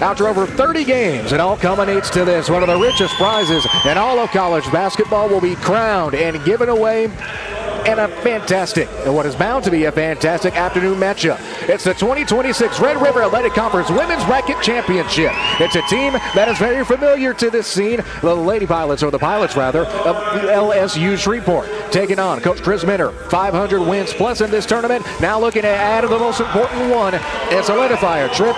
After over 30 games, it all culminates to this. One of the richest prizes in all of college basketball will be crowned and given away in a fantastic, what is bound to be a fantastic afternoon matchup. It's the 2026 Red River Athletic Conference Women's Bracket Championship. It's a team that is very familiar to this scene, the Lady Pilots, or the Pilots rather, of LSU Shreveport, taking on Coach Chris Minter. 500 wins plus in this tournament. Now looking to add the most important one and solidify a trip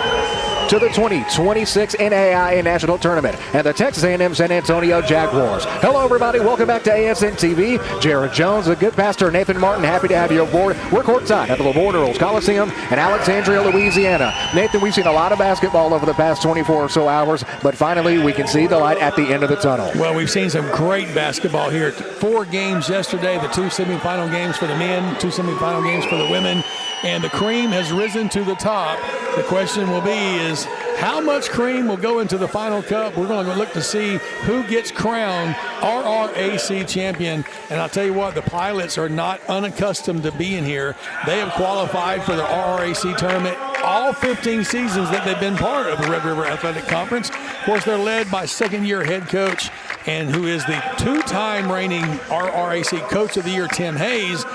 to the 2026 NAIA National Tournament and the Texas A&M San Antonio Jaguars. Hello, everybody. Welcome back to ASN TV. Jared Jones, the good pastor Nathan Martin, happy to have you aboard. We're courtside at the LaVorne Earls Coliseum in Alexandria, Louisiana. Nathan, we've seen a lot of basketball over the past 24 or so hours, but finally we can see the light at the end of the tunnel. Well, we've seen some great basketball here. 4 games yesterday, the 2 semifinal games for the men, 2 semifinal games for the women, and the cream has risen to the top. The question will be is how much cream will go into the final cup? We're going to look to see who gets crowned RRAC champion. And I'll tell you what, the Pilots are not unaccustomed to being here. They have qualified for the RRAC tournament all 15 seasons that they've been part of the Red River Athletic Conference. Of course, they're led by second-year head coach and who is the 2-time reigning RRAC Coach of the Year, Tim Hayes.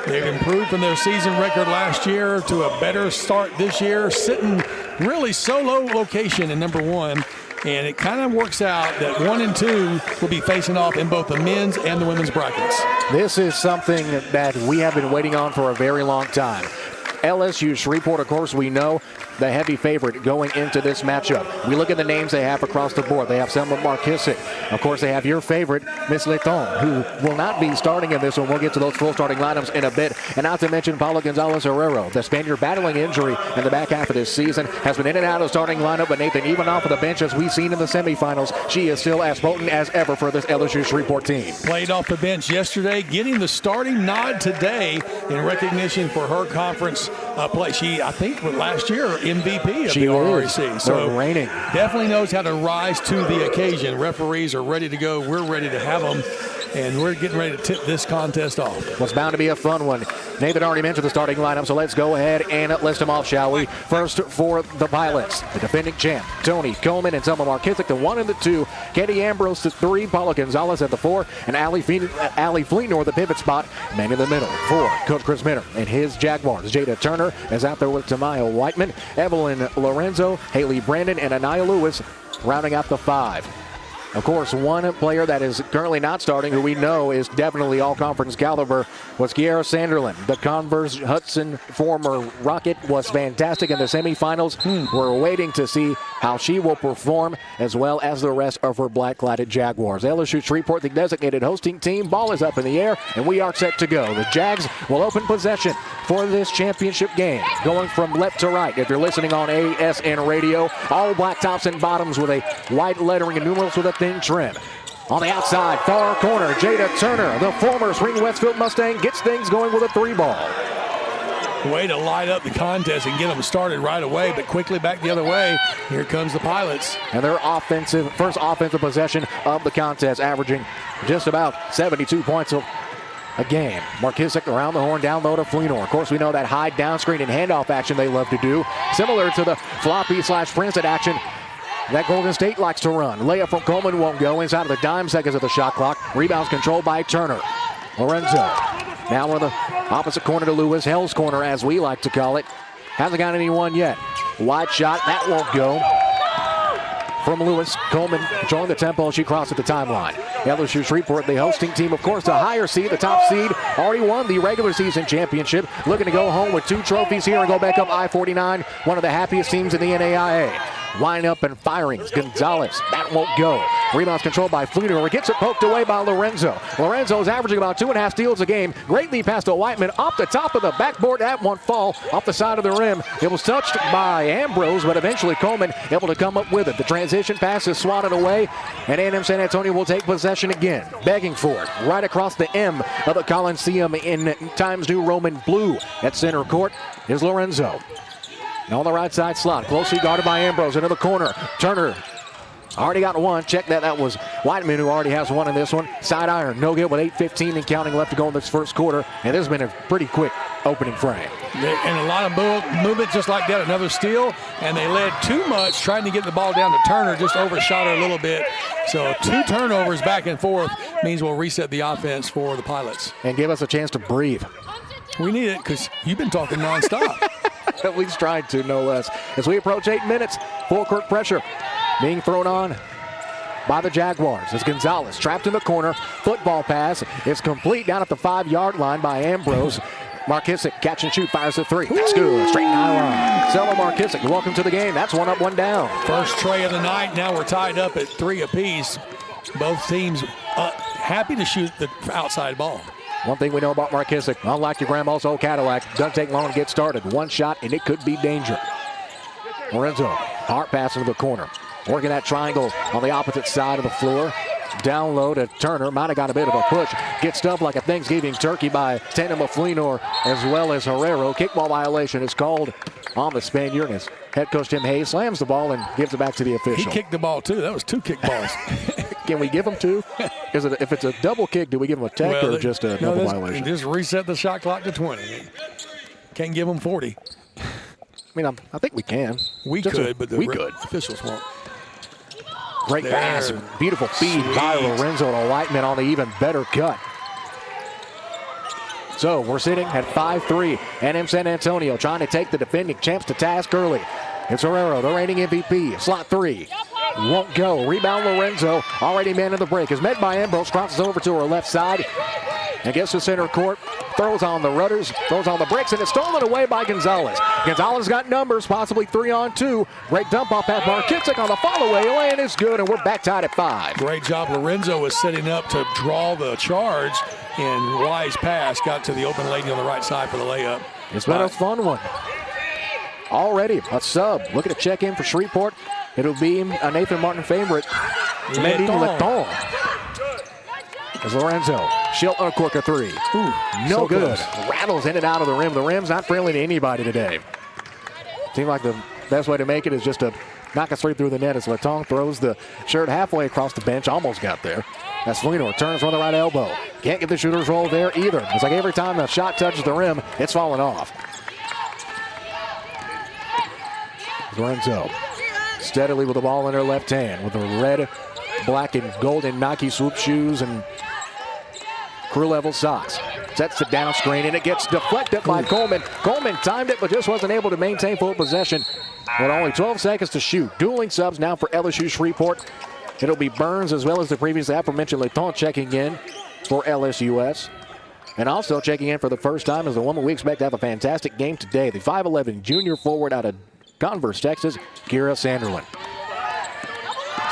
They've improved from their season record last year to a better start this year, sitting really solo location in number 1. And it kind of works out that 1 and 2 will be facing off in both the men's and the women's brackets. This is something that we have been waiting on for a very long time. LSU Shreveport, of course, we know the heavy favorite going into this matchup. We look at the names they have across the board. They have Selma Markissick. Of course, they have your favorite, Miss Letton, who will not be starting in this one. We'll get to those full starting lineups in a bit. And not to mention Paula Gonzalez-Herrero, the Spaniard battling injury in the back half of this season, has been in and out of the starting lineup. But Nathan, even off of the bench, as we've seen in the semifinals, she is still as potent as ever for this LSU Shreveport team. Played off the bench yesterday, getting the starting nod today in recognition for her conference play. She, I think, last year MVP of the RRAC. So reigning. Definitely knows how to rise to the occasion. Referees are ready to go. We're ready to have them. And we're getting ready to tip this contest off. What's bound to be a fun one. Nathan already mentioned the starting lineup, so let's go ahead and list them off, shall we? First for the Pilots, the defending champ, Tony Coleman and Selma Markissick, the 1 and the 2. Katie Ambrose, the 3. Paula Gonzalez at the 4. And Allie Fleenor, the pivot spot, man in the middle. 4, Coach Chris Minter and his Jaguars. Jada Turner is out there with Tamaya Whiteman, Evelyn Lorenzo, Haley Brandon, and Anaya Lewis rounding out the 5. Of course, one player that is currently not starting, who we know is definitely all-conference caliber, was Kiara Sanderlin. The Converse Hudson former Rocket was fantastic in the semifinals. We're waiting to see how she will perform, as well as the rest of her black-cladded Jaguars. LSU Shreveport, the designated hosting team. Ball is up in the air, and we are set to go. The Jags will open possession for this championship game, going from left to right. If you're listening on ASN radio, all black tops and bottoms with a white lettering and numerals with a thin trim. On the outside, far corner, Jada Turner, the former Spring Westfield Mustang, gets things going with a 3-ball. Way to light up the contest and get them started right away, but quickly back the other way. Here comes the Pilots. And their first offensive possession of the contest, averaging just about 72 points a game. Markissick around the horn, down low to Fleenor. Of course, we know that high down screen and handoff action they love to do, similar to the floppy/Princeton action that Golden State likes to run. Layup from Coleman won't go inside of the dime seconds of the shot clock. Rebounds controlled by Turner. Lorenzo now on the opposite corner to Lewis. Hell's corner, as we like to call it. Hasn't got anyone yet. Wide shot, that won't go. From Lewis, Coleman controlling the tempo as she crosses the timeline. LSU Shreveport, the hosting team, of course, the higher seed, the top seed, already won the regular season championship. Looking to go home with 2 trophies here and go back up I-49, one of the happiest teams in the NAIA. Line up and firing. Gonzalez, that won't go. Rebounds controlled by Fleenor. Gets it poked away by Lorenzo. Lorenzo is averaging about 2.5 steals a game. Greatly past to Whiteman off the top of the backboard. That one fall off the side of the rim. It was touched by Ambrose, but eventually Coleman able to come up with it. The transition pass is swatted away, and A&M San Antonio will take possession again, begging for it. Right across the M of the Coliseum in Times New Roman blue at center court is Lorenzo. And on the right side slot, closely guarded by Ambrose into the corner. Turner Already got one. Check that. That was Whiteman who already has one in this one. Side iron. No good with 8:15 and counting left to go in this first quarter. And this has been a pretty quick opening frame. And a lot of movement just like that. Another steal. And they led too much trying to get the ball down to Turner. Just overshot her a little bit. So 2 turnovers back and forth means we'll reset the offense for the Pilots. And give us a chance to breathe. We need it because you've been talking nonstop. At least trying to, no less. As we approach 8 minutes, full court pressure being thrown on by the Jaguars. As Gonzalez trapped in the corner. Football pass is complete down at the 5-yard line by Ambrose. Markissick, catch and shoot, fires the 3. That's good. Straight and high line. Selma Markissick, welcome to the game. That's 1 up, 1 down. First tray of the night. Now we're tied up at 3 apiece. Both teams happy to shoot the outside ball. One thing we know about Markissick, unlike your grandma's old Cadillac, doesn't take long to get started. One shot, and it could be danger. Lorenzo, hard pass into the corner. Working that triangle on the opposite side of the floor. Down low to Turner. Might have got a bit of a push. Gets stuffed like a Thanksgiving turkey by Tandem of Fleenor as well as Herrero. Kickball violation is called on the Spaniard as head coach Tim Hayes slams the ball and gives it back to the official. He kicked the ball, too. That was 2 kickballs. Can we give him 2? If it's a double kick, do we give him a tech or just a double violation? Just reset the shot clock to 20. Can't give him 40. I mean, I think we can. We could, but the could. Officials won't. Great pass, beautiful feed by Lorenzo to Whiteman on the even better cut. So we're sitting at 5-3. NM San Antonio trying to take the defending champs to task early. It's Herrero, the reigning MVP. Slot 3. Won't go. Rebound Lorenzo. Already man in the break. Is met by Ambrose. Crosses over to her left side. And gets to center court. Throws on the rudders. Throws on the bricks. And it's stolen away by Gonzalez. Gonzalez got numbers. Possibly 3-on-2. Great dump off at Markissick on the follow away. And it's good. And we're back tied at 5. Great job. Lorenzo was setting up to draw the charge. And wise pass got to the open lady on the right side for the layup. It's been a fun one. Already a sub. Looking to check in for Shreveport. It'll be a Nathan Martin favorite. Mendy Letton. As Lorenzo, Schilt on a corker 3. Ooh, no so good. Close. Rattles in and out of the rim. The rim's not friendly to anybody today. Seems like the best way to make it is just to knock it straight through the net as Letton throws the shirt halfway across the bench. Almost got there. As Fleenor turns from the right elbow. Can't get the shooter's roll there either. It's like every time the shot touches the rim, it's falling off. Lorenzo steadily with the ball in her left hand with the red, black, and golden Nike swoop shoes and crew level socks. Sets the down screen and it gets deflected by Coleman. Coleman timed it but just wasn't able to maintain full possession with only 12 seconds to shoot. Dueling subs now for LSU Shreveport. It'll be Burns as well as the previously aforementioned Letton checking in for LSUS. And also checking in for the first time is the woman we expect to have a fantastic game today. The 5'11 junior forward out of Converse, Texas, Kira Sanderlin.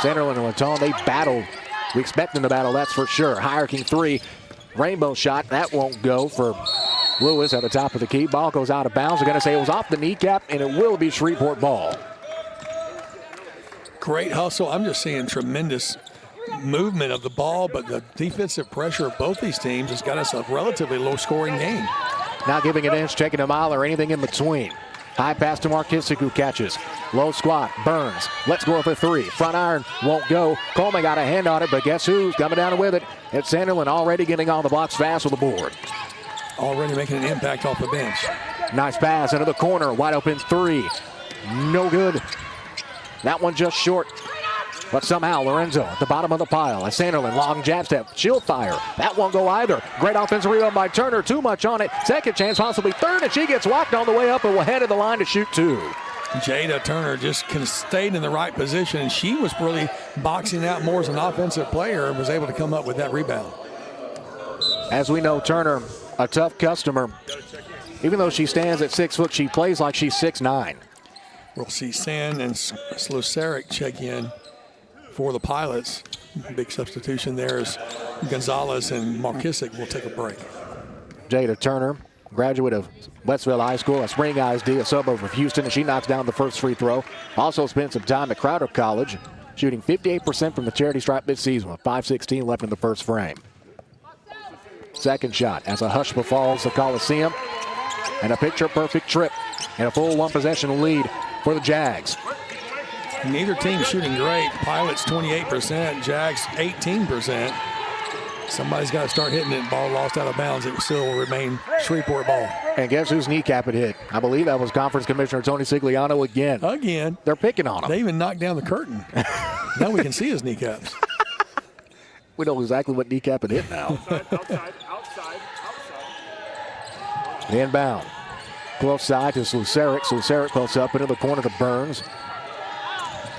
Sanderlin and Letton, they battle. We expect them to battle, that's for sure. Hierarchy 3, rainbow shot. That won't go for Lewis at the top of the key. Ball goes out of bounds. They're going to say it was off the kneecap, and it will be Shreveport ball. Great hustle. I'm just seeing tremendous movement of the ball, but the defensive pressure of both these teams has got us a relatively low-scoring game. Not giving an inch, taking a mile, or anything in between. High pass to Markissick who catches. Low squat, Burns. Let's go for 3. Front iron won't go. Coleman got a hand on it, but guess who's coming down with it? It's Sanderlin already getting on the blocks fast with the board. Already making an impact off the bench. Nice pass into the corner. Wide open 3. No good. That one just short. But somehow Lorenzo at the bottom of the pile. As Sanderlin, long jab step, shield fire. That won't go either. Great offensive rebound by Turner. Too much on it. Second chance, possibly third, and she gets whacked on the way up and will head of the line to shoot 2. Jada Turner just stayed in the right position, and she was really boxing out more as an offensive player and was able to come up with that rebound. As we know, Turner, a tough customer. Even though she stands at 6 foot, she plays like she's 6'9". We'll see Sand and Slosaric check in for the Pilots. Big substitution there is Gonzalez and Markissick will take a break. Jada Turner, graduate of Westville High School, a Spring ISD, a suburb of Houston, and she knocks down the first free throw. Also spent some time at Crowder College, shooting 58% from the charity stripe this season with 5:16 left in the first frame. Second shot as a hush befalls the Coliseum, and a picture-perfect trip and a full one-possession lead for the Jags. Neither team shooting great. Pilots 28%, Jags 18%. Somebody's got to start hitting it. Ball lost out of bounds. It still will remain Shreveport ball. And guess whose kneecap it hit? I believe that was Conference Commissioner Tony Sigliano again. Again. They're picking on him. They even knocked down the curtain. Now we can see his kneecaps. We know exactly what kneecap it hit now. Outside. Inbound. Close side to Sluceric. Sluceric close up into the corner to Burns.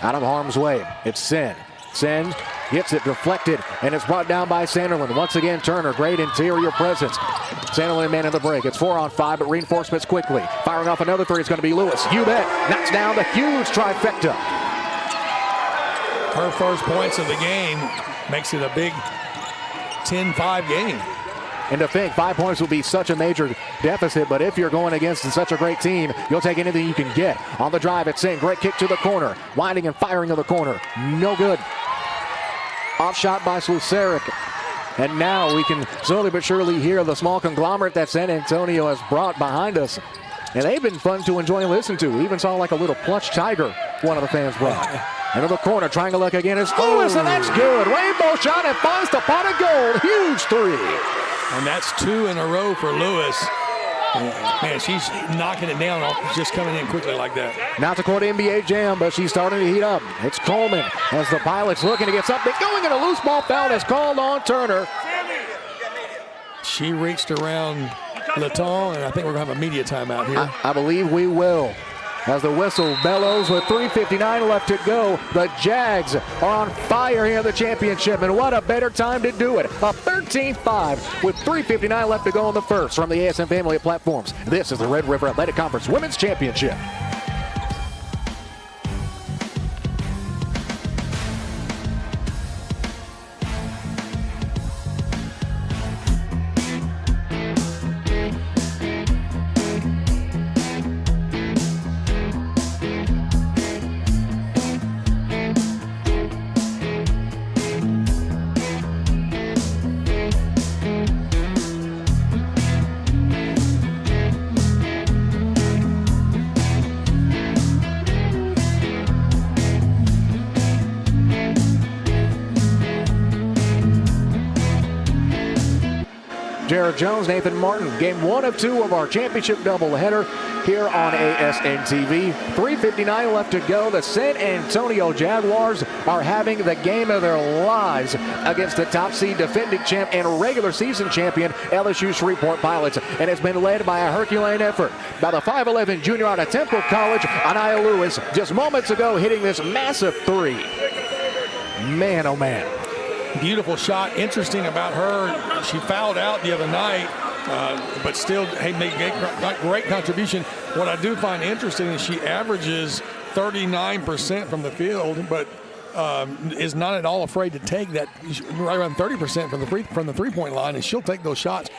Out of harm's way. It's Sen. Sen gets it deflected, and it's brought down by Sanderlin. Once again, Turner, great interior presence. Sanderlin man in the break. It's 4-on-5, but reinforcements quickly. Firing off another three. It's going to be Lewis. You bet. Knocks down the huge trifecta. Her first points of the game makes it a big 10-5 game. And to think 5 points will be such a major deficit, but if you're going against such a great team, you'll take anything you can get. On the drive, it's in. Great kick to the corner. Winding and firing in the corner. No good. Off shot by Sluceric. And now we can slowly but surely hear the small conglomerate that San Antonio has brought behind us. And they've been fun to enjoy and listen to. We even saw like a little plush tiger one of the fans brought. Into the corner, trying to look again. It's Lewis, and that's good. Rainbow shot and finds the pot of gold. Huge three. And that's 2 in a row for Lewis. Man, she's knocking it down, just coming in quickly like that. Not to quote NBA Jam, but she's starting to heat up. It's Coleman as the Pilots looking to get something going, and a loose ball foul is called on Turner. She reached around Laton, and I think we're going to have a media timeout here. I believe we will. As the whistle bellows with 3:59 left to go, the Jags are on fire here in the championship, and what a better time to do it. A 13-5 with 3:59 left to go in the first from the ASM family of platforms. This is the Red River Athletic Conference Women's Championship. Jared Jones, Nathan Martin, game 1 of 2 of our championship doubleheader here on ASN TV. 3:59 left to go. The San Antonio Jaguars are having the game of their lives against the top seed defending champ and regular season champion LSU Shreveport Pilots. And it's been led by a Herculean effort by the 5'11 junior out of Temple College, Anaya Lewis, just moments ago hitting this massive three. Man, oh man. Beautiful shot. Interesting about her, she fouled out the other night, but still made great contribution. What I do find interesting is she averages 39% from the field, but is not at all afraid to take that, right around 30% from the three-point line, and she'll take those shots.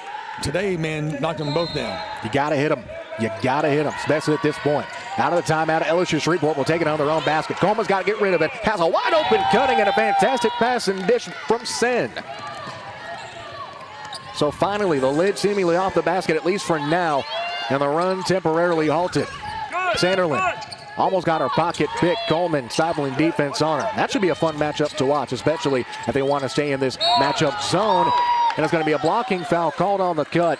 Today, man, knocked them both down. You got to hit them. You got to hit them, especially at this point. Out of the timeout, LSU Shreveport will take it on their own basket. Coleman's got to get rid of it. Has a wide open cutting and a fantastic pass and dish from Sen. So finally, the lid seemingly off the basket, at least for now, and the run temporarily halted. Sanderlin almost got her pocket pick. Coleman stifling defense on her. That should be a fun matchup to watch, especially if they want to stay in this matchup zone. And it's going to be a blocking foul called on the cut.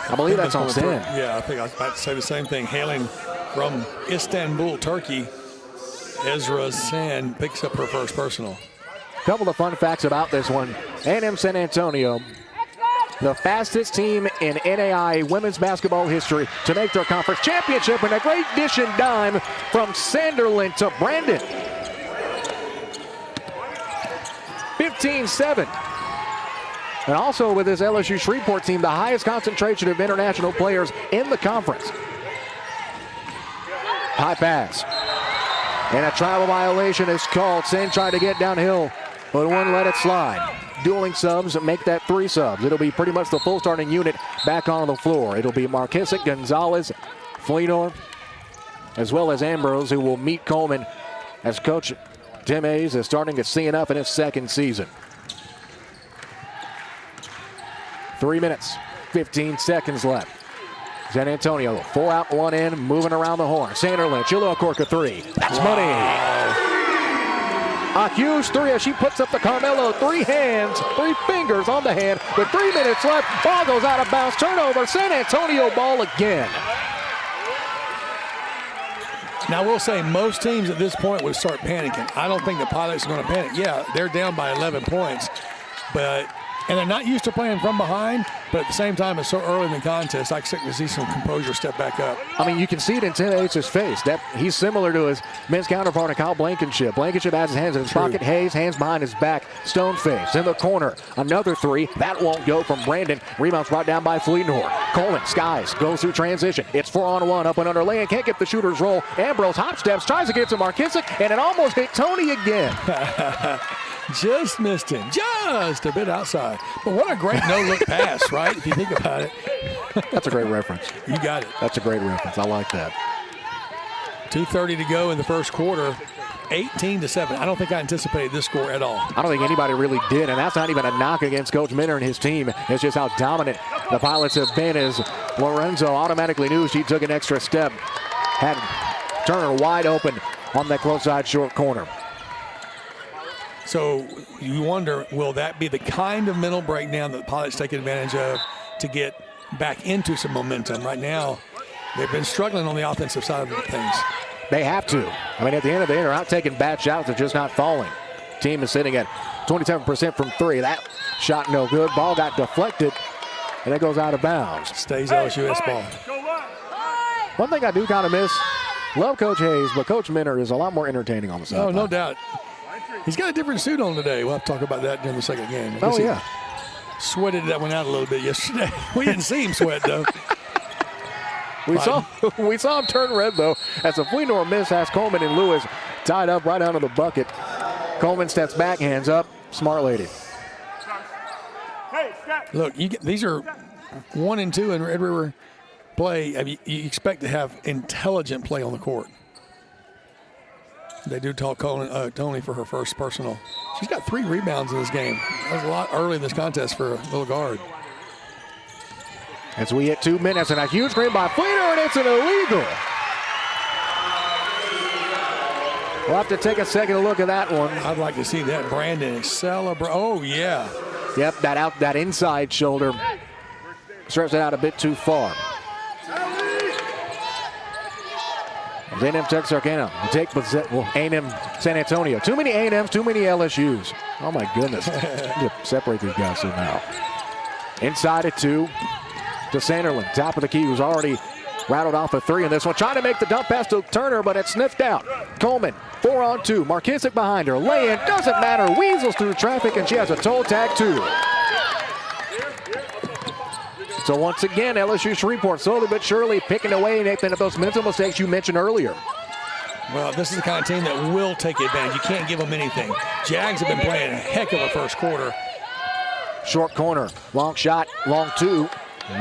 I believe that's on Sen. Yeah, I think I was about to say the same thing. Hailing from Istanbul, Turkey, Ezra Sen picks up her first personal. A couple of fun facts about this one. A&M San Antonio, the fastest team in NAI women's basketball history to make their conference championship, and a great dish and dime from Sanderlin to Brandon. 15-7. And also with this LSU Shreveport team, the highest concentration of international players in the conference. High pass. And a travel violation is called. Sen tried to get downhill, but wouldn't let it slide. Dueling subs make that 3 subs. It'll be pretty much the full starting unit back on the floor. It'll be Marquisic, Gonzalez, Fleenor, as well as Ambrose, who will meet Coleman as Coach Tim Hayes is starting to see enough in his second season. 3 minutes, 15 seconds left. San Antonio, 4 out, 1 in, moving around the horn. Sanderlin, she'll cork a 3. That's money. A huge three as she puts up the Carmelo. 3 hands, 3 fingers on the hand with 3 minutes left. Ball goes out of bounds. Turnover. San Antonio ball again. Now, we'll say most teams at this point would start panicking. I don't think the Pilots are going to panic. Yeah, they're down by 11 points, and they're not used to playing from behind, but at the same time, it's so early in the contest, I expect to see some composure step back up. I mean, you can see it in Tim H's face. That he's similar to his men's counterpart, Kyle Blankenship. Blankenship has his hands in his pocket. Hayes, hands behind his back. Stone face in the corner. Another 3. That won't go from Brandon. Rebounds brought down by Fleenor. Coleman, skies, goes through transition. It's 4-on-1, up and under lane. Can't get the shooter's roll. Ambrose hop steps, tries to get to McKissick, and it almost hit Tony again. Just missed him, just a bit outside. But what a great no-look pass, right, if you think about it. That's a great reference. You got it. That's a great reference. I like that. 2:30 to go in the first quarter, 18-7. I don't think I anticipated this score at all. I don't think anybody really did, and that's not even a knock against Coach Minner and his team. It's just how dominant the Pilots have been, as Lorenzo automatically knew she took an extra step. Had Turner wide open on that close side short corner. So you wonder, will that be the kind of mental breakdown that the Pilots take advantage of to get back into some momentum? Right now, they've been struggling on the offensive side of things. They have to. I mean, at the end of the day, they're not taking bad shots. They're just not falling. Team is sitting at 27% from 3. That shot no good. Ball got deflected, and it goes out of bounds. Stays LSU's ball. One thing I do kind of miss, love Coach Hayes, but Coach Minner is a lot more entertaining on the sideline. Oh, no doubt. He's got a different suit on today. We'll have to talk about that during the second game. Oh, yeah. Sweated that one out a little bit yesterday. We didn't see him sweat, though. We saw him turn red, though, as a Fleenor miss has Coleman and Lewis tied up right under the bucket. Coleman steps back, hands up. Smart lady. Look, these are 1 and 2 in Red River play. I mean, you expect to have intelligent play on the court. They do talk Tony for her first personal. She's got 3 rebounds in this game. That was a lot early in this contest for a little guard. As we hit 2 minutes, and a huge screen by Fleenor, and it's an illegal. We'll have to take a second look at that one. I'd like to see that. Brandon celebrate. Oh, yeah. Yep, that inside shoulder stretched it out a bit too far. A&M Texarkana take A&M San Antonio. Too many A&Ms, too many LSUs. Oh my goodness. Separate these guys somehow. Inside at 2 to Sanderlin. Top of the key, who's already rattled off a 3 in this one. Trying to make the dump pass to Turner, but it's sniffed out. Coleman, 4-on-2. Markissick behind her. Lay-in, doesn't matter. Weasels through traffic, and she has a toe tag too. So once again, LSU Shreveport slowly but surely picking away, Nathan, at those mental mistakes you mentioned earlier. Well, this is the kind of team that will take advantage. You can't give them anything. Jags have been playing a heck of a first quarter. Short corner, long shot, long 2,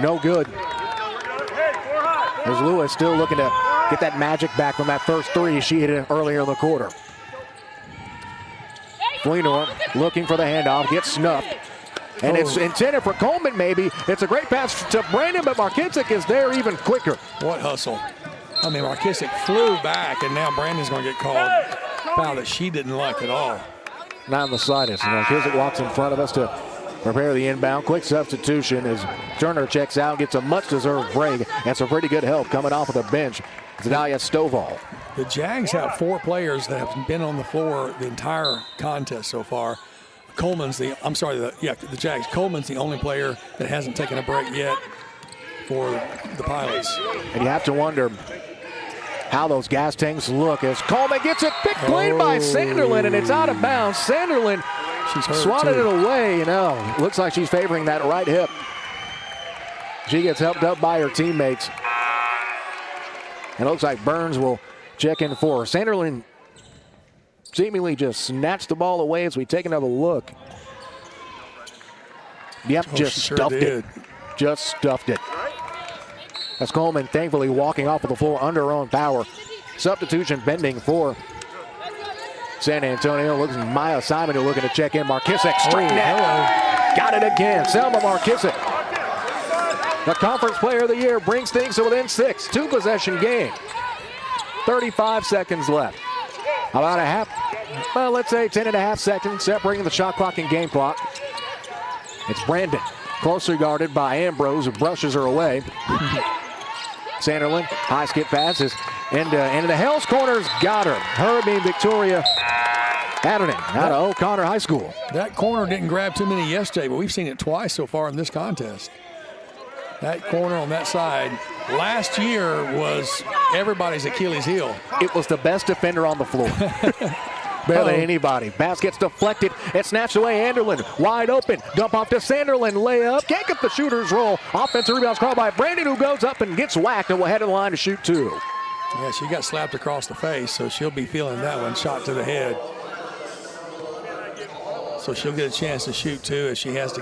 no good. As Lewis still looking to get that magic back from that first 3 she hit earlier in the quarter. Fleenor looking for the handoff, gets snuffed. And it's intended for Coleman, maybe. It's a great pass to Brandon, but Markissick is there even quicker. What hustle. I mean, Markissick flew back, and now Brandon's going to get called. Foul that she didn't like at all. Not in the slightest. And Markissick walks in front of us to prepare the inbound. Quick substitution as Turner checks out, gets a much-deserved break, and some pretty good help coming off of the bench. Zadalia Stovall. The Jags have 4 players that have been on the floor the entire contest so far. the Jags. Coleman's the only player that hasn't taken a break yet for the Pilots. And you have to wonder how those gas tanks look as Coleman gets it picked clean by Sanderlin, and it's out of bounds. Sanderlin swatted it away. Looks like she's favoring that right hip. She gets helped up by her teammates. And it looks like Burns will check in for her. Sanderlin seemingly just snatched the ball away as we take another look. Yep, just stuffed it. Just stuffed it. That's Coleman thankfully walking off of the floor under her own power. Substitution bending for San Antonio. Looks Maya Simon looking to check in. Markissick straight net. Got it again. Selma Markissick. The conference player of the year brings things to within 6. 2-possession game. 35 seconds left. About a well, let's say 10.5 seconds separating the shot clock and game clock. It's Brandon, closely guarded by Ambrose, who brushes her away. Sanderlin, high skip passes, and the Hell's Corners got her. Her being Victoria Adderton out of O'Connor High School. That corner didn't grab too many yesterday, but we've seen it twice so far in this contest. That corner on that side last year was everybody's Achilles heel. It was the best defender on the floor. Better than anybody. Pass gets deflected. It's snatched away. Anderlin wide open. Dump off to Sanderlin. Layup. Can't get the shooter's roll. Offensive rebounds called by Brandon, who goes up and gets whacked and will head to the line to shoot 2. Yeah, she got slapped across the face, so she'll be feeling that one. Shot to the head. So she'll get a chance to shoot 2 as she has to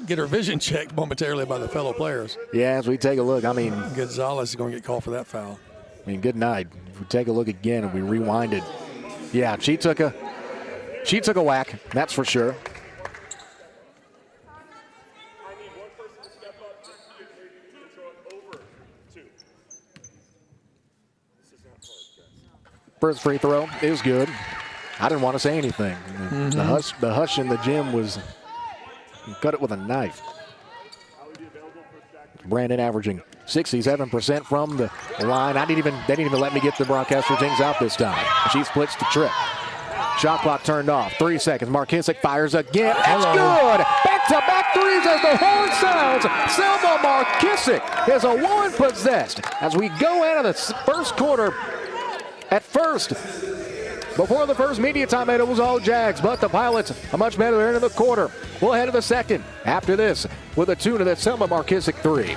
get her vision checked momentarily by the fellow players. Yeah, as we take a look, I mean, Gonzalez is going to get called for that foul. I mean, good night. If we take a look again and we rewind it, yeah, she took a whack, that's for sure. First free throw is good. I didn't want to say anything. The hush in the gym was cut it with a knife. Brandon averaging 67% from the line. They didn't even let me get the broadcaster things out this time. She splits the trip. Shot clock turned off. 3 seconds. Markissick fires again. That's good. Back-to-back threes as the horn sounds. Selma Markissick is a one possessed as we go out of the first quarter. At first, before the first media timeout, it was all Jags, but the Pilots are much better end of the quarter. We'll head to the second after this with a tune of that Selma Markissick 3.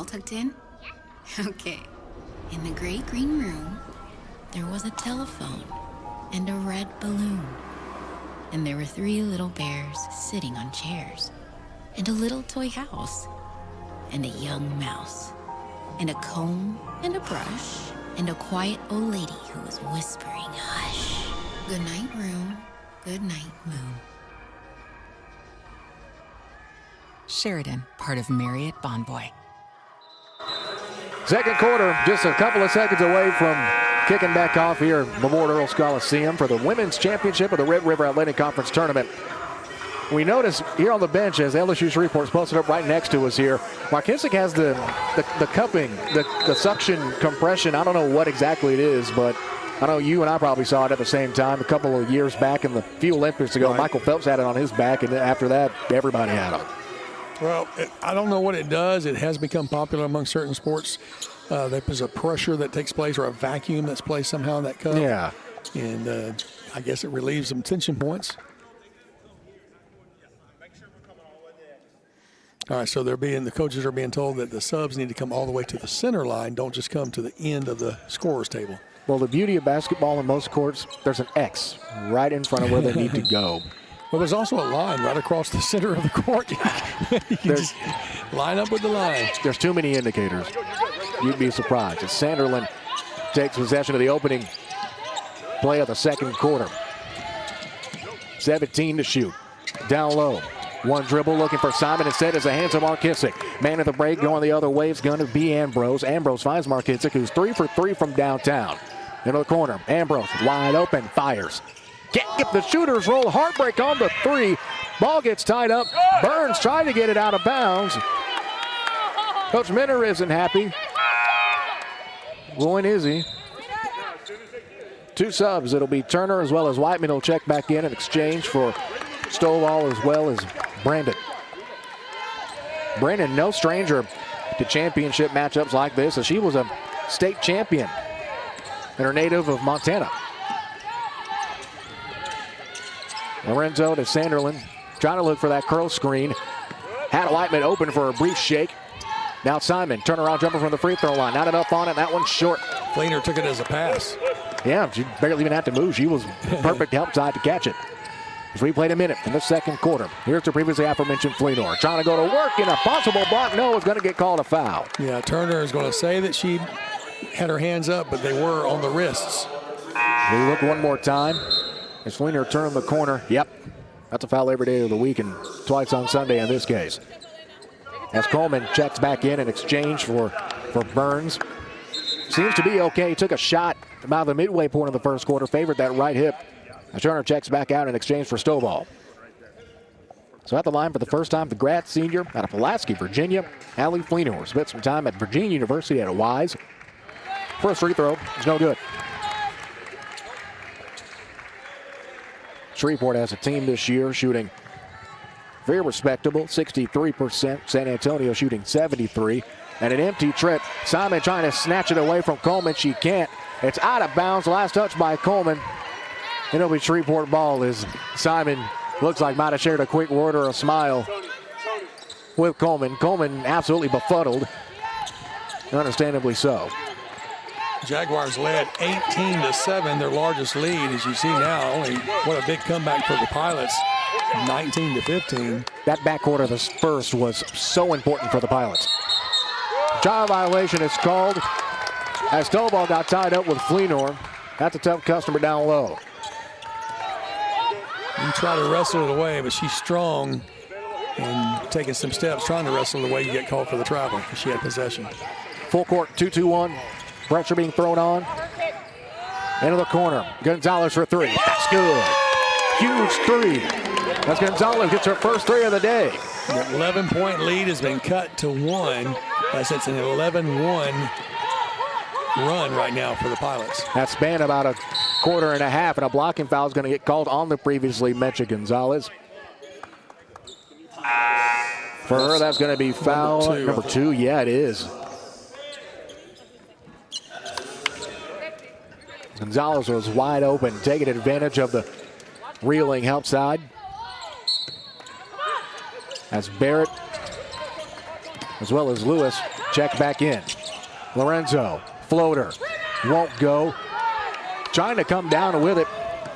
Tucked in? Okay. In the great green room, there was a telephone and a red balloon. And there were 3 little bears sitting on chairs, and a little toy house, and a young mouse, and a comb and a brush, and a quiet old lady who was whispering, hush. Good night, room. Good night, moon. Sheridan, part of Marriott Bonvoy. Second quarter, just a couple of seconds away from kicking back off here at Memorial Earls Coliseum for the women's championship of the Red River Athletic Conference Tournament. We notice here on the bench, as LSU Shreveport is posted up right next to us here, Markissick has the cupping, the suction compression. I don't know what exactly it is, but I know you and I probably saw it at the same time a couple of years back in the few Olympics ago. Right. Michael Phelps had it on his back, and after that, everybody had them. Well, I don't know what it does. It has become popular among certain sports. There's a pressure that takes place or a vacuum that's placed somehow in that cup. Yeah. And I guess it relieves some tension points. All right, so the coaches are being told that the subs need to come all the way to the center line. Don't just come to the end of the scorer's table. Well, the beauty of basketball in most courts, there's an X right in front of where they need to go. Well, there's also a line right across the center of the court. You can just line up with the line. There's too many indicators. You'd be surprised. As Sanderlin takes possession of the opening play of the second quarter. 17 to shoot. Down low. One dribble looking for Simon. Instead is a hands of Markissick. Man at the break going the other way is going to be Ambrose. Ambrose finds Markissick, who's 3 for 3 from downtown. Into the corner. Ambrose wide open. Fires. Can't get the shooter's roll. Heartbreak on the 3. Ball gets tied up. Burns trying to get it out of bounds. Coach Minner isn't happy. Roy Izzy. 2 subs. It'll be Turner as well as Whiteman will check back in exchange for Stovall as well as Brandon. Brandon, no stranger to championship matchups like this, as she was a state champion and her native of Montana. Lorenzo to Sanderlin, trying to look for that curl screen. Had Whiteman open for a brief shake. Now Simon, turnaround jumper from the free throw line. Not enough on it, that one's short. Fleener took it as a pass. Yeah, she barely even had to move. She was perfect help side to catch it. as we played a minute in the second quarter. Here's the previously aforementioned Fleenor trying to go to work in a possible block. No, it's going to get called a foul. Yeah, Turner is going to say that she had her hands up, but they were on the wrists. We look one more time as Fleenor turned the corner. Yep, that's a foul every day of the week and twice on Sunday in this case. As Coleman checks back in exchange for Burns. Seems to be okay. Took a shot about the midway point of the first quarter, favored that right hip. As Turner checks back out in exchange for Stovall. So at the line for the first time, the grad senior out of Pulaski, Virginia, Allie Fleenor. Spent some time at Virginia University at Wise. First free throw is no good. Shreveport has a team this year shooting very respectable, 63%. San Antonio shooting 73%. And an empty trip. Simon trying to snatch it away from Coleman. She can't. It's out of bounds. Last touch by Coleman. It'll be Shreveport ball as Simon looks like might have shared a quick word or a smile with Coleman. Coleman absolutely befuddled. Understandably so. Jaguars led 18-7, their largest lead. As you see now, only what a big comeback for the Pilots, 19-15. That backcourt of the first was so important for the Pilots. Child violation is called as Stovall got tied up with Fleenor. That's a tough customer down low. You try to wrestle it away, but she's strong and taking some steps trying to wrestle it away. You get called for the travel because she had possession. Full court, 2-2-1. Pressure being thrown on. Into the corner. Gonzalez for three. That's good. Huge three. As Gonzalez gets her first three of the day. The 11-point lead has been cut to 1. As it's an 11-1 run right now for the Pilots. That's been about a quarter and a half, and a blocking foul is going to get called on the previously mentioned Gonzalez. For her, that's going to be foul number two. Yeah, it is. Gonzalez was wide open, taking advantage of the reeling help side. As Barrett, as well as Lewis, check back in. Lorenzo, floater, won't go. Trying to come down with it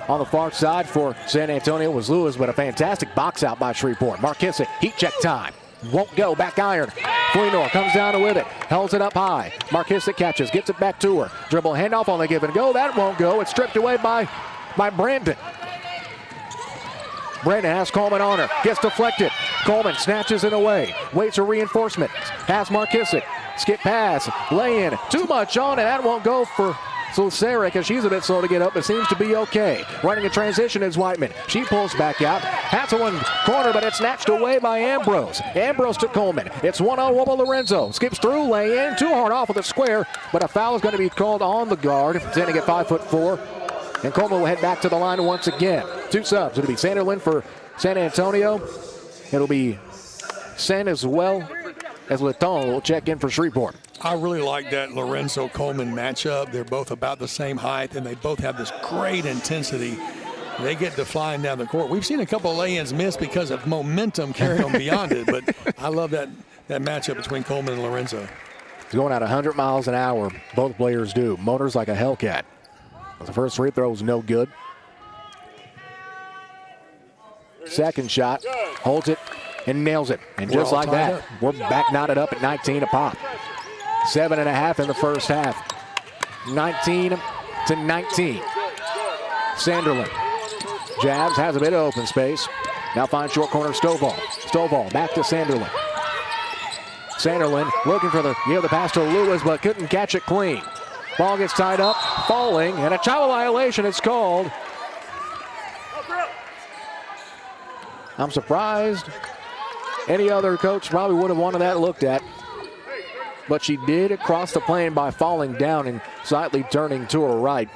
on the far side for San Antonio was Lewis, but a fantastic box out by Shreveport. Markissick, heat check time. Won't go, back iron. Fleenor comes down with it, holds it up high. Markissick catches, gets it back to her. Dribble handoff on the give and go. That won't go. It's stripped away by Brandon. Brandon has Coleman on her, gets deflected. Coleman snatches it away, waits for reinforcement. Has Markissick, skip pass, lay in. Too much on it, that won't go for Sarah because she's a bit slow to get up, but seems to be okay. Running a transition is Whiteman. She pulls back out. Has one corner, but it's snatched away by Ambrose. Ambrose to Coleman. It's one-on-one with Lorenzo. Skips through, lay in. Too hard off with a square, but a foul is going to be called on the guard. Standing at 5'4". And Coleman will head back to the line once again. Two subs. It'll be Sanderlin for San Antonio. It'll be Sen as well as Letton will check in for Shreveport. I really like that Lorenzo-Coleman matchup. They're both about the same height, and they both have this great intensity. They get to flying down the court. We've seen a couple of lay-ins miss because of momentum carrying them beyond it, but I love that matchup between Coleman and Lorenzo. It's going at 100 miles an hour. Both players do. Motors like a Hellcat. The first free throw was no good. Second shot, holds it and nails it. And just like that, we're back knotted up at 19 a pop. 7.5 in the first half. 19-19. Sanderlin jabs, has a bit of open space. Now finds short corner Stovall. Stovall back to Sanderlin. Sanderlin looking for the pass to Lewis, but couldn't catch it clean. Ball gets tied up, falling, and a travel violation is called. I'm surprised. Any other coach probably would have wanted that looked at. But she did cross the plane by falling down and slightly turning to her right.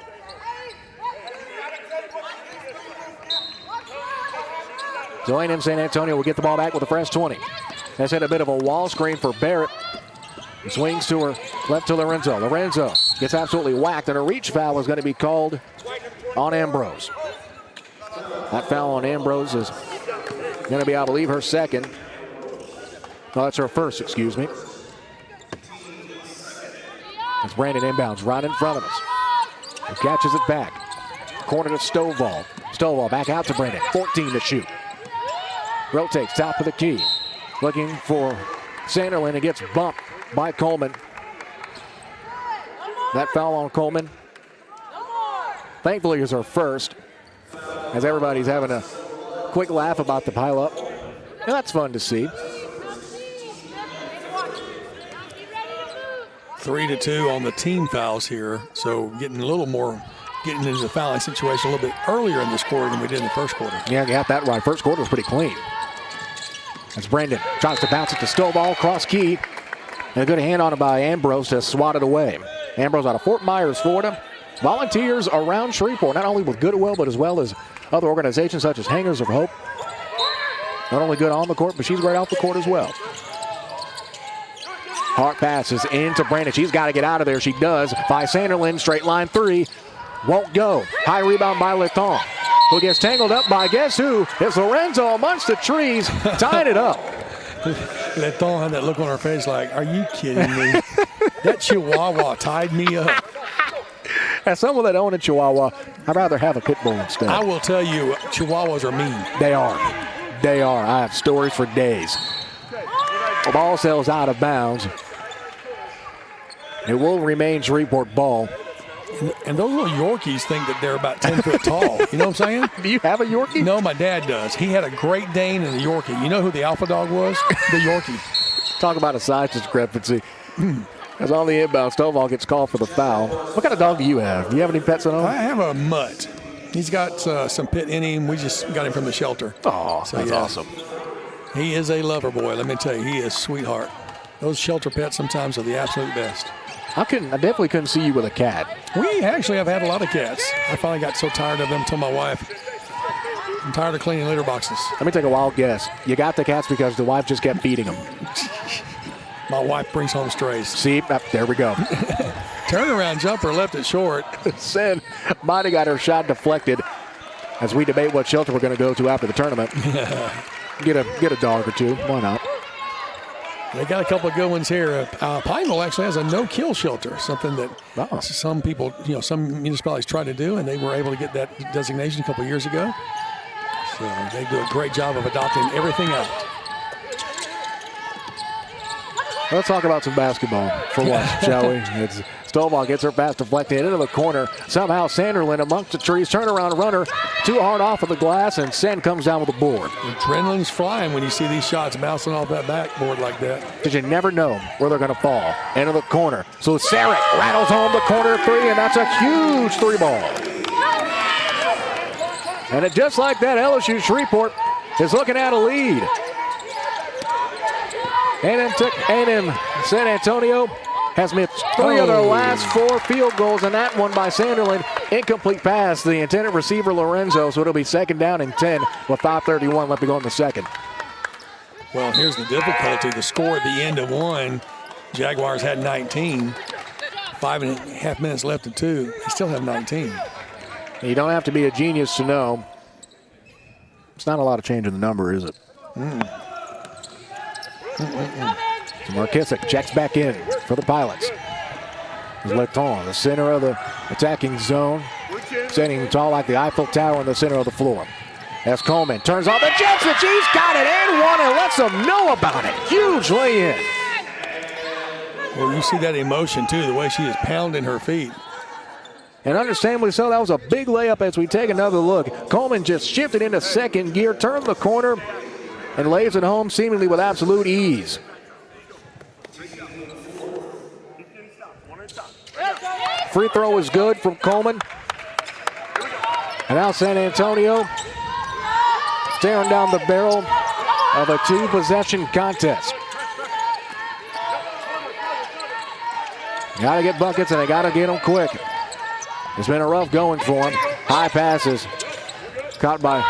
So A&M San Antonio will get the ball back with a fresh 20. That's had a bit of a wall screen for Barrett. Swings to her left to Lorenzo. Lorenzo gets absolutely whacked, and a reach foul is going to be called on Ambrose. That foul on Ambrose is going to be, I believe, her second. No, that's her first, excuse me. It's Brandon inbounds right in front of us. He catches it back. Corner to Stovall. Stovall back out to Brandon. 14 to shoot. Rotates top of the key. Looking for Sanderlin and gets bumped by Coleman. That foul on Coleman, thankfully, is her first, as everybody's having a quick laugh about the pileup. And that's fun to see. 3-2 on the team fouls here, so getting into the fouling situation a little bit earlier in this quarter than we did in the first quarter. Yeah, you got that right. First quarter was pretty clean. As Brandon tries to bounce it to Stovall, cross key, and a good hand on it by Ambrose to swat it away. Ambrose out of Fort Myers, Florida. Volunteers around Shreveport, not only with Goodwill, but as well as other organizations such as Hangers of Hope. Not only good on the court, but she's great off the court as well. Hart passes into Brandon. She's got to get out of there. She does. By Sanderlin, straight line three. Won't go. High rebound by Letton, who gets tangled up by guess who? It's Lorenzo amongst the trees, tying it up. Letton had that look on her face like, are you kidding me? That Chihuahua tied me up. As someone that owns a Chihuahua, I'd rather have a pit bull instead. I will tell you, Chihuahuas are mean. They are. They are. I have stories for days. The ball sails out of bounds. It will remain Shreveport ball. And those little Yorkies think that they're about 10 foot tall. You know what I'm saying? Do you have a Yorkie? No, my dad does. He had a Great Dane and a Yorkie. You know who the alpha dog was? The Yorkie. Talk about a size discrepancy. As on the inbound, Stovall gets called for the foul. What kind of dog do you have? Do you have any pets at all? I have a mutt. He's got some pit in him. We just got him from the shelter. Oh, so that's awesome. He is a lover boy. Let me tell you, he is a sweetheart. Those shelter pets sometimes are the absolute best. I definitely couldn't see you with a cat. We actually have had a lot of cats. I finally got so tired of them, told my wife, I'm tired of cleaning litter boxes. Let me take a wild guess. You got the cats because the wife just kept feeding them. My wife brings home strays. See, there we go. Turnaround jumper left it short. Sen might have got her shot deflected as we debate what shelter we're going to go to after the tournament. Get a dog or two. Why not? They got a couple of good ones here. Pineville actually has a no-kill shelter, something that some people, some municipalities try to do, and they were able to get that designation a couple of years ago. So they do a great job of adopting everything out. Let's talk about some basketball for once, shall we? It's Stovall gets her pass deflected into the corner. Somehow Sanderlin amongst the trees, turnaround runner, too hard off of the glass, and Sen comes down with the board. Adrenaline's flying when you see these shots bouncing off that backboard like that. Because you never know where they're going to fall. Into the corner. So Sarek rattles home the corner three, and that's a huge three ball. And just like that, LSU Shreveport is looking at a lead. A&M San Antonio has missed three of their last four field goals, and that one by Sanderlin. Incomplete pass, the intended receiver Lorenzo, so it'll be second down and 10 with 5:31 left to go in the second. Well, here's the difficulty. The score at the end of one, Jaguars had 19. 5.5 minutes left in two. They still have 19. You don't have to be a genius to know. It's not a lot of change in the number, is it? So Markissick checks back in for the Pilots. Letton, the center of the attacking zone, standing tall like the Eiffel Tower in the center of the floor. As Coleman turns on the Jensen, she's got it and one and lets them know about it. Huge lay-in. Well, you see that emotion, too, the way she is pounding her feet. And understandably so, that was a big layup as we take another look. Coleman just shifted into second gear, turned the corner, and lays it home seemingly with absolute ease. Free throw is good from Coleman. And now San Antonio staring down the barrel of a two-possession contest. Got to get buckets, and they got to get them quick. It's been a rough going for them. High passes caught by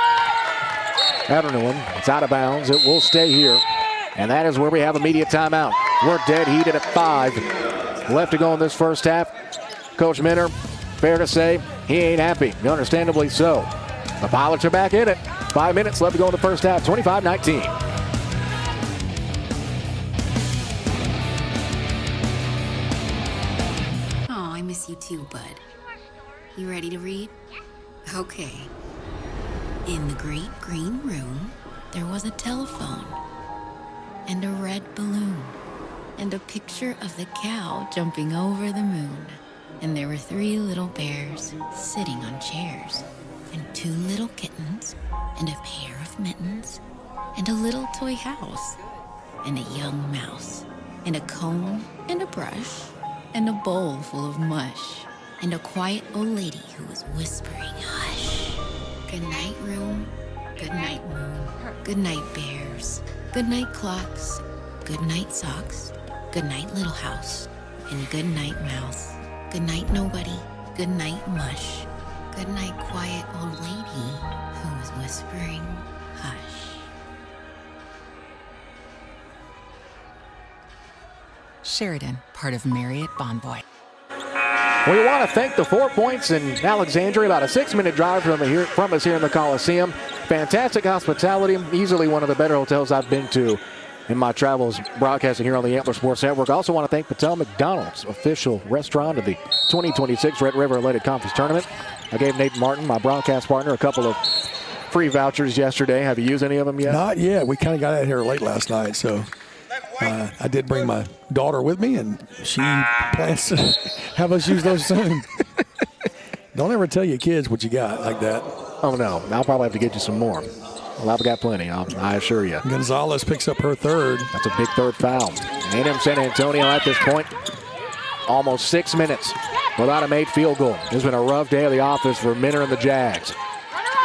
Evernoon. It's out of bounds. It will stay here. And that is where we have immediate timeout. We're dead heated at 5 left to go in this first half. Coach Minner, fair to say, he ain't happy. Understandably so. The Pilots are back in it. 5 minutes left to go in the first half. 25-19. Oh, I miss you too, bud. You ready to read? Okay. In the great green room, there was a telephone and a red balloon and a picture of the cow jumping over the moon. And there were 3 little bears sitting on chairs and 2 little kittens and a pair of mittens and a little toy house and a young mouse and a comb and a brush and a bowl full of mush and a quiet old lady who was whispering, hush. Good night, room. Good night, moon. Good night, bears. Good night, clocks. Good night, socks. Good night, little house. And good night, mouse. Good night, nobody. Good night, mush. Good night, quiet old lady who was whispering, hush. Sheridan, part of Marriott Bonvoy. We want to thank the 4 Points in Alexandria, about a 6-minute drive from us here in the Coliseum. Fantastic hospitality, easily one of the better hotels I've been to in my travels broadcasting here on the Antler Sports Network. I also want to thank Patel McDonald's, official restaurant of the 2026 Red River Athletic Conference Tournament. I gave Nate Martin, my broadcast partner, a couple of free vouchers yesterday. Have you used any of them yet? Not yet. We kind of got out here late last night, so I did bring my daughter with me, and she plans to have us use those soon. Don't ever tell your kids what you got like that. Oh, no. I'll probably have to get you some more. Well, I've got plenty, I assure you. Gonzalez picks up her third. That's a big third foul. A&M San Antonio at this point, almost 6 minutes without a made field goal. It's been a rough day of the office for Minner and the Jags.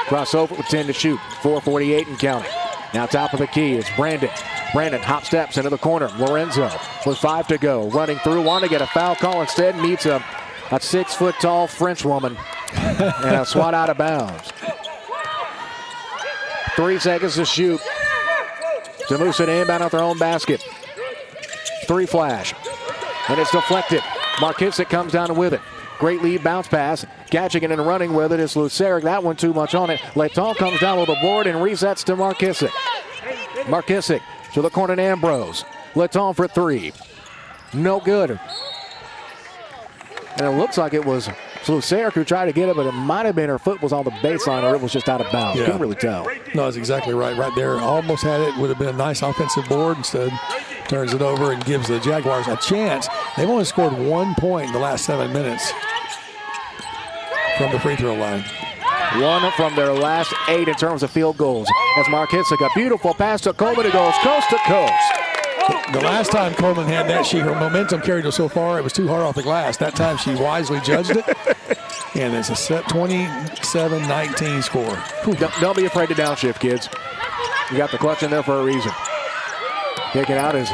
Crossover with 10 to shoot, 4:48 and counting. Now top of the key is Brandon. Brandon hop steps into the corner. Lorenzo with 5 to go. Running through, wanting to get a foul call. Instead meets a 6-foot-tall French woman and a swat out of bounds. 3 seconds to shoot. To moose it inbound at their own basket. 3 flash. And it's deflected. Markissick comes down with it. Great lead bounce pass. Catching it and running with it is Luceric. That one too much on it. Leton comes down with the board and resets to Markissick. Markissick to the corner to Ambrose. Leton for 3. No good. And it looks like it was Luceric who tried to get it, but it might have been her foot was on the baseline or it was just out of bounds. Yeah. Couldn't really tell. No, that's exactly right. Right there. Almost had it. Would have been a nice offensive board. Instead, turns it over and gives the Jaguars a chance. They've only scored 1 point in the last 7 minutes from the free throw line. 1 from their last 8 in terms of field goals. As Markissick, a beautiful pass to Coleman who goes coast to coast. The last time Coleman had that, her momentum carried her so far, it was too hard off the glass. That time she wisely judged it. And it's a set 27-19 score. Don't be afraid to downshift, kids. You got the clutch in there for a reason. Kicking out is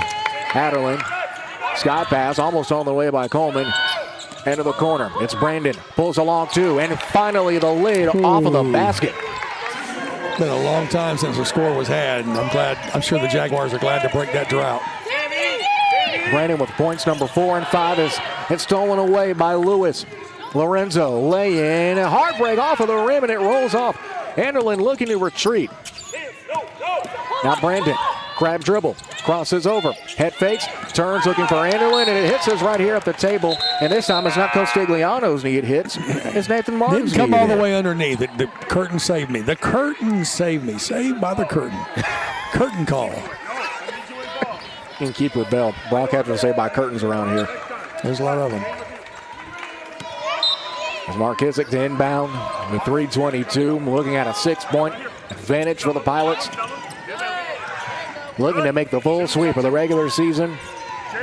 Adderley. Sky pass almost on the way by Coleman. Into the corner. It's Brandon. Pulls along 2. And finally the lid off of the basket. Been a long time since the score was had, and I'm sure the Jaguars are glad to break that drought. Brandon with points number 4 and 5 it's stolen away by Lewis. Lorenzo lay in. A hard break off of the rim, and it rolls off. Anderlin looking to retreat. Now Brandon. Crab dribble. Crosses over. Head fakes. Turns looking for Anderlin, and it hits us right here at the table. And this time it's not Costigliano's knee it hits. It's Nathan Martin's Didn't come knee all the way underneath. The curtain saved me. The curtain saved me. Saved by the curtain. Curtain call. You can keep with Bell. Broadcasters say by curtains around here. There's a lot of them. As Markissick to inbound with 3:22. Looking at a 6-point advantage for the Pilots. Looking to make the full sweep of the regular season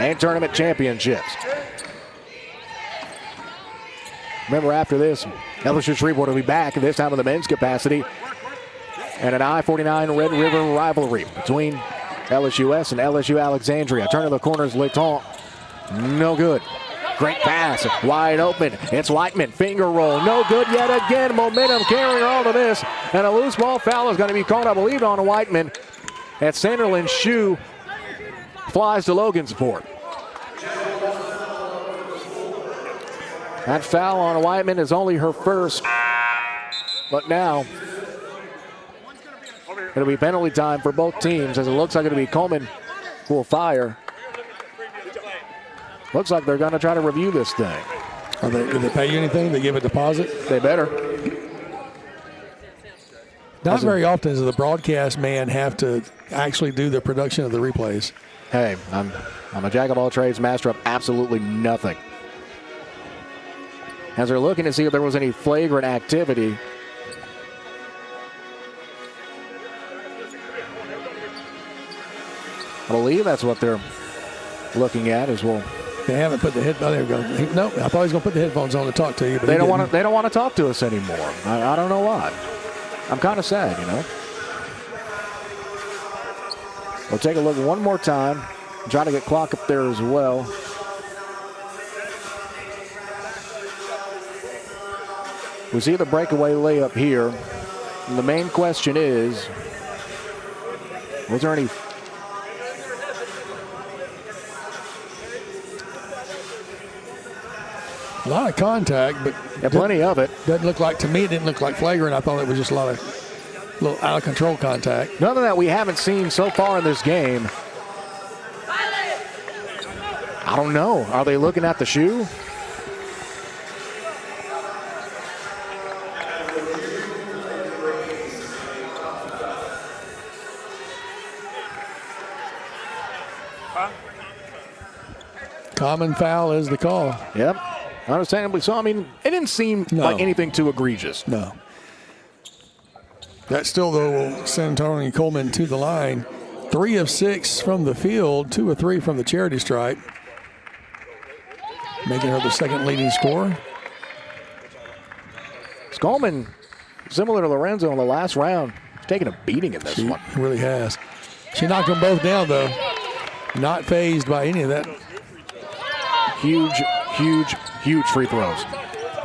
and tournament championships. Remember, after this, LSU Shreveport will be back, this time in the men's capacity. And an I-49 Red River rivalry between LSUS and LSU Alexandria. Turn to the corners, Leton. No good. Great pass, wide open. It's Whiteman, finger roll, no good yet again. Momentum carrying all of this. And a loose ball foul is going to be called, I believe, on Whiteman. At Sanderlin's shoe flies to Logansport. That foul on Whiteman is only her first, but now it'll be penalty time for both teams as it looks like it'll be Coleman who will fire. Looks like they're going to try to review this thing. Did they pay you anything? They give a deposit? They better. Not very often does the broadcast man have to actually do the production of the replays. Hey, I'm a jack of all trades, master of absolutely nothing. As they're looking to see if there was any flagrant activity. I believe that's what they're looking at as well. They haven't put the headphones. There we go. No, I thought he was going to put the headphones on to talk to you, but they don't want to. They don't want to talk to us anymore. I don't know why. I'm kind of sad, you know. We'll take a look one more time. Try to get clock up there as well. We see the breakaway layup here. And the main question is, was there any? A lot of contact, but Yeah, plenty of it. Doesn't look like, to me, it didn't look like flagrant. I thought it was just a lot of little out of control contact. None of that we haven't seen so far in this game. I don't know. Are they looking at the shoe? Common foul is the call. Yep. Understandably so. I mean, it didn't seem like anything too egregious. No. That still, though, will send Tony Coleman to the line. 3 of 6 from the field, 2 of 3 from the charity stripe. Making her the second leading scorer. Coleman, similar to Lorenzo in the last round, is taking a beating in this one. She really has. She knocked them both down, though. Not fazed by any of that. Huge free throws.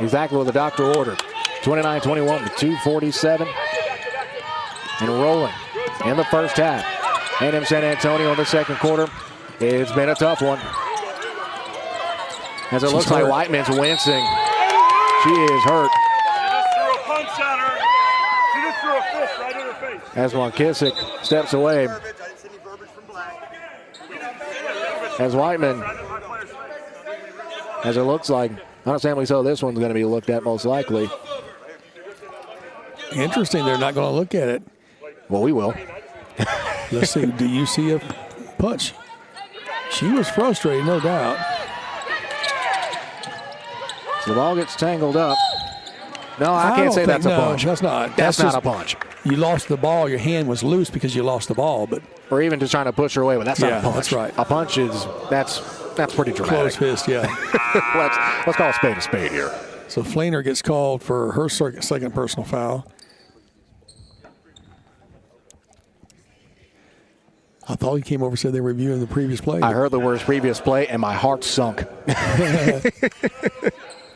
Exactly what the doctor ordered. 29-21 with 2:47. And rolling in the first half. A&M San Antonio in the second quarter. It's been a tough one. As it looks like Whiteman's wincing. She is hurt. As McKissick steps away. As Whiteman, as it looks like, understandably so, this one's going to be looked at most likely. Interesting, they're not going to look at it. Well, we will. Let's see, do you see a punch? She was frustrated, no doubt. So the ball gets tangled up. No, I can't say that's a punch. That's not. That's not a punch. You lost the ball. Your hand was loose because you lost the ball. But or even just trying to push her away, but that's not a punch. That's right. A punch is, that's pretty dramatic. Close fist, yeah. let's call a spade here. So Fleener gets called for her second personal foul. I thought he came over and said they were reviewing the previous play. I heard the words previous play, and my heart sunk.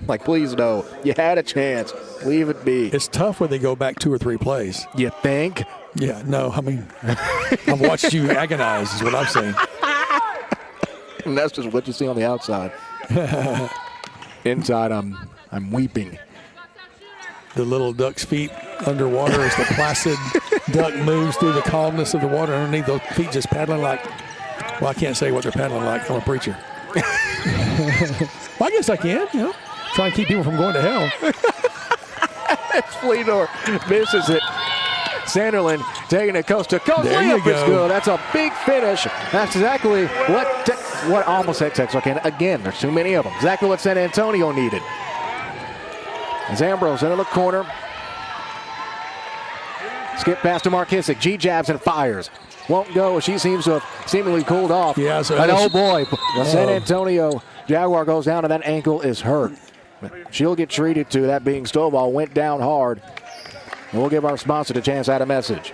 Like, please no. You had a chance. Leave it be. It's tough when they go back 2 or 3 plays. You think? Yeah, no, I mean, I've watched you agonize is what I'm saying. And that's just what you see on the outside. Inside, I'm weeping. The little duck's feet underwater as the placid duck moves through the calmness of the water underneath, those feet just paddling like, well, I can't say what they're paddling like. I'm a preacher. Well, I guess I can, you know, try and keep people from going to hell. Fleenor misses it. Sanderlin taking it coast to coast. There you Layup is go. good. That's a big finish. That's exactly what almost said Texarkana. Again, there's too many of them. Exactly what San Antonio needed. As Ambrose into the corner. Skip pass to McKissick. G jabs and fires. Won't go. She seems to have seemingly cooled off. Yeah, so and oh boy, the San Antonio Jaguar goes down and that ankle is hurt. She'll get treated to that being Stovall went down hard. And we'll give our sponsor the chance to add a message.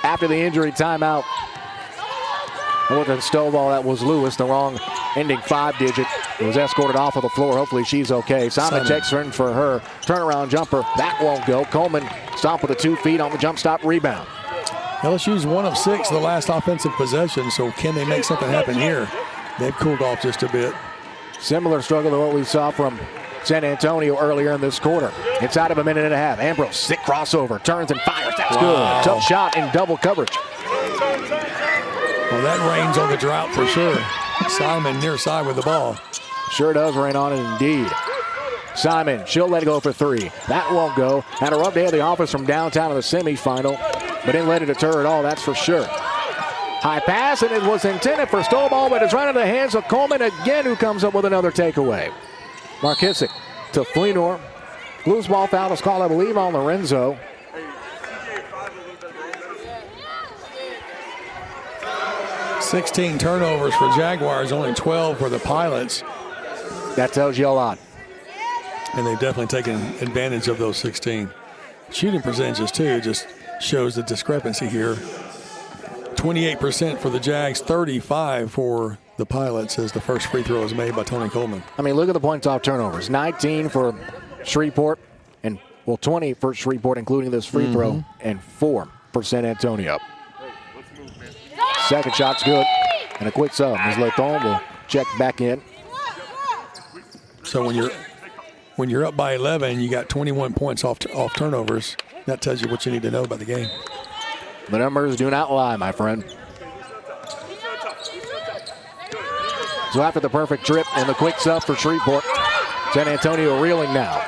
after the injury timeout. It wasn't Stovall, that was Lewis, the wrong ending 5-digit. It was escorted off of the floor. Hopefully she's okay. Simon checks in for her turnaround jumper. That won't go. Coleman stopped with the 2 feet on the jump stop rebound. LSU's 1 of 6 the last offensive possession, so can they make something happen here? They've cooled off just a bit. Similar struggle to what we saw from San Antonio earlier in this quarter. Inside of a minute and a half. Ambrose, sick crossover, turns and fires. That's good. Tough shot in double coverage. Well, that rains on the drought for sure. Simon near side with the ball. Sure does rain on it indeed. Simon, she'll let it go for 3. That won't go. Had a rough day at the office from downtown in the semifinal, but didn't let it deter at all, that's for sure. High pass, and it was intended for Stovall, but it's right into the hands of Coleman again, who comes up with another takeaway. Markissick to Fleenor. Loose ball foul is called, I believe, on Lorenzo. $16 turnovers for Jaguars, only 12 for the Pilots. That tells you a lot. And they've definitely taken advantage of those 16. Shooting percentages, too, just shows the discrepancy here. 28% for the Jags, 35% for the Pilots as the first free throw is made by Tony Coleman. I mean, look at the points off turnovers. 19 for Shreveport, and 20 for Shreveport, including this free throw, and 4 for San Antonio. Second shot's good, and a quick sub. Ms. Lathon will check back in. So when you're up by 11, you got 21 points off turnovers. That tells you what you need to know about the game. The numbers do not lie, my friend. So after the perfect trip and the quick sub for Shreveport, San Antonio reeling now.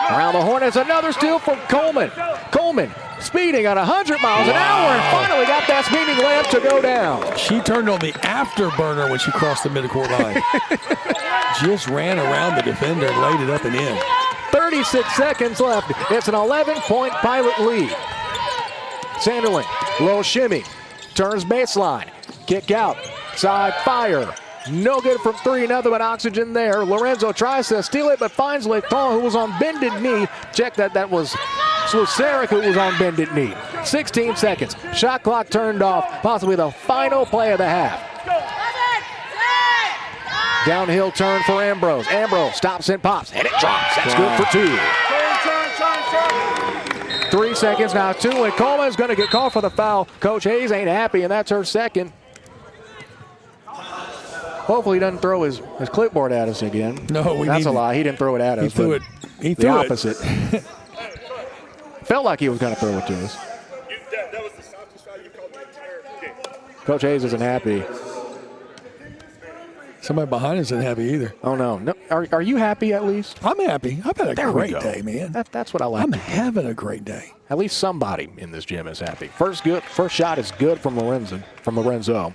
Around the horn is another steal from Coleman. Coleman speeding at 100 miles an hour and finally got that speeding layup to go down. She turned on the afterburner when she crossed the midcourt line. Just ran around the defender and laid it up and in. 36 seconds left. It's an 11-point Pilot lead. Sanderling, low shimmy, turns baseline, kick out, side fire. No good from 3, nothing but oxygen there. Lorenzo tries to steal it, but finds Lathon, who was on bended knee. Check that was Sluceric, who was on bended knee. 16 seconds. Shot clock turned off. Possibly the final play of the half. Downhill turn for Ambrose. Ambrose stops and pops, and it drops. That's good for 2. 3 seconds now, 2, and Coleman's going to get called for the foul. Coach Hayes ain't happy, and that's her second. Hopefully he doesn't throw his clipboard at us again. No, that's a lie. He didn't throw it at us. He threw it. He threw the opposite. Felt like he was going to throw it to us. That was the softest foul you called the entire game. Coach Hayes isn't happy. Somebody behind us isn't happy either. Oh, no. Are you happy at least? I'm happy. I've had a great day, man. That's what I like. I'm having a great day. At least somebody in this gym is happy. First shot is good from Lorenzo.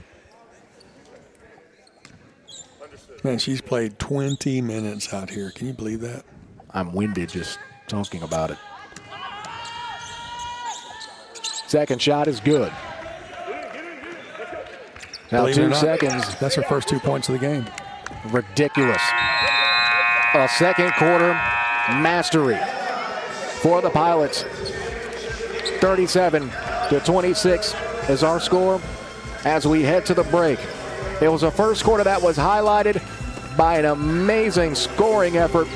Man, she's played 20 minutes out here. Can you believe that? I'm winded just talking about it. Second shot is good. Now Believe 2 seconds. That's her first 2 points of the game. Ridiculous. A second quarter mastery for the Pilots. 37-26 is our score as we head to the break. It was a first quarter that was highlighted by an amazing scoring effort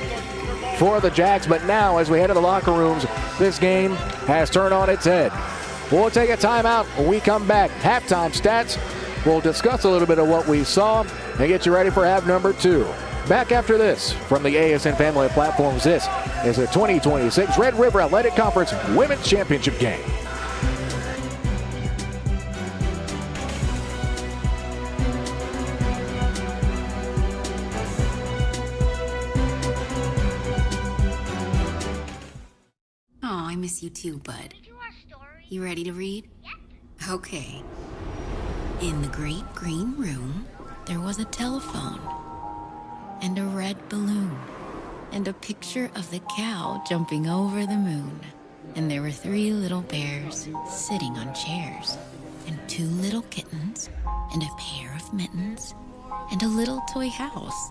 for the Jags, but now as we head to the locker rooms, this game has turned on its head. We'll take a timeout when we come back. Halftime stats. We'll discuss a little bit of what we saw and get you ready for half number 2. Back after this from the ASN family of platforms, this is the 2026 Red River Athletic Conference Women's Championship game. Oh, I miss you too, bud. You ready to read? Okay. In the great green room, there was a telephone and a red balloon and a picture of the cow jumping over the moon. And there were 3 little bears sitting on chairs and 2 little kittens and a pair of mittens and a little toy house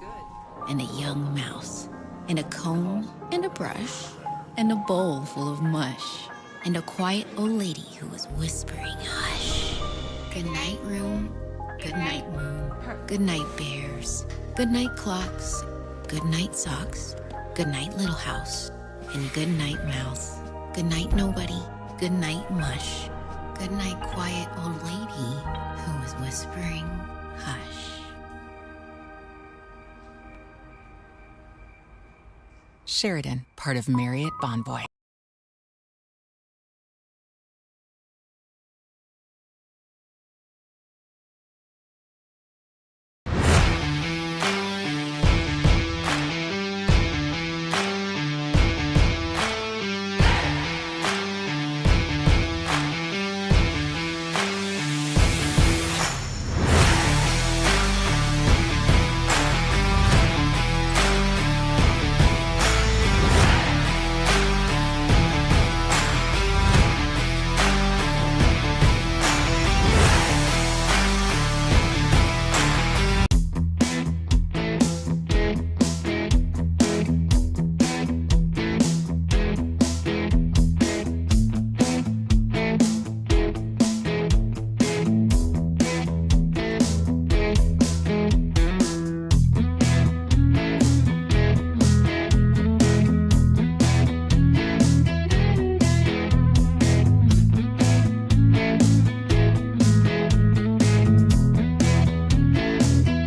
and a young mouse and a comb and a brush and a bowl full of mush. and a quiet old lady who was whispering, hush. Good night, room. Good night, moon. Good night, bears. Good night, clocks. Good night, socks. Good night, little house. And good night, mouse. Good night, nobody. Good night, mush. Good night, quiet old lady who was whispering, hush. Sheridan, part of Marriott Bonvoy.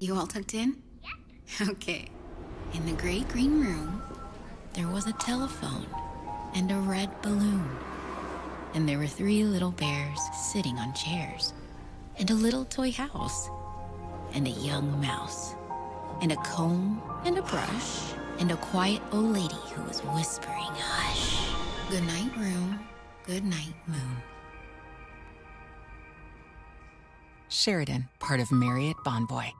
You all tucked in? Yeah. Okay. In the great green room, there was a telephone and a red balloon. And there were 3 little bears sitting on chairs, and a little toy house, and a young mouse, and a comb and a brush, and a quiet old lady who was whispering, hush. Good night, room. Good night, moon. Sheridan, part of Marriott Bonvoy.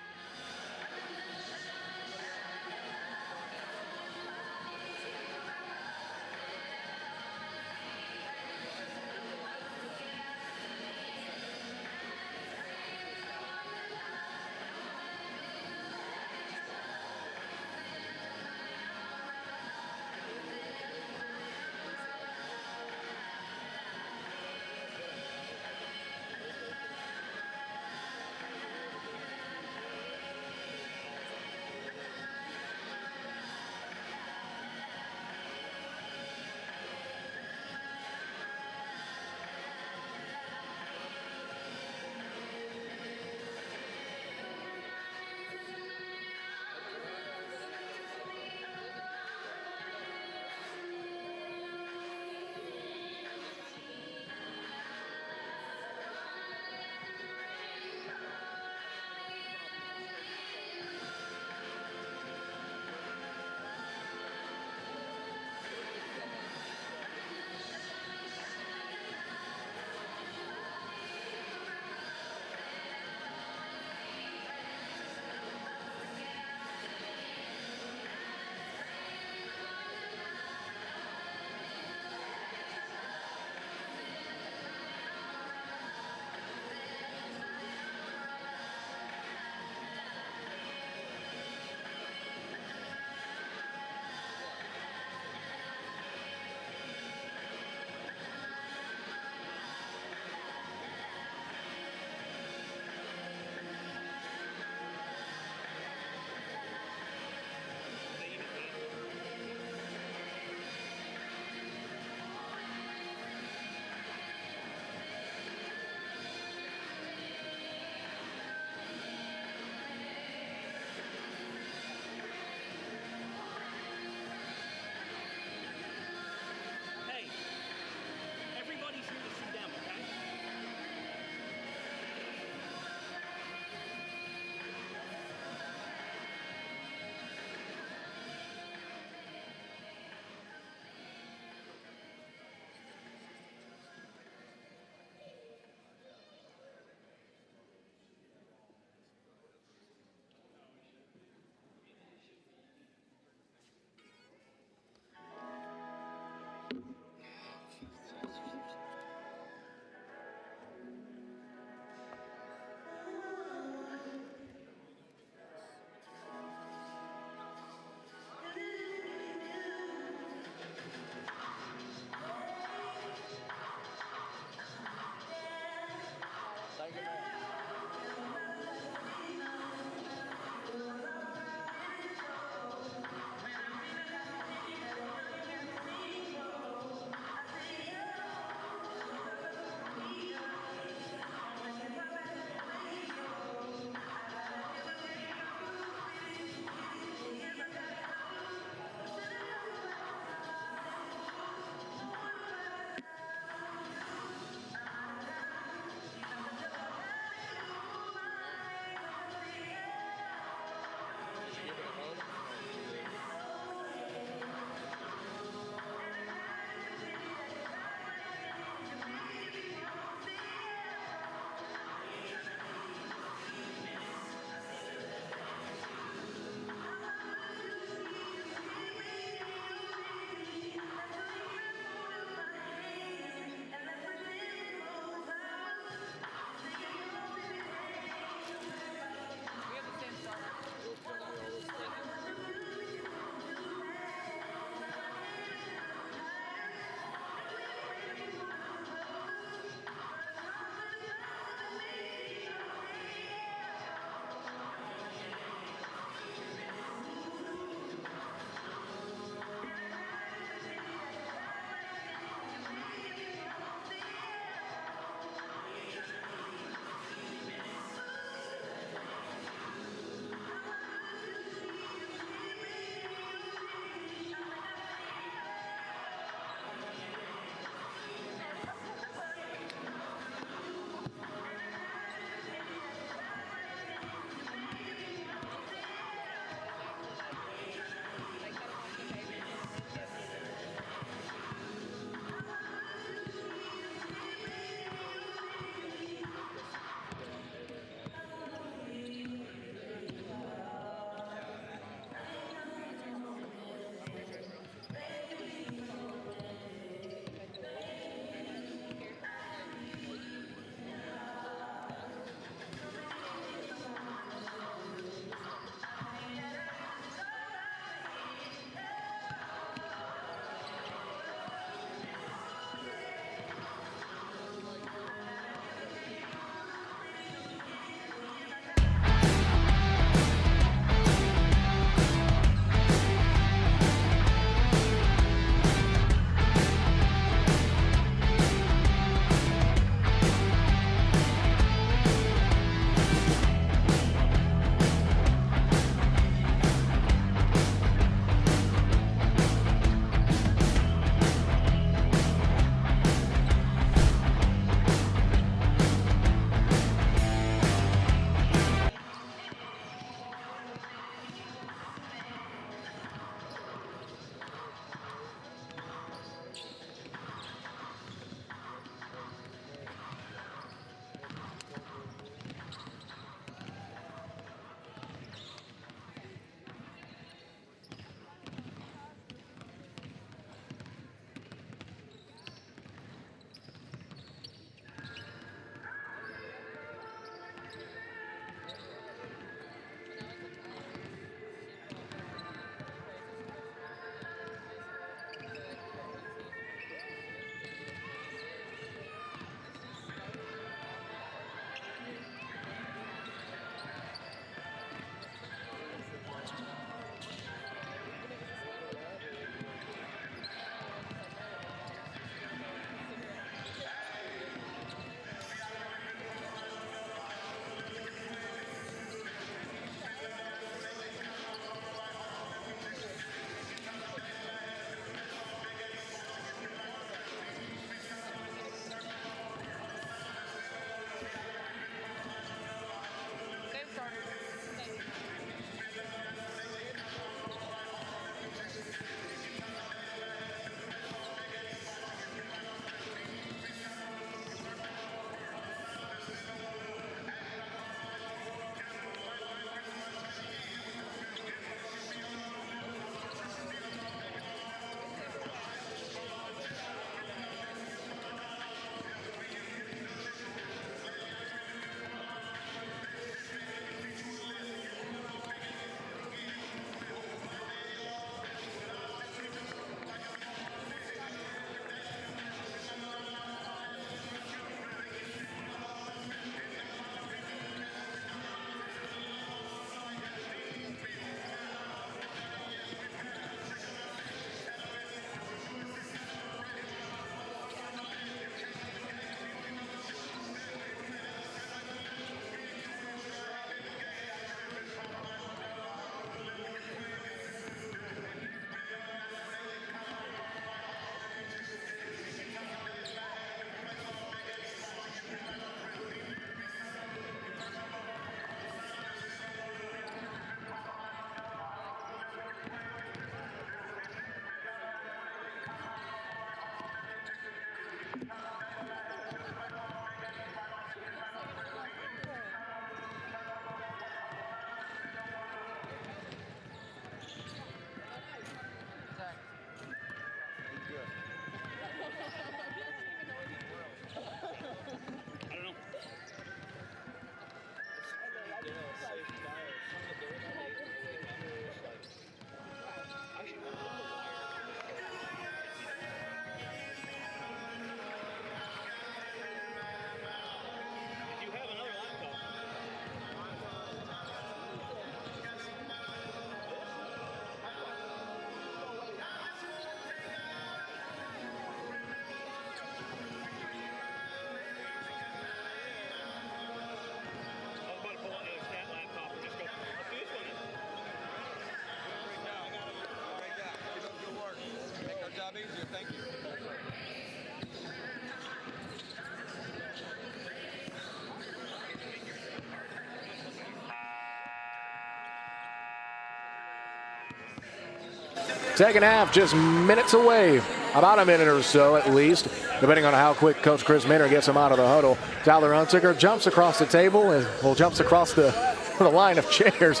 Second half just minutes away, about a minute or so at least, depending on how quick Coach Chris Minner gets him out of the huddle. Tyler Hunsicker jumps across the table and jumps across the line of chairs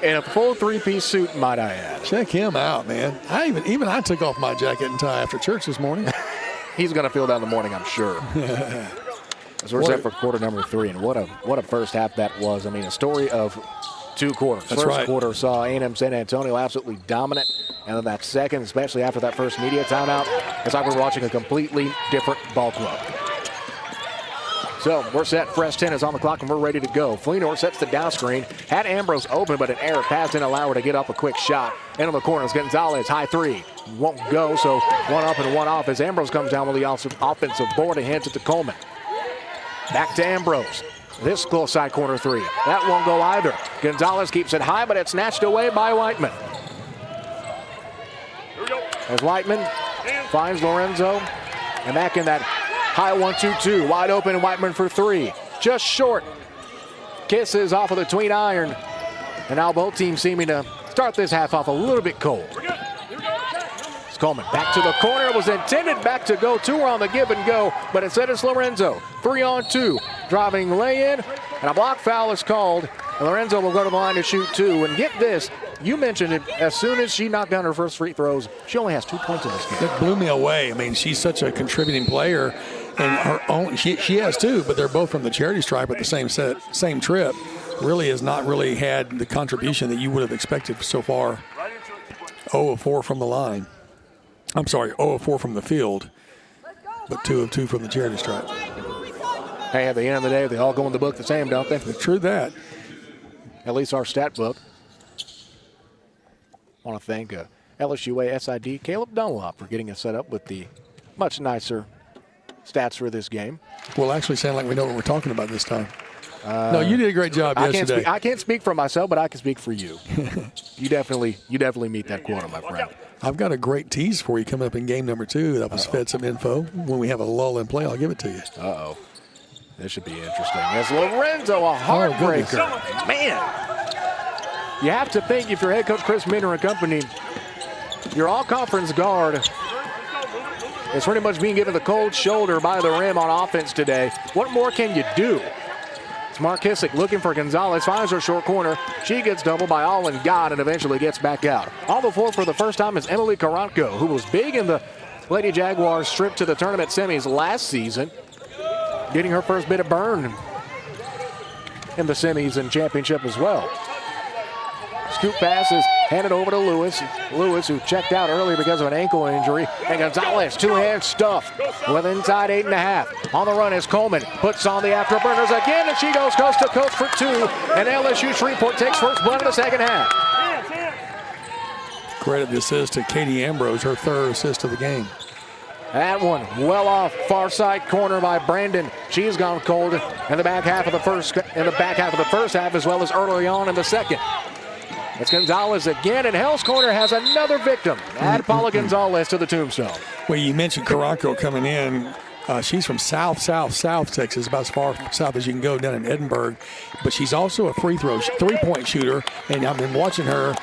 in a full three-piece suit, might I add. Check him out, man. I took off my jacket and tie after church this morning. He's going to feel that in the morning, I'm sure. So we're set for quarter number 3, and what a first half that was. I mean, a story of 2 quarters. That's first right. quarter saw A&M San Antonio absolutely dominant, and then that second, especially after that first media timeout, it's like we're watching a completely different ball club. So we're set. Fresh 10 is on the clock, and we're ready to go. Fleenor sets the down screen. Had Ambrose open, but an error pass didn't allow her to get up a quick shot. In on the corner is Gonzalez, high 3. Won't go, so 1 up and 1 off as Ambrose comes down with the offensive board and hands it to Coleman. Back to Ambrose. This close side corner 3. That won't go either. Gonzalez keeps it high, but it's snatched away by Whiteman. As Whiteman finds Lorenzo, and back in that high 1-2-2. Wide open, Whiteman for 3. Just short. Kisses off of the tween iron. And now both teams seeming to start this half off a little bit cold. It's Coleman back to the corner. It was intended back to go. 2 are on the give and go, but instead it's Lorenzo. 3-on-2. Driving lay-in, and a block foul is called. And Lorenzo will go to the line to shoot 2. And get this, you mentioned it, as soon as she knocked down her first free throws, she only has 2 points in this game. That blew me away. I mean, she's such a contributing player, and her own she has 2, but they're both from the charity stripe at the same trip. Really has not really had the contribution that you would have expected so far. 0 of 4 from the line. I'm sorry, 0 of 4 from the field, but 2 of 2 from the charity stripe. Hey, at the end of the day, they all go in the book the same, don't they? True that. At least our stat book. I want to thank LSUA SID Caleb Dunlop for getting us set up with the much nicer stats for this game. We'll actually sound like we know what we're talking about this time. No, you did a great job yesterday. I can't speak for myself, but I can speak for you. You definitely meet that quota, my friend. I've got a great tease for you coming up in game number 2 that was fed some info. When we have a lull in play, I'll give it to you. Uh-oh. This should be interesting. As Lorenzo, a heartbreaker. Man, you have to think if you're head coach Chris Minner and company, your all-conference guard is pretty much being given the cold shoulder by the rim on offense today. What more can you do? It's Mark Kissick looking for Gonzalez, finds her short corner. She gets doubled by All and God and eventually gets back out. On the floor for the first time is Emily Karanko, who was big in the Lady Jaguars trip to the tournament semis last season, getting her first bit of burn in the semis and championship as well. Scoop pass is handed over to Lewis. Lewis, who checked out earlier because of an ankle injury. And Gonzalez, 2-hand stuff with inside 8.5. On the run is Coleman. Puts on the afterburners again, and she goes coast to coast for 2. And LSU Shreveport takes first blood in the second half. Credit the assist to Katie Ambrose, her 3rd assist of the game. That one well off far side corner by Brandon. She's gone cold in the back half of the first half as well as early on in the second. It's Gonzalez again, and Hell's Corner has another victim. Add Paula Gonzalez to the tombstone. Well, you mentioned Karanko coming in. She's from South Texas, about as far south as you can go down in Edinburgh. But she's also a three-point shooter, and I've been watching her.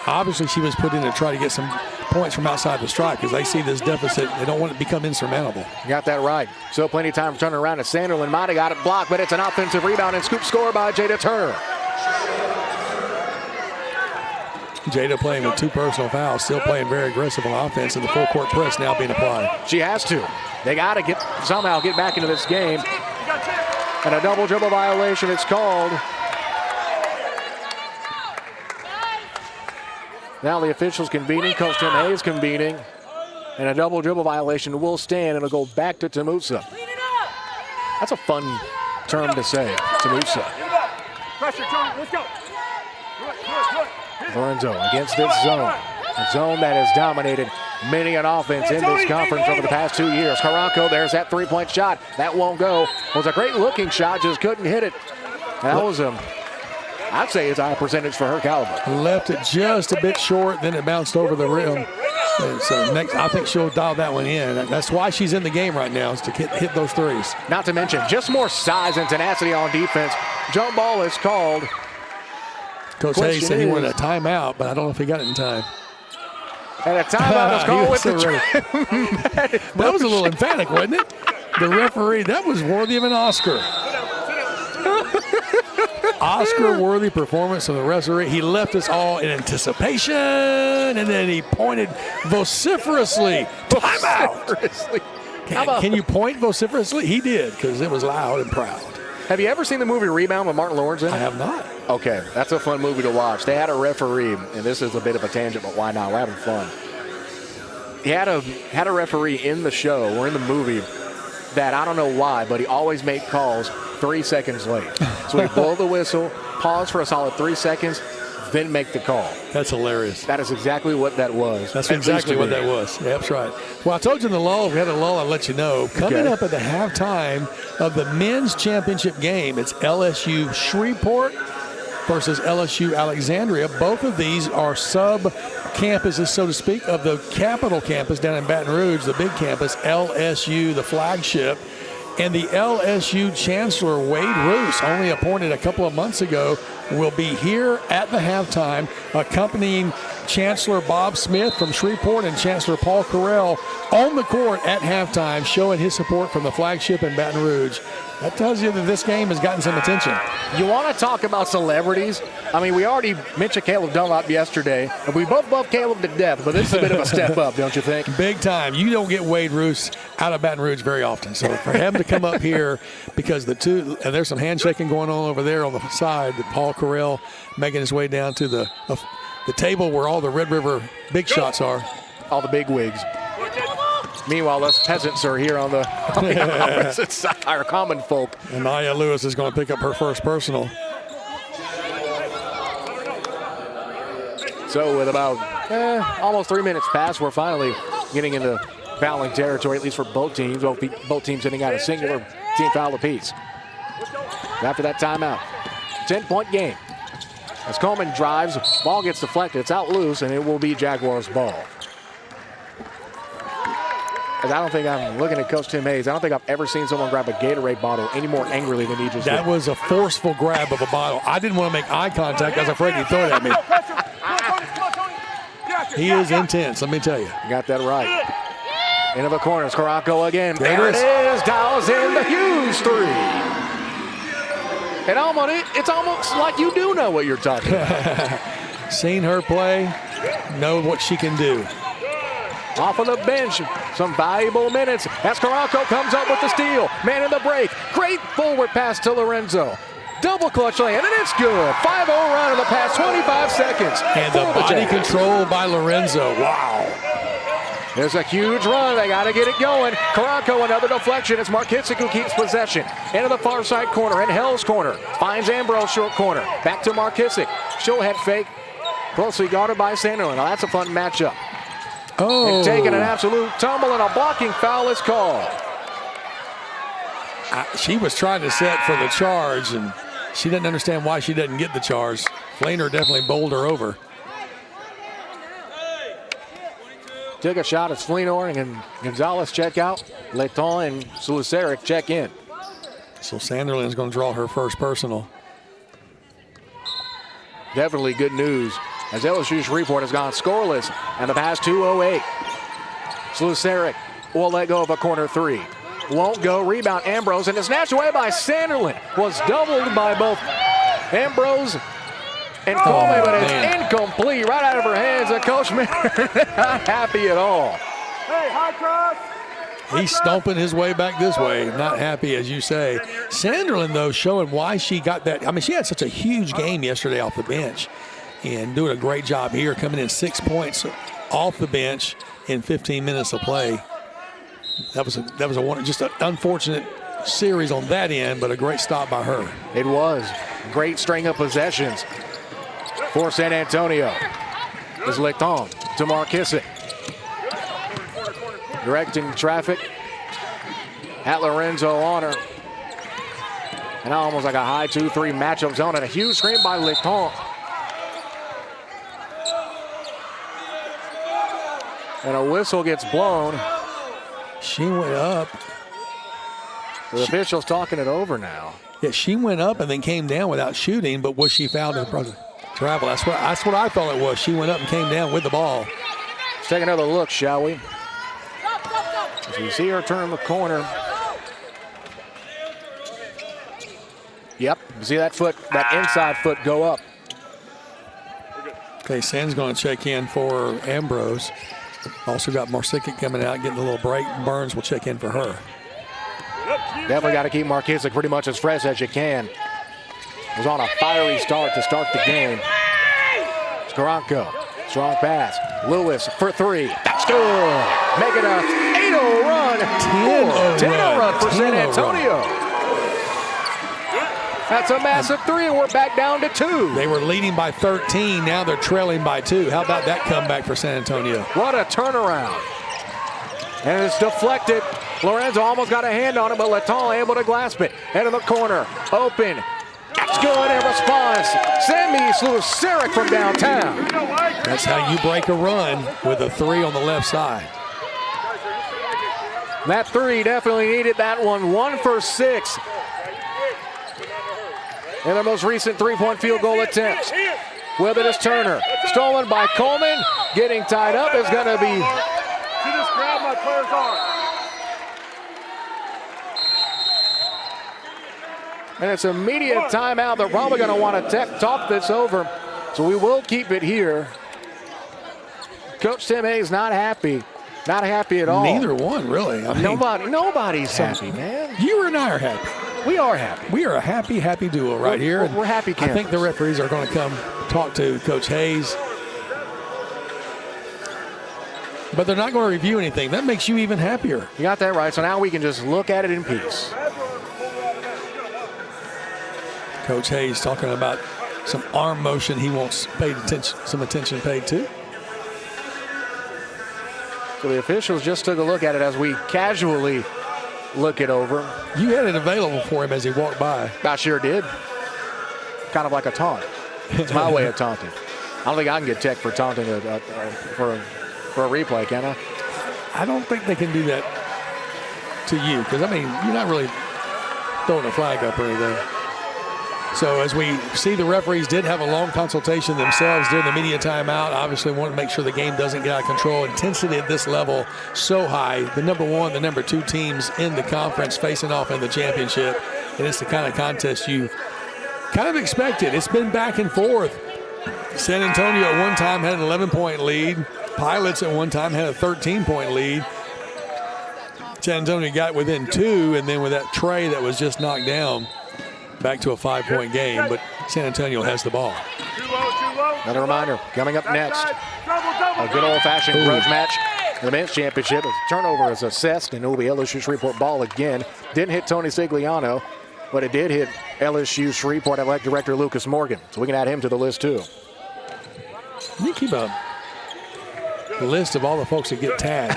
Obviously, she was put in to try to get some points from outside the stripe because they see this deficit. They don't want it to become insurmountable. You got that right. So plenty of time to turn around, and Sanderlin might have got it blocked, but it's an offensive rebound and scoop score by Jada Turner. Jada playing with 2 personal fouls, still playing very aggressive on offense, and the full court press now being applied. She has to. They got to somehow get back into this game. And a double dribble violation is called. Now the officials convening, Coach Tim Hayes convening, and a double dribble violation will stand. It'll go back to Tamusa. That's a fun term to say, Tamusa. Pressure, Tony, let's go. Lorenzo against this zone. A zone that has dominated many an offense in this conference over the past 2 years. Karanko, there's that 3-point shot. That won't go. It was a great looking shot, just couldn't hit it. That was I'd say it's a high percentage for her caliber. Left it just a bit short, then it bounced over the rim. And so next, I think she'll dial that one in. That's why she's in the game right now, is to hit those threes. Not to mention, just more size and tenacity on defense. Jump ball is called. Coach Hayes said he wanted a timeout, but I don't know if he got it in time. And a timeout is called with That was a little emphatic, wasn't it? The referee, that was worthy of an Oscar. Oscar-worthy performance from the referee. He left us all in anticipation, and then he pointed vociferously. Timeout! Can you point vociferously? He did, because it was loud and proud. Have you ever seen the movie Rebound with Martin Lawrence in it? I have not. Okay, that's a fun movie to watch. They had a referee, and this is a bit of a tangent, but why not? We're having fun. He had a referee in the show or in the movie that I don't know why, but he always made calls 3 seconds late. So he'd blow the whistle, pause for a solid 3 seconds, then make the call. That's hilarious. That is exactly what that was. That's exactly what that was. Yeah, that's right. Well, I told you in the lull, if we had a lull, I'll let you know. Coming up at the halftime of the men's championship game, it's LSU Shreveport versus LSU Alexandria. Both of these are sub-campuses, so to speak, of the Capital campus down in Baton Rouge, the big campus, LSU, the flagship. And the LSU Chancellor, Wade Roos, only appointed a couple of months ago, will be here at the halftime, accompanying Chancellor Bob Smith from Shreveport and Chancellor Paul Carell on the court at halftime, showing his support from the flagship in Baton Rouge. That tells you that this game has gotten some attention. You want to talk about celebrities? I mean, we already mentioned Caleb Dunlop yesterday, and we both love Caleb to death, but this is a bit of a step up, don't you think? Big time. You don't get Wade Roos out of Baton Rouge very often. So for him to come up here, because the two, and there's some handshaking going on over there on the side, Paul Carell making his way down to the table where all the Red River big shots are. All the big wigs. Meanwhile, us peasants are here on the opposite side, our common folk. And Nia Lewis is going to pick up her first personal. So with about almost 3 minutes past, we're finally getting into fouling territory, at least for both teams. Both teams hitting out a singular team foul apiece. After that timeout, 10-point game. As Coleman drives, ball gets deflected. It's out loose, and it will be Jaguars' ball. Because I don't think, I'm looking at Coach Tim Hayes, I don't think I've ever seen someone grab a Gatorade bottle any more angrily than he just did. That was a forceful grab of a bottle. I didn't want to make eye contact. I was afraid he'd throw it at me. He is intense, let me tell you. You got that right. Into the corners, Caraco again. There it is. Dials in the huge three. And it's almost like you do know what you're talking about. Seen her play, know what she can do. Off of the bench, some valuable minutes as Caraco comes up with the steal. Man in the break. Great forward pass to Lorenzo. Double clutch lane, and it's good. 5-0 run in the past 25 seconds. And the body control by Lorenzo. Wow. There's a huge run. They got to get it going. Caraco, another deflection. It's Markitsic who keeps possession. Into the far side corner, in Hell's corner. Finds Ambrose short corner. Back to Markitsic. Show head fake. Closely guarded by Sanderlin. Now that's a fun matchup. Oh. And taking an absolute tumble, and a blocking foul is called. She was trying to set for the charge, and she didn't understand why she didn't get the charge. Flainer definitely bowled her over. Took a shot at Fleenor, and Gonzalez check out. Leton and Suliceric check in. So Sanderlin's going to draw her first personal. Definitely good news, as LSU Shreveport has gone scoreless in the past 2:08. Suliceric will let go of a corner three. Won't go. Rebound Ambrose, and it's snatched away by Sanderlin. Was doubled by both Ambrose and Coleman, but it's incomplete right out of her hands. And Coach Miller not happy at all. Hey, high cross. He's stomping his way back this way. Not happy, as you say. Sanderlin, though, showing why she got that. I mean, she had such a huge game yesterday off the bench and doing a great job here, coming in 6 points off the bench in 15 minutes of play. That was just an unfortunate series on that end, but a great stop by her. It was. Great string of possessions for San Antonio. Is Lecton to Markissic. Directing traffic at Lorenzo on her. And almost like a high 2-3 matchup zone, and a huge screen by Lecton. And a whistle gets blown. She went up. The official's talking it over now. Yeah, she went up and then came down without shooting, but was she fouled in the process? Travel. That's what I thought it was. She went up and came down with the ball. Let's take another look, shall we? As we see her turn the corner. Yep, you see that foot, that inside foot go up. Okay, Sands going to check in for Ambrose. Also got Marsikic coming out, getting a little break. Burns will check in for her. Definitely got to keep Markizic pretty much as fresh as you can. Was on a fiery start to start the game. Skaranko, strong pass. Lewis for three. That's good. Make it a 8-0 run. 10-0 run for San Antonio. That's a massive three, and we're back down to 2. They were leading by 13. Now they're trailing by 2. How about that comeback for San Antonio? What a turnaround. And it's deflected. Lorenzo almost got a hand on it, but Letton able to grasp it. Head in the corner. Open. That's good in response. Sammy Sluceric from downtown. That's how you break a run with a 3 on the left side. That 3 definitely needed that one. 1 for 6. In their most recent three-point field goal attempts. With it is Turner. Stolen by Coleman. Getting tied up is going to be... She just grabbed my player's arm. And it's immediate timeout. They're probably going to want to talk this over. So we will keep it here. Coach Tim Hayes not happy. Not happy at all. Neither one, really. I mean, nobody's happy, man. You and I are happy. We are happy. We are a happy duo right here. We're happy campers. I think the referees are going to come talk to Coach Hayes. But they're not going to review anything. That makes you even happier. You got that right. So now we can just look at it in peace. Coach Hayes talking about some arm motion he wants some attention paid to. So the officials just took a look at it as we casually look it over. You had it available for him as he walked by. I sure did. Kind of like a taunt. It's my way of taunting. I don't think I can get tech for taunting for a replay, can I? I don't think they can do that to you because, I mean, you're not really throwing a flag up or anything. So as we see, the referees did have a long consultation themselves during the media timeout. Obviously want to make sure the game doesn't get out of control. Intensity at this level so high. The number 1, the number 2 teams in the conference facing off in the championship. And it's the kind of contest you kind of expected. It's been back and forth. San Antonio at one time had an 11-point lead. Pilots at one time had a 13-point lead. San Antonio got within 2, and then with that tray that was just knocked down, back to a 5-point game, but San Antonio has the ball. Another reminder, coming up next, a good old-fashioned grudge match in the men's championship. A turnover is assessed, and it will be LSU Shreveport ball again. Didn't hit Tony Sigliano, but it did hit LSU Shreveport Athletic Director Lucas Morgan, so we can add him to the list too. You keep a list of all the folks that get tagged.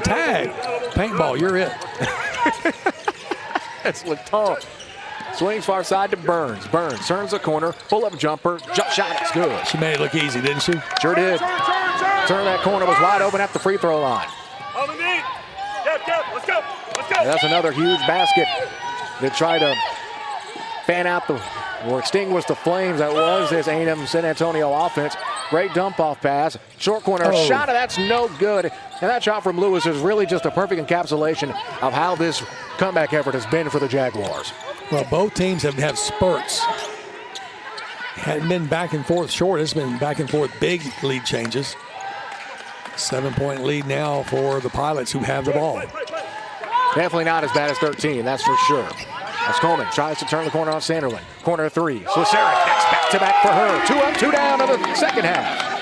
Tag! Paintball, you're it. That's Letton. Swings far side to Burns. Burns turns the corner, pull-up jumper, jump shot, it's good. She made it look easy, didn't she? Sure did. Turn that corner, was wide open at the free throw line. On the knee. Let's go. And that's another huge basket to try to fan out or extinguish the flames that was this A&M San Antonio offense. Great dump-off pass. Short corner shot, that's no good. And that shot from Lewis is really just a perfect encapsulation of how this comeback effort has been for the Jaguars. Well, both teams have had spurts. Hadn't been back and forth short. It's been back and forth big lead changes. 7-point lead now for the Pilots, who have the ball. Definitely not as bad as 13, that's for sure. As Coleman tries to turn the corner on Sanderlin. Corner 3. Sluceric, that's back-to-back for her. 2 up, 2 down in the second half.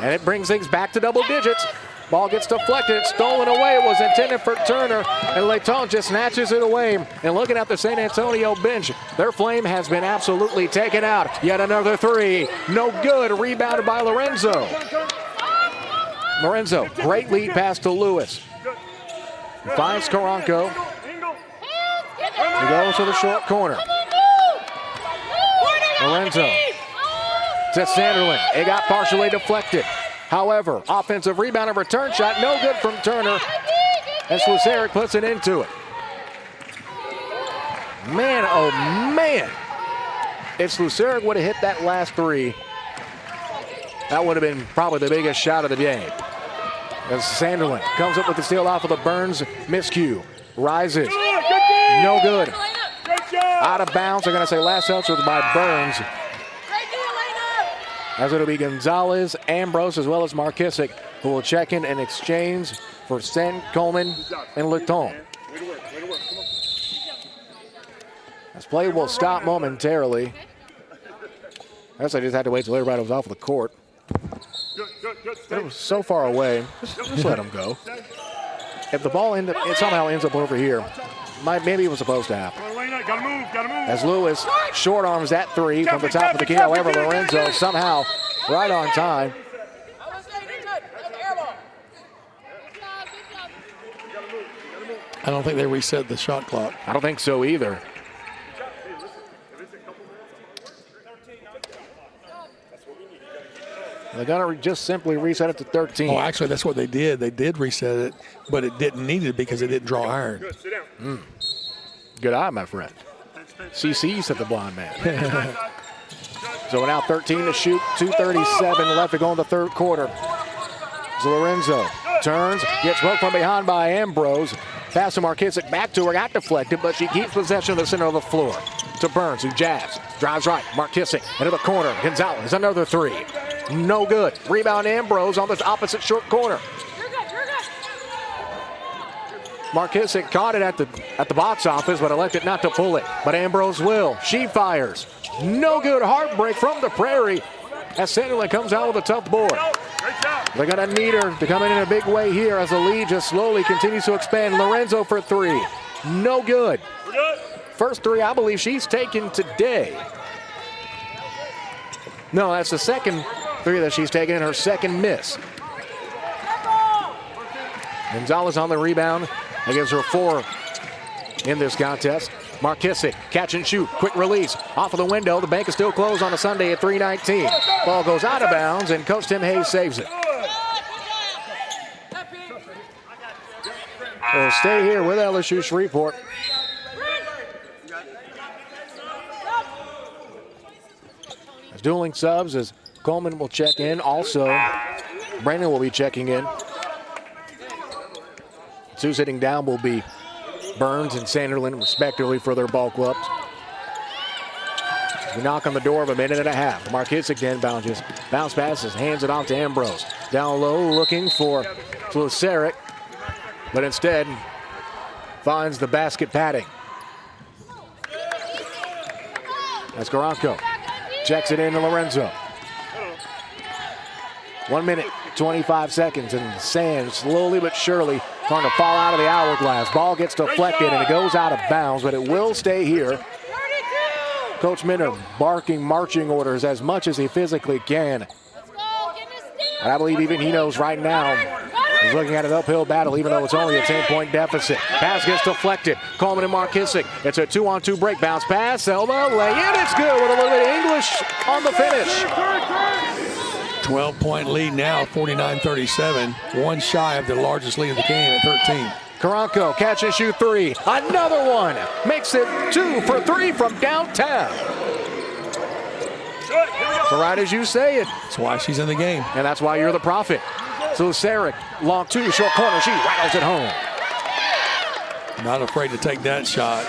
And it brings things back to double digits. Ball gets deflected, stolen away. It was intended for Turner, and Letton just snatches it away. And looking at the San Antonio bench, their flame has been absolutely taken out. Yet another 3, no good. Rebounded by Lorenzo. Lorenzo, great lead pass to Lewis. Finds Karanko. He goes to the short corner. Lorenzo to Sanderlin. It got partially deflected. However, offensive rebound and return shot, no good from Turner. As Luceric puts it into it. Man, oh man. If Luceric would have hit that last three, that would have been probably the biggest shot of the game. As Sanderlin comes up with the steal off of the Burns miscue. Rises. No good. Out of bounds. They're going to say last touch was by Burns. As it'll be Gonzalez, Ambrose, as well as Markissick, who will check in and exchange for Sen, Coleman, and Luton. This play will stop momentarily. I guess I just had to wait till everybody was off of the court. It was so far away. Just let him go. If the ball somehow ends up over here, maybe it was supposed to happen. As Lewis short arms that three from the top of the key. However, Lorenzo somehow right on time. I don't think they reset the shot clock. I don't think so either. They're going to just simply reset it to 13. Oh, actually, that's what they did. They did reset it, but it didn't need it because it didn't draw iron. Good eye, my friend. CC said the blind man. So now 13 to shoot, 2:37 left to go in the third quarter. Lorenzo turns, gets broke from behind by Ambrose. Pass to Markissick, back to her, got deflected, but she keeps possession of the center of the floor. To Burns, who jabs, drives right, Markissick into the corner. Gonzalez, another three. No good. Rebound Ambrose on the opposite short corner. Markissick caught it at the box office, but elected not to pull it. But Ambrose will. She fires. No good. Heartbreak from the Prairie as Sanderlin comes out with a tough board. They're going to need her to come in a big way here as the lead just slowly continues to expand. Lorenzo for three. No good. First three I believe she's taken today. No, that's the second three that she's taken in her second miss. Gonzalez on the rebound. That gives her 4 in this contest. Markissick, catch and shoot, quick release. Off of the window, the bank is still closed on a Sunday at 3:19. Ball goes out of bounds, and Coach Tim Hayes saves it. We'll stay here with LSU Shreveport. As dueling subs, as Coleman will check in. Also, Brandon will be checking in. 2 sitting down will be Burns and Sanderlin, respectively, for their ball clubs. We knock on the door of a minute and a half. Markissick inbounds, bounce passes, hands it off to Ambrose. Down low, looking for Luceric, but instead finds the basket padding. That's Garanco. Checks it in to Lorenzo. 1 minute, 25 seconds, and Sand slowly but surely starting to fall out of the hourglass. Ball gets deflected and it goes out of bounds, but it will stay here. Coach Minner barking marching orders as much as he physically can. And I believe even he knows right now he's looking at an uphill battle, even though it's only a 10-point deficit. Pass gets deflected. Coleman and Markissick. It's a 2-on-2 break. Bounce pass. Selma lay in. It's good with a little bit of English on the finish. 12-point lead now, 49-37. One shy of the largest lead of the game at 13. Karanko, catch and shoot three. Another one. Makes it 2 for 3 from downtown. So right as you say it. That's why she's in the game. And that's why you're the prophet. So Sarek, long 2, short corner. She rattles it home. Not afraid to take that shot.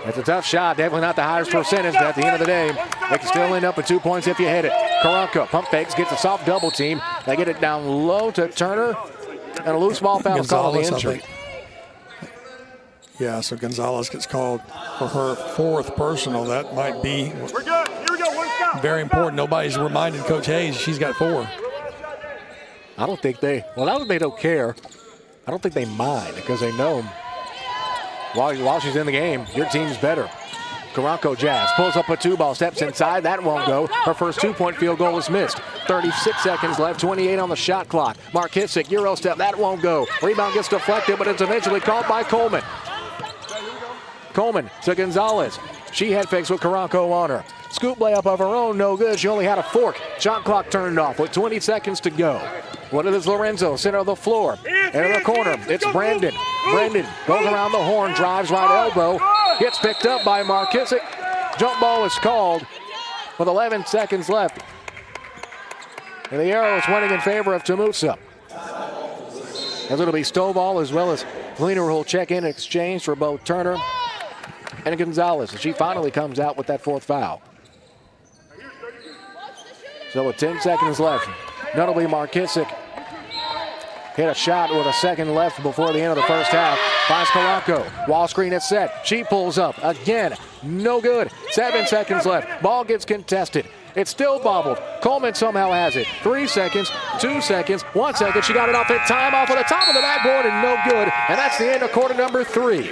It's a tough shot. Definitely not the highest percentage, but at the end of the day, they can still end up with 2 points if you hit it. Karanka, pump fakes, gets a soft double team. They get it down low to Turner. And a loose ball foul called on the injury. Yeah, so Gonzalez gets called for her 4th personal. That might be very important. Nobody's reminded Coach Hayes she's got 4. I don't think they don't care. I don't think they mind because they know while she's in the game, your team's better. Karanko jazz, pulls up a 2-ball, steps inside. That won't go. Her first 2-point field goal is missed. 36 seconds left, 28 on the shot clock. Markissick, Euro step, that won't go. Rebound gets deflected, but it's eventually called by Coleman. Coleman to Gonzalez. She head fakes with Karanko on her. Scoop layup of her own, no good. She only had a fork. Shot clock turned off with 20 seconds to go. What is Lorenzo? Center of the floor. Into the corner. It's Brandon. Brandon goes around the horn, drives right elbow. Gets picked up by Markissick. Jump ball is called with 11 seconds left. And the arrow is winning in favor of Tamusa. As it'll be Stovall as well as Fleener who will check in exchange for both Turner and Gonzalez. And she finally comes out with that fourth foul. So with 10 seconds left, notably Markissick hit a shot with a second left before the end of the first half. Finds Karanko. Wall screen is set. She pulls up. Again, no good. 7 seconds left. Ball gets contested. It's still bobbled. Coleman somehow has it. 3 seconds, 2 seconds, 1 second. She got it off in time off of the top of the backboard and no good. And that's the end of quarter number 3.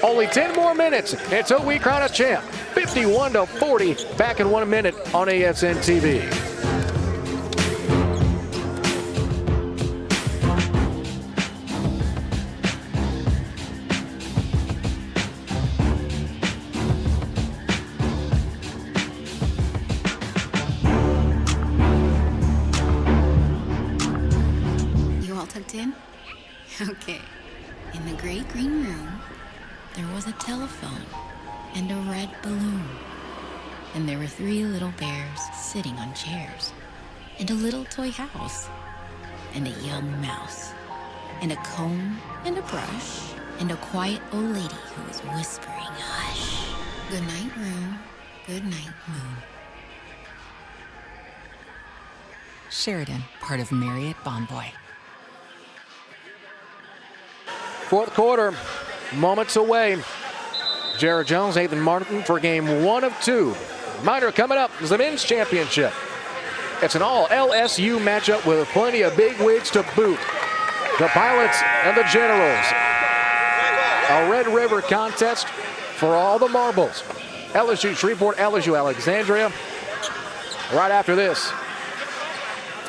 Only 10 more minutes until we crown a champ. 51-40 back in 1 minute on ASN TV. Okay. In the great green room, there was a telephone and a red balloon. And there were 3 little bears sitting on chairs. And a little toy house. And a young mouse. And a comb and a brush. And a quiet old lady who was whispering, hush. Good night, room. Good night, moon. Sheridan, part of Marriott Bonvoy. Fourth quarter, moments away. Jared Jones, Nathan Martin for game 1 of 2. Reminder coming up is the men's championship. It's an all LSU matchup with plenty of big wigs to boot. The Pilots and the Generals. A Red River contest for all the marbles. LSU Shreveport, LSU Alexandria. Right after this.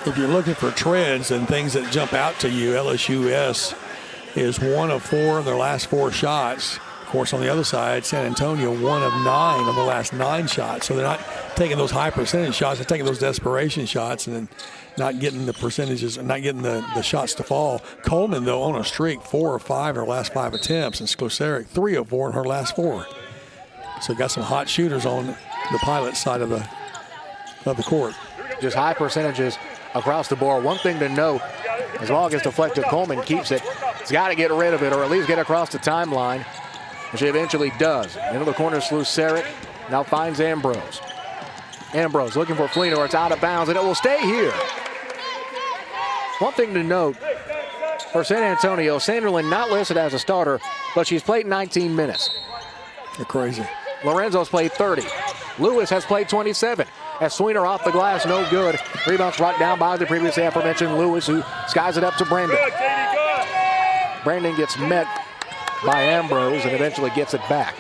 If you're looking for trends and things that jump out to you, LSUS is 1 of 4 in their last 4 shots. Of course, on the other side, San Antonio 1 of 9 on the last 9 shots. So they're not taking those high percentage shots. They're taking those desperation shots and then not getting the percentages and not getting the shots to fall. Coleman, though, on a streak, 4 of 5 in her last 5 attempts, and Sklosaric 3 of 4 in her last 4. So got some hot shooters on the Pilot side of the court. Just high percentages across the board. One thing to note, as long as deflected, Coleman keeps it. He's got to get rid of it or at least get across the timeline, which he eventually does. Into the corner, Sklosaric now finds Ambrose. Ambrose looking for Fleenor. It's out of bounds, and it will stay here. One thing to note for San Antonio, Sanderlin not listed as a starter, but she's played 19 minutes. They're crazy. Lorenzo's played 30. Lewis has played 27. As Sweener off the glass, no good. Rebounds brought down by the previously aforementioned Lewis, who skies it up to Brandon. Brandon gets met by Ambrose and eventually gets it back.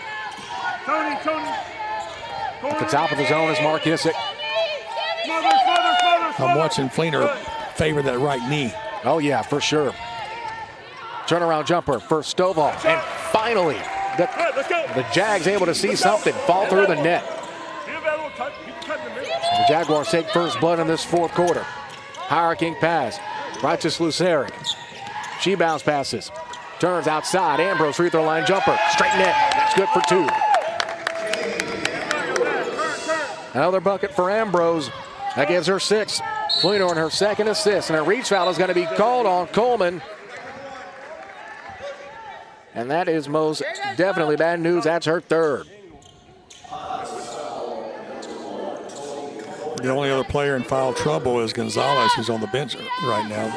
At the top of the zone is Markissick. I'm watching Fleenor favor that right knee. Oh, yeah, for sure. Turnaround jumper for Stovall. And finally, the Jags able to see something fall through the net. The Jaguars take first blood in this fourth quarter. Hierarching pass right to Sklosaric. She bounce passes. Turns outside. Ambrose free throw line jumper. Straight net. That's good for 2. Another bucket for Ambrose. That gives her 6. Fleenor in her second assist. And a reach foul is going to be called on Coleman. And that is most definitely bad news. That's her 3rd. The only other player in foul trouble is Gonzalez, who's on the bench right now.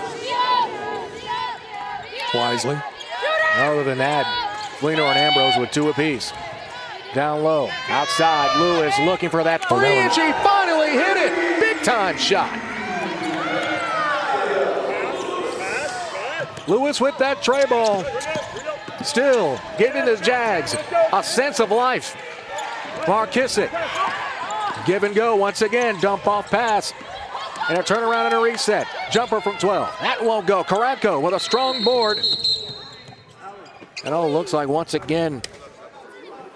Wisely. Other than that, Fleenor and Ambrose with 2 apiece. Down low, outside, Lewis looking for that 3, and she finally hit it. Big time shot. Lewis with that tray ball. Still giving the Jags a sense of life. Markissick. Give and go once again. Dump off pass. And a turnaround and a reset. Jumper from 12. That won't go. Karanko with a strong board. And oh, looks like once again,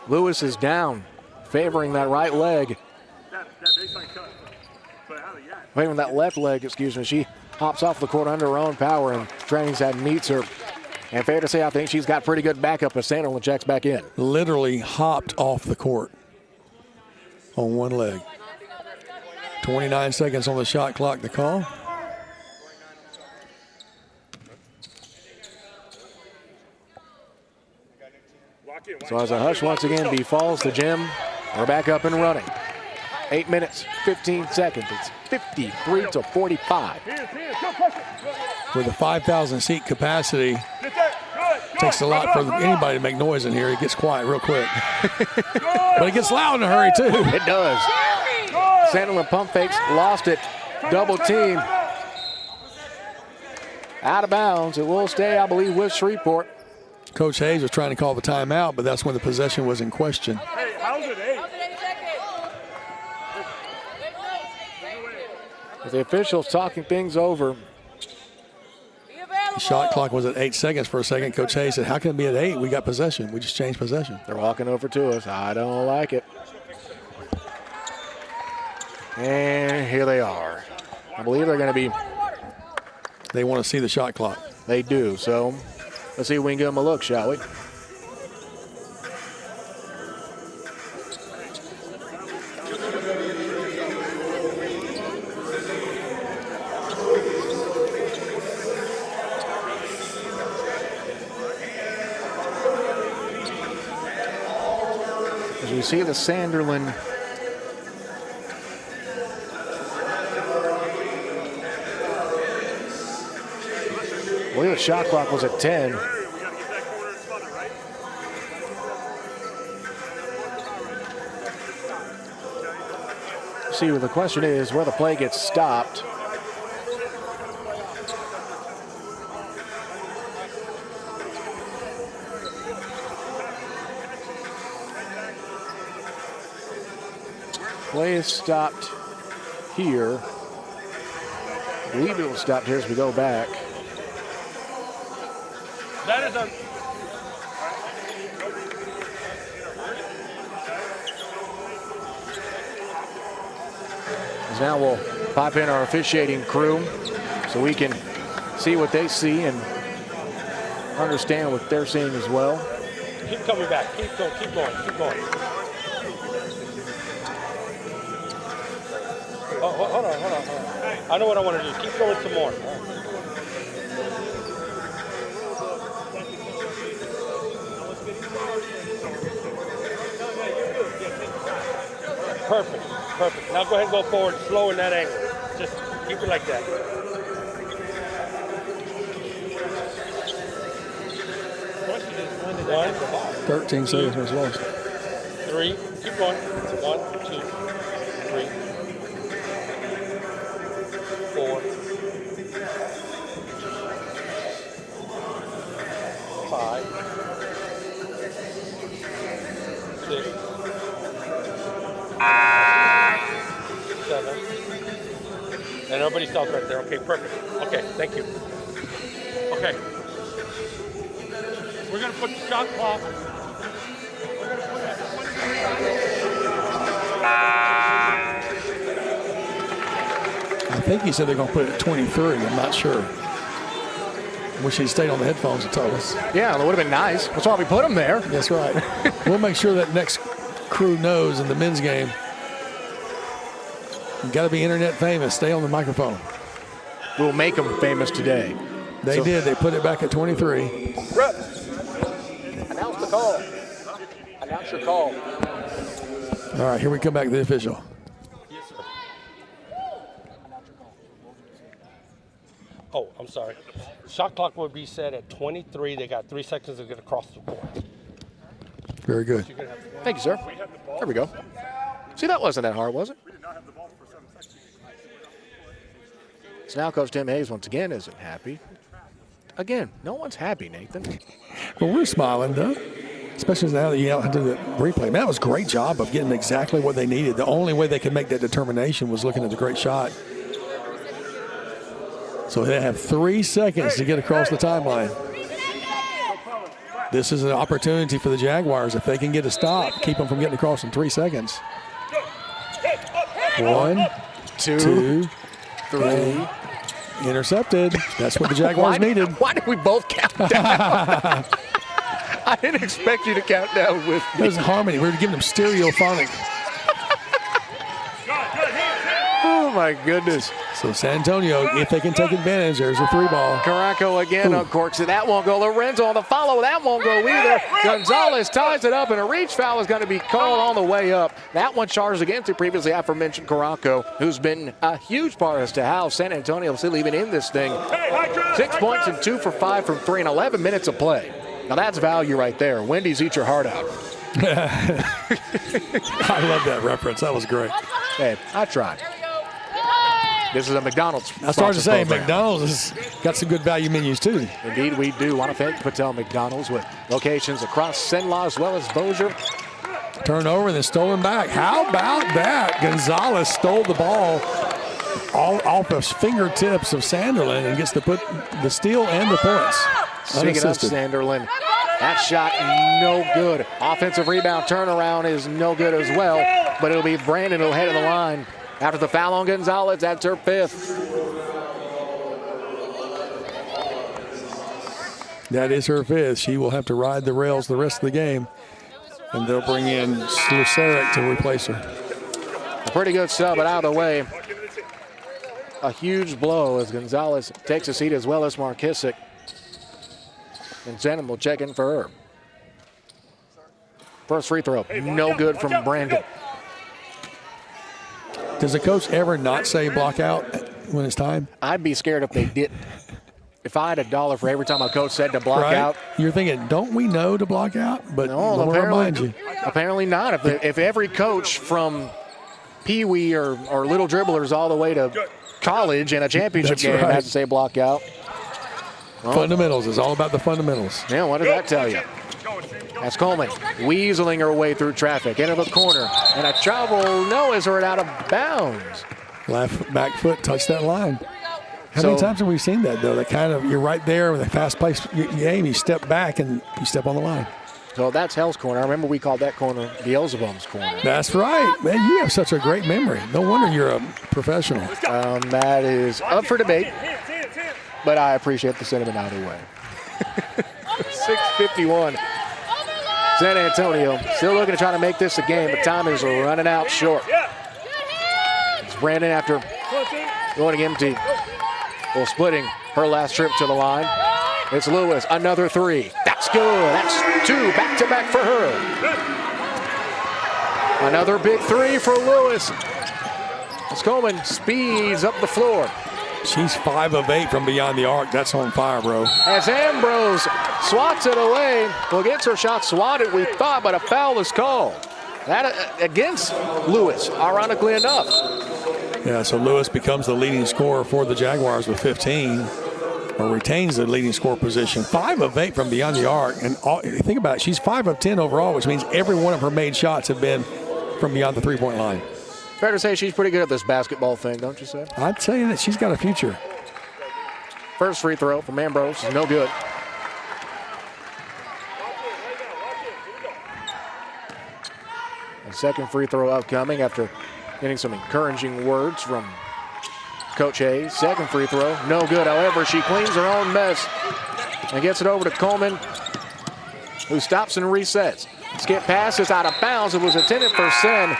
Lewis is down, favoring that right leg. Waving that left leg, she hops off the court under her own power, and training side meets her. And fair to say, I think she's got pretty good backup as Sanderlin checks back in. Literally hopped off the court on one leg. 29 seconds on the shot clock to call. So as a hush once again befalls the gym, we're back up and running. 8 minutes, 15 seconds. It's 53-45. With a 5,000 seat capacity, takes a lot for anybody to make noise in here. It gets quiet real quick. But it gets loud in a hurry too. It does. Sanderlin pump fakes, lost it. Double team. Out of bounds. It will stay, I believe, with Shreveport. Coach Hayes was trying to call the timeout, but that's when the possession was in question. Hey, how's it 8? With the officials talking things over. The shot clock was at 8 seconds for a second. Coach Hayes said, how can it be at 8? We got possession. We just changed possession. They're walking over to us. I don't like it. And here they are. I believe they're going to be. They want to see the shot clock. They do. So let's see if we can give them a look, shall we? As we see the Sanderlin I believe the shot clock was at 10. See, the question is where the play gets stopped. Play is stopped here. I believe it was stopped here as we go back. That is a. Now we'll pop in our officiating crew so we can see what they see and understand what they're seeing as well. Keep coming back. Keep going. Keep going. Keep going. Oh, hold on. I know what I want to do. Keep going some more. Perfect. Now go ahead and go forward, slow in that angle. Just keep it like that. One, 13 seconds was lost. 3, keep going. 1, 2, 3, 4, 5, 6, 7. And everybody stops right there. Okay, perfect. Okay, thank you. Okay. We're going to put the shot clock. I think he said they're going to put it at 23. I'm not sure. Wish he'd stayed on the headphones and told us. Yeah, that would have been nice. That's why we put them there. That's right. We'll make sure that next crew knows in the men's game. You got to be internet famous. Stay on the microphone. We'll make them famous today. They did. They put it back at 23. Announce the call. Announce your call. All right, here we come back to the official. Yes, sir. Oh, I'm sorry. Shot clock would be set at 23. They got 3 seconds to get across the court. Very good. Thank you, sir. There we go. See, that wasn't that hard, was it? So now Coach Tim Hayes once again isn't happy. Again, no one's happy, Nathan. Well, we're smiling, though. Especially now that you don't have to do the replay. Man, that was a great job of getting exactly what they needed. The only way they could make that determination was looking at the great shot. So they have 3 seconds to get across the timeline. This is an opportunity for the Jaguars. If they can get a stop, keep them from getting across in 3 seconds. 1, 2, Three. Intercepted. That's what the Jaguars needed. Why did we both count down? I didn't expect you to count down with me. It was harmony. We were giving them stereophonic. Oh, my goodness. So San Antonio, if they can take advantage, there's a 3-ball. Caraco again uncorks it. That won't go. Lorenzo on the follow. That won't go either. Gonzalez ties it up, and a reach foul is going to be called on the way up. That one charged against the previously aforementioned Caraco, who's been a huge part as to how San Antonio is still even in this thing. 6 points and 2 for 5 from 3 in 11 minutes of play. Now that's value right there. Wendy's, eat your heart out. I love that reference. That was great. Hey, I tried. This is a McDonald's. I started to say program. McDonald's has got some good value menus too. Indeed, we do. Want to thank Patel McDonald's with locations across Cenla as well as Bossier. Turnover and then stolen back. How about that? Gonzalez stole the ball all off the fingertips of Sanderlin and gets to put the steal and the points. Speaking of Sanderlin, that shot no good. Offensive rebound turnaround is no good as well, but it'll be Brandon who'll head of the line. After the foul on Gonzalez, that's her 5th. That is her 5th. She will have to ride the rails the rest of the game. And they'll bring in Luceric to replace her. A pretty good sub, but out of the way. A huge blow as Gonzalez takes a seat as well as Markissick. And Zenon will check in for her. First free throw, no good from Brandon. Does the coach ever not say block out when it's time? I'd be scared if they didn't. If I had $1 for every time a coach said to block out. You're thinking, don't we know to block out? But no, remind you. Apparently not. If every coach from Pee Wee or little dribblers all the way to college in a championship game had to say block out. Well, fundamentals. It's all about the fundamentals. Yeah, what does that tell you? That's Coleman weaseling her way through traffic into the corner. And a travel, no, is her out of bounds. Left back foot touched that line. How many times have we seen that, though? That kind of, you're right there with a fast-paced game. You step back and you step on the line. So that's Hell's corner. I remember we called that corner Beelzebub's corner. That's right. Man, you have such a great memory. No wonder you're a professional. That is up for debate, but I appreciate the sentiment either way. 6:51. San Antonio still looking to try to make this a game, but time is running out short. It's Brandon after going empty. Well, splitting her last trip to the line. It's Lewis, another 3. That's good. That's 2 back-to-back for her. Another big 3 for Lewis. As Coleman speeds up the floor. She's 5 of 8 from beyond the arc. That's on fire, bro. As Ambrose swats it away. Well, gets her shot swatted, we thought, but a foul is called. That against Lewis, ironically enough. Yeah, so Lewis becomes the leading scorer for the Jaguars with 15, or retains the leading score position. 5 of 8 from beyond the arc. And think about it, she's 5 of 10 overall, which means every one of her made shots have been from beyond the three-point line. Fair to say she's pretty good at this basketball thing, don't you say? I'd say that she's got a future. First free throw from Ambrose is no good. A second free throw upcoming after getting some encouraging words from Coach Hayes. Second free throw, no good. However, she cleans her own mess and gets it over to Coleman, who stops and resets. Skip pass is out of bounds. It was intended for Sen.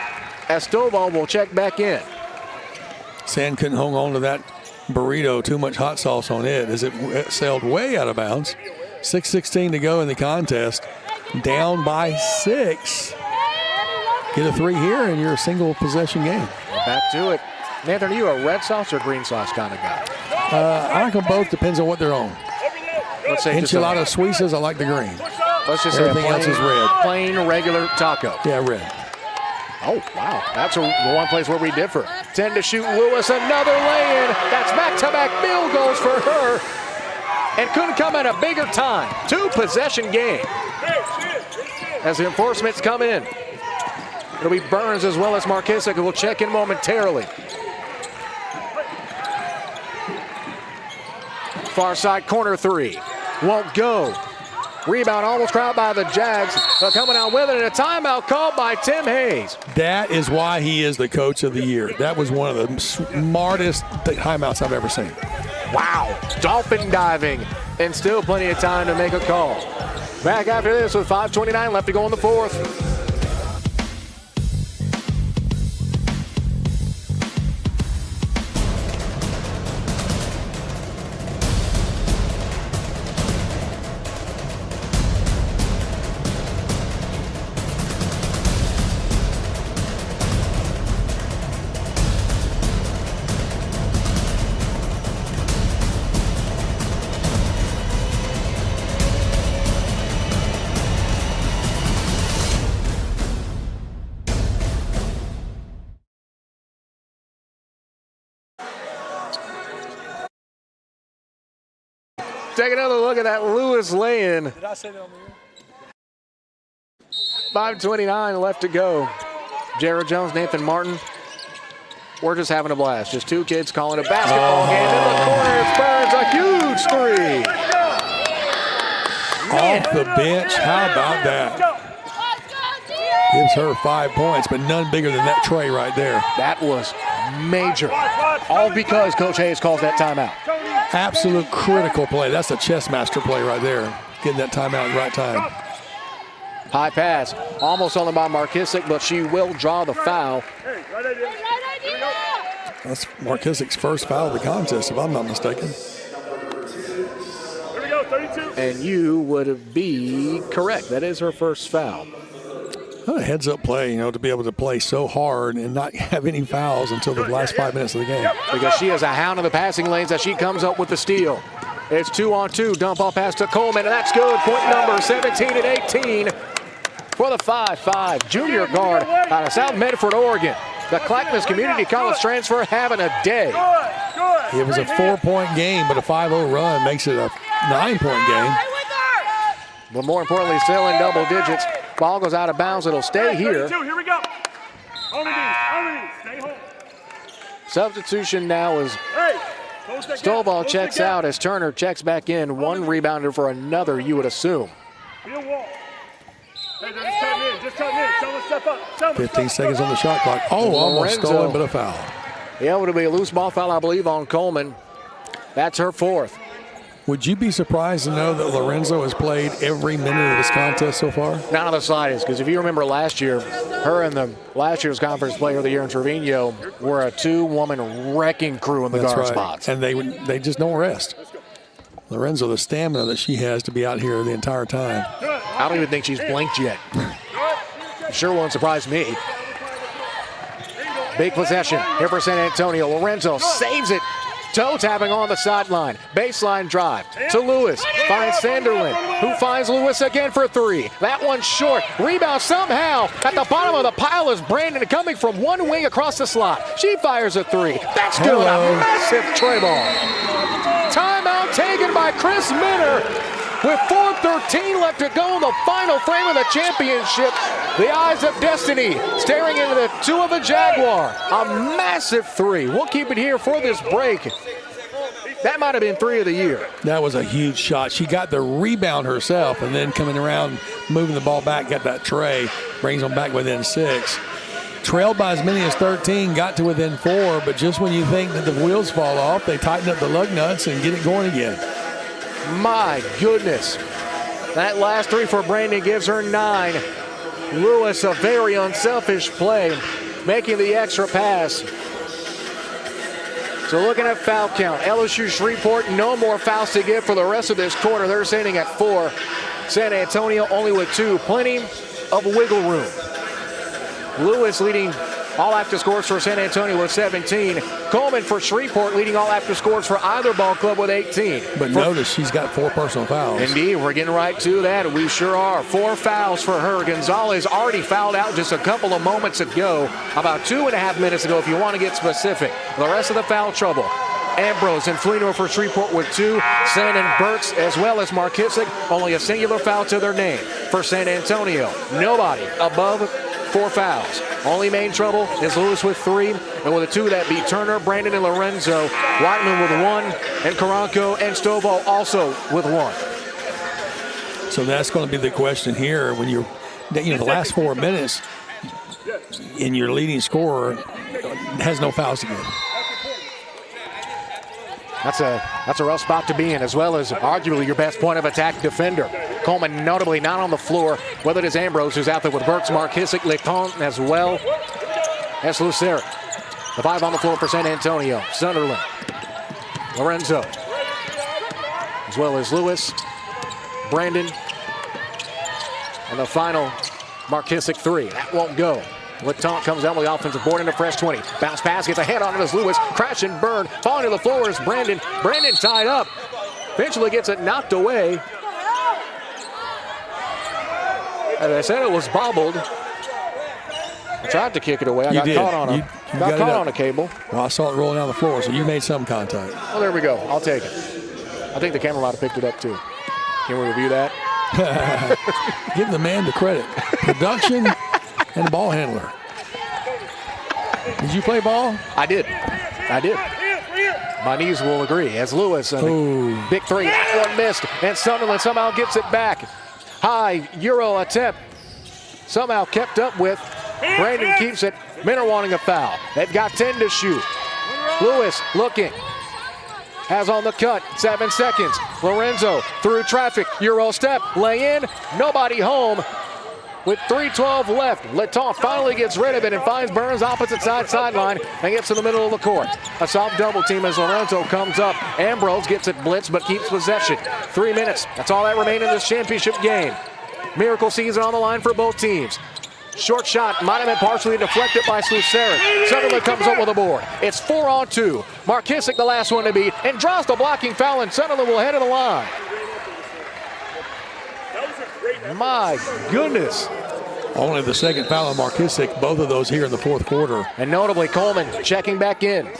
Estobal will check back in. Sen couldn't hold on to that burrito. Too much hot sauce on it as it sailed way out of bounds. 6:16 to go in the contest. Down by 6. Get a 3 here and you're a single possession game. Back to it. Nathan, are you a red sauce or green sauce kind of guy? I like them both. Depends on what they're on. Let's say enchilada suizas, I like the green. Let's just everything say plain, else is red. Plain regular taco. Yeah, red. Oh, wow. That's the one place where we differ. 10 to shoot. Lewis, another lay-in. That's back-to-back field goals for her. And couldn't come at a bigger time. 2-possession game. As the enforcements come in. It'll be Burns as well as Markissick, who will check in momentarily. Far side corner 3. Won't go. Rebound almost grabbed by the Jags. They're coming out with it, and a timeout called by Tim Hayes. That is why he is the coach of the year. That was one of the smartest timeouts I've ever seen. Wow. Dolphin diving, and still plenty of time to make a call. Back after this with 5:29 left to go in the fourth. Take another look at that Lewis lay-in. Did I say that on the air? 5:29 left to go. Jared Jones, Nathan Martin. We're just having a blast. Just two kids calling a basketball game in the corner. It burns a huge three. Off the bench. How about that? Gives her 5 points, but none bigger than that tray right there. That was major. All because Coach Hayes calls that timeout. Absolute critical play. That's a chess master play right there. Getting that timeout in the right time. High pass. Almost on the by Markissick, but she will draw the foul. That's Markissick's first foul of the contest, if I'm not mistaken. Here we go, 32. And you would be correct. That is her first foul. A heads-up play, to be able to play so hard and not have any fouls until the last 5 minutes of the game. Because she is a hound of the passing lanes as she comes up with the steal. It's 2-on-2. Dump off pass to Coleman, and that's good. Point number 17 and 18 for the 5'5" junior guard out of South Medford, Oregon. The Clackamas Community College transfer having a day. It was a 4-point game, but a 5-0 run makes it a 9-point game. But more importantly, still in double digits. Ball goes out of bounds. It'll stay here. Here we go. Stay home. Substitution now is Stovall checks out as Turner checks back in. One rebounder for another, you would assume. Just cutting in. Someone step up. 15 seconds on the shot clock. Oh, almost stolen, but a foul. Yeah, it would be a loose ball foul, I believe, on Coleman. That's her fourth. Would you be surprised to know that Lorenzo has played every minute of this contest so far? Not on the slightest, because if you remember last year, her and the last year's Conference Player of the Year in Trevino were a two-woman wrecking crew in the guard spots. And they just don't rest. Lorenzo, the stamina that she has to be out here the entire time. I don't even think she's blinked yet. Sure won't surprise me. Big possession here for San Antonio. Lorenzo saves it. Toe tapping on the sideline. Baseline drive to Lewis. Finds Sanderlin, who finds Lewis again for three. That one's short. Rebound somehow. At the bottom of the pile is Brandon coming from one wing across the slot. She fires a three. That's good. A massive tray ball. Timeout taken by Chris Minner. With 4:13 left to go in the final frame of the championship, the eyes of destiny staring into the two of the Jaguar. A massive three. We'll keep it here for this break. That might have been three of the year. That was a huge shot. She got the rebound herself and then coming around, moving the ball back, got that tray, brings them back within 6. Trailed by as many as 13, got to within 4, but just when you think that the wheels fall off, they tighten up the lug nuts and get it going again. My goodness. That last three for Brandon gives her 9. Lewis, a very unselfish play, making the extra pass. So looking at foul count, LSU Shreveport, no more fouls to give for the rest of this quarter. They're standing at 4. San Antonio only with 2. Plenty of wiggle room. Lewis leading all after scores for San Antonio with 17. Coleman for Shreveport leading all after scores for either ball club with 18. But notice she's got 4 personal fouls. Indeed, we're getting right to that. We sure are. 4 fouls for her. Gonzalez already fouled out just a couple of moments ago, about 2.5 minutes ago if you want to get specific. The rest of the foul trouble. Ambrose and Fleenor for Shreveport with 2. Sandon Burks as well as Markissick. Only a singular foul to their name. For San Antonio, nobody above 4 fouls. Only main trouble is Lewis with 3, and with the 2 that beat Turner, Brandon, and Lorenzo. Whiteman with 1, and Karanko and Stovall also with 1. So that's going to be the question here when you're, the last 4 minutes, and your leading scorer has no fouls to give. That's a rough spot to be in, as well as arguably your best point of attack defender. Coleman notably not on the floor, whether it is Ambrose, who's out there with Burks, Markissick, Leton, as well as Lucero. The 5 on the floor for San Antonio. Sunderland, Lorenzo, as well as Lewis, Brandon, and the final Markissick 3. That won't go. Leton comes down with the offensive board into fresh 20. Bounce pass, gets a head on it as Lewis. Crash and burn. Falling to the floor is Brandon. Brandon tied up. Eventually gets it knocked away. As I said, it was bobbled. I tried to kick it away. I got caught on you got caught on a cable. Well, I saw it rolling down the floor, so you made some contact. Well, there we go. I'll take it. I think the camera might have picked it up too. Can we review that? Give the man the credit. Production and the ball handler. Did you play ball? I did. My knees will agree. As Lewis, big 3, that one missed, and Sunderland somehow gets it back. High Euro attempt, somehow kept up with. Brandon keeps it. Men are wanting a foul. They've got 10 to shoot. Lewis looking. Has on the cut, 7 seconds. Lorenzo through traffic, Euro step, lay in, nobody home. With 3:12 left, Leton finally gets rid of it and finds Burns opposite sideline and gets to the middle of the court. A soft double team as Lorenzo comes up. Ambrose gets it blitzed but keeps possession. 3 minutes, that's all that remained in this championship game. Miracle season on the line for both teams. Short shot might have been partially deflected by Lucero. Sunderland comes up with a board. It's 4-on-2. Markissick the last one to beat and draws the blocking foul, and Sunderland will head to the line. My goodness. Only the second foul on Markissick, both of those here in the fourth quarter. And notably Coleman checking back in.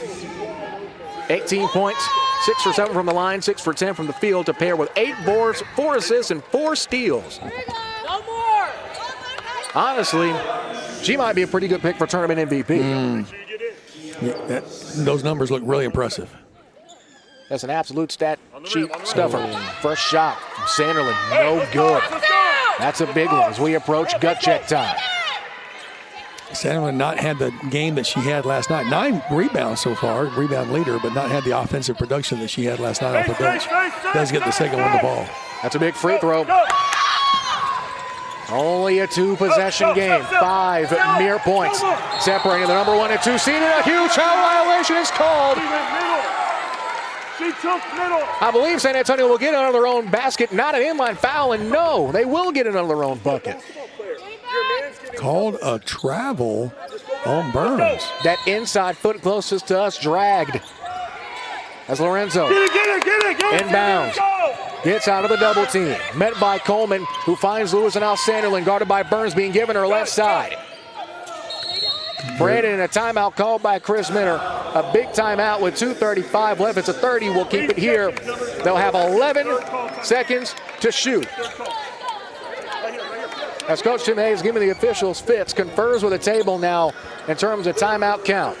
18 points, 6 for 7 from the line, 6 for 10 from the field to pair with 8 boards, 4 assists, and 4 steals. No more. Honestly, she might be a pretty good pick for tournament MVP. Those numbers look really impressive. That's an absolute stat sheet stuffer. First shot from Sanderland, no good. That's a big one as we approach gut check time. Sanderland not had the game that she had last night. 9 rebounds so far, rebound leader, but not had the offensive production that she had last night off the bench. Does get the second one the ball. That's a big free throw. Only a 2-possession game. 5 mere points separating the number 1 and 2 seed. A huge foul violation is called. She took middle. I believe San Antonio will get under their own basket, not an inline foul, and no, they will get it under their own bucket. Called a travel on Burns. That inside foot closest to us dragged as Lorenzo inbounds. Gets out of the double team. Met by Coleman, who finds Lewis and Al Sanderland, guarded by Burns, being given her left side. Brandon, a timeout called by Chris Minner. A big timeout with 2:35 left. It's a 30. We'll keep it here. They'll have 11 seconds to shoot. As Coach Tim Hayes giving the officials fits, confers with the table now in terms of timeout count.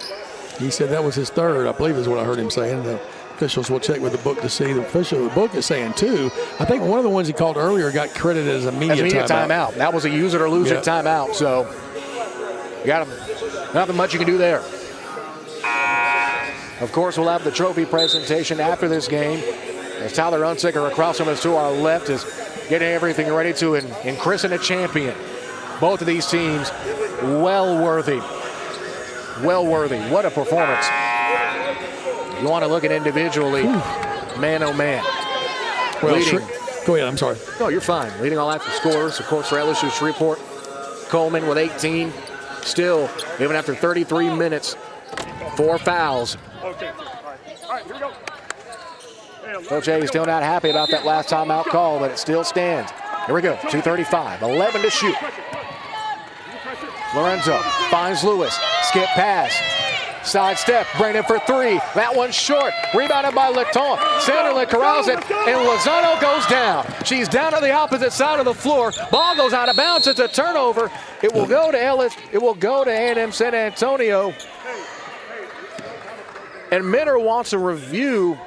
He said that was his third, I believe is what I heard him saying. The officials will check with the book to see. The book is saying 2. I think one of the ones he called earlier got credited as a media timeout. That was a use it or lose it timeout. So you got nothing much you can do there. Of course, we'll have the trophy presentation after this game. As Tyler Unsicker across from us to our left is getting everything ready to christen a champion. Both of these teams well worthy. What a performance. You want to look at individually, man, oh man. Well, go ahead, I'm sorry. No, you're fine. Leading all after scores, of course, for LSU Shreveport. Coleman with 18. Still, even after 33 minutes, 4 fouls. Okay. All right, here we go. Coach A is still not happy about that last timeout call, but it still stands. Here we go, 2:35, 11 to shoot. Lorenzo finds Lewis, skip pass, side step, Brandon for 3. That one's short, rebounded by Leton. Sanderland corrals it, and Lozano goes down. She's down to the opposite side of the floor. Ball goes out of bounds. It's a turnover. It will go to Ellis. It will go to A&M San Antonio. And Minner wants a review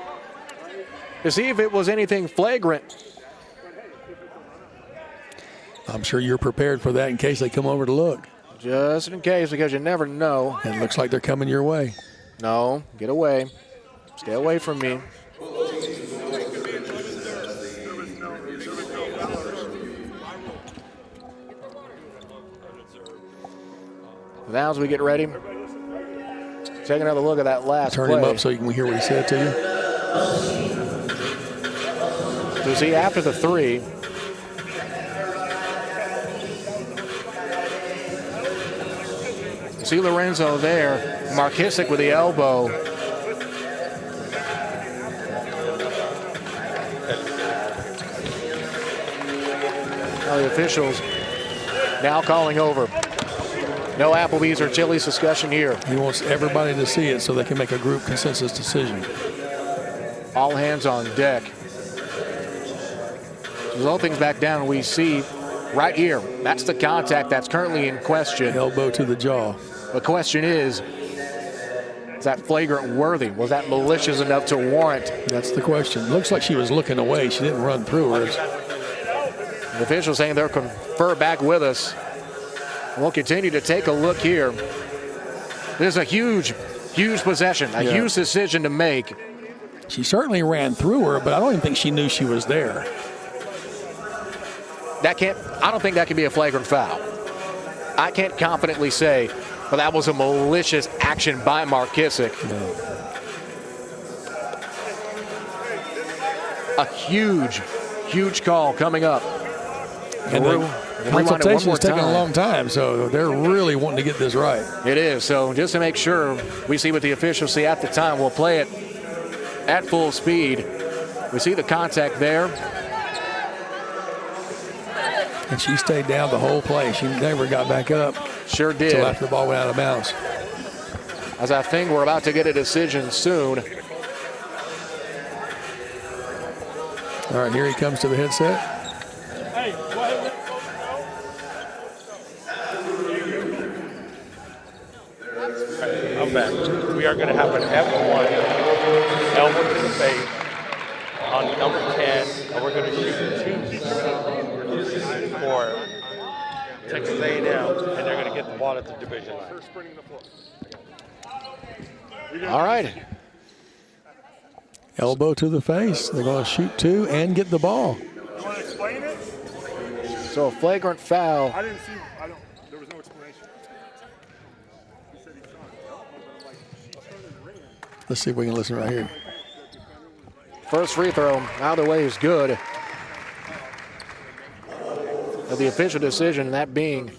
to see if it was anything flagrant. I'm sure you're prepared for that in case they come over to look. Just in case, because you never know. It looks like they're coming your way. No, get away. Stay away from me. Now as we get ready, take another look at that last Turn play. him up so you can hear what he said to you. So see, after the 3, see Lorenzo there, Markissick with the elbow. Now the officials now calling over. No Applebee's or Chili's discussion here. He wants everybody to see it so they can make a group consensus decision. All hands on deck. Slow things back down. We see right here, that's the contact that's currently in question. Elbow to the jaw. The question is that flagrant worthy? Was that malicious enough to warrant? That's the question. Looks like she was looking away. She didn't run through her. The officials saying they'll confer back with us. We'll continue to take a look here. This is a huge, huge possession, a huge decision to make. She certainly ran through her, but I don't even think she knew she was there. I don't think that can be a flagrant foul. I can't confidently say, but that was a malicious action by Markissick. A huge, huge call coming up. And the consultation is taking a long time, so they're really wanting to get this right. It is. So just to make sure we see what the officials see at the time, we'll play it at full speed. We see the contact there. And she stayed down the whole play. She never got back up. Sure did. Until after the ball went out of bounds. As I think we're about to get a decision soon. All right, here he comes to the headset. I'm back. We are going to have an F1, elbow to the face, on number 10, and we're going to shoot 2 for Texas A&M, and they're going to get the ball at the division line. All right. Elbow to the face. They're going to shoot 2 and get the ball. You want to explain it? So a flagrant foul. I didn't see. There was no explanation. He said he saw it. Let's see if we can listen right here. First free throw either way is good. The official decision, that being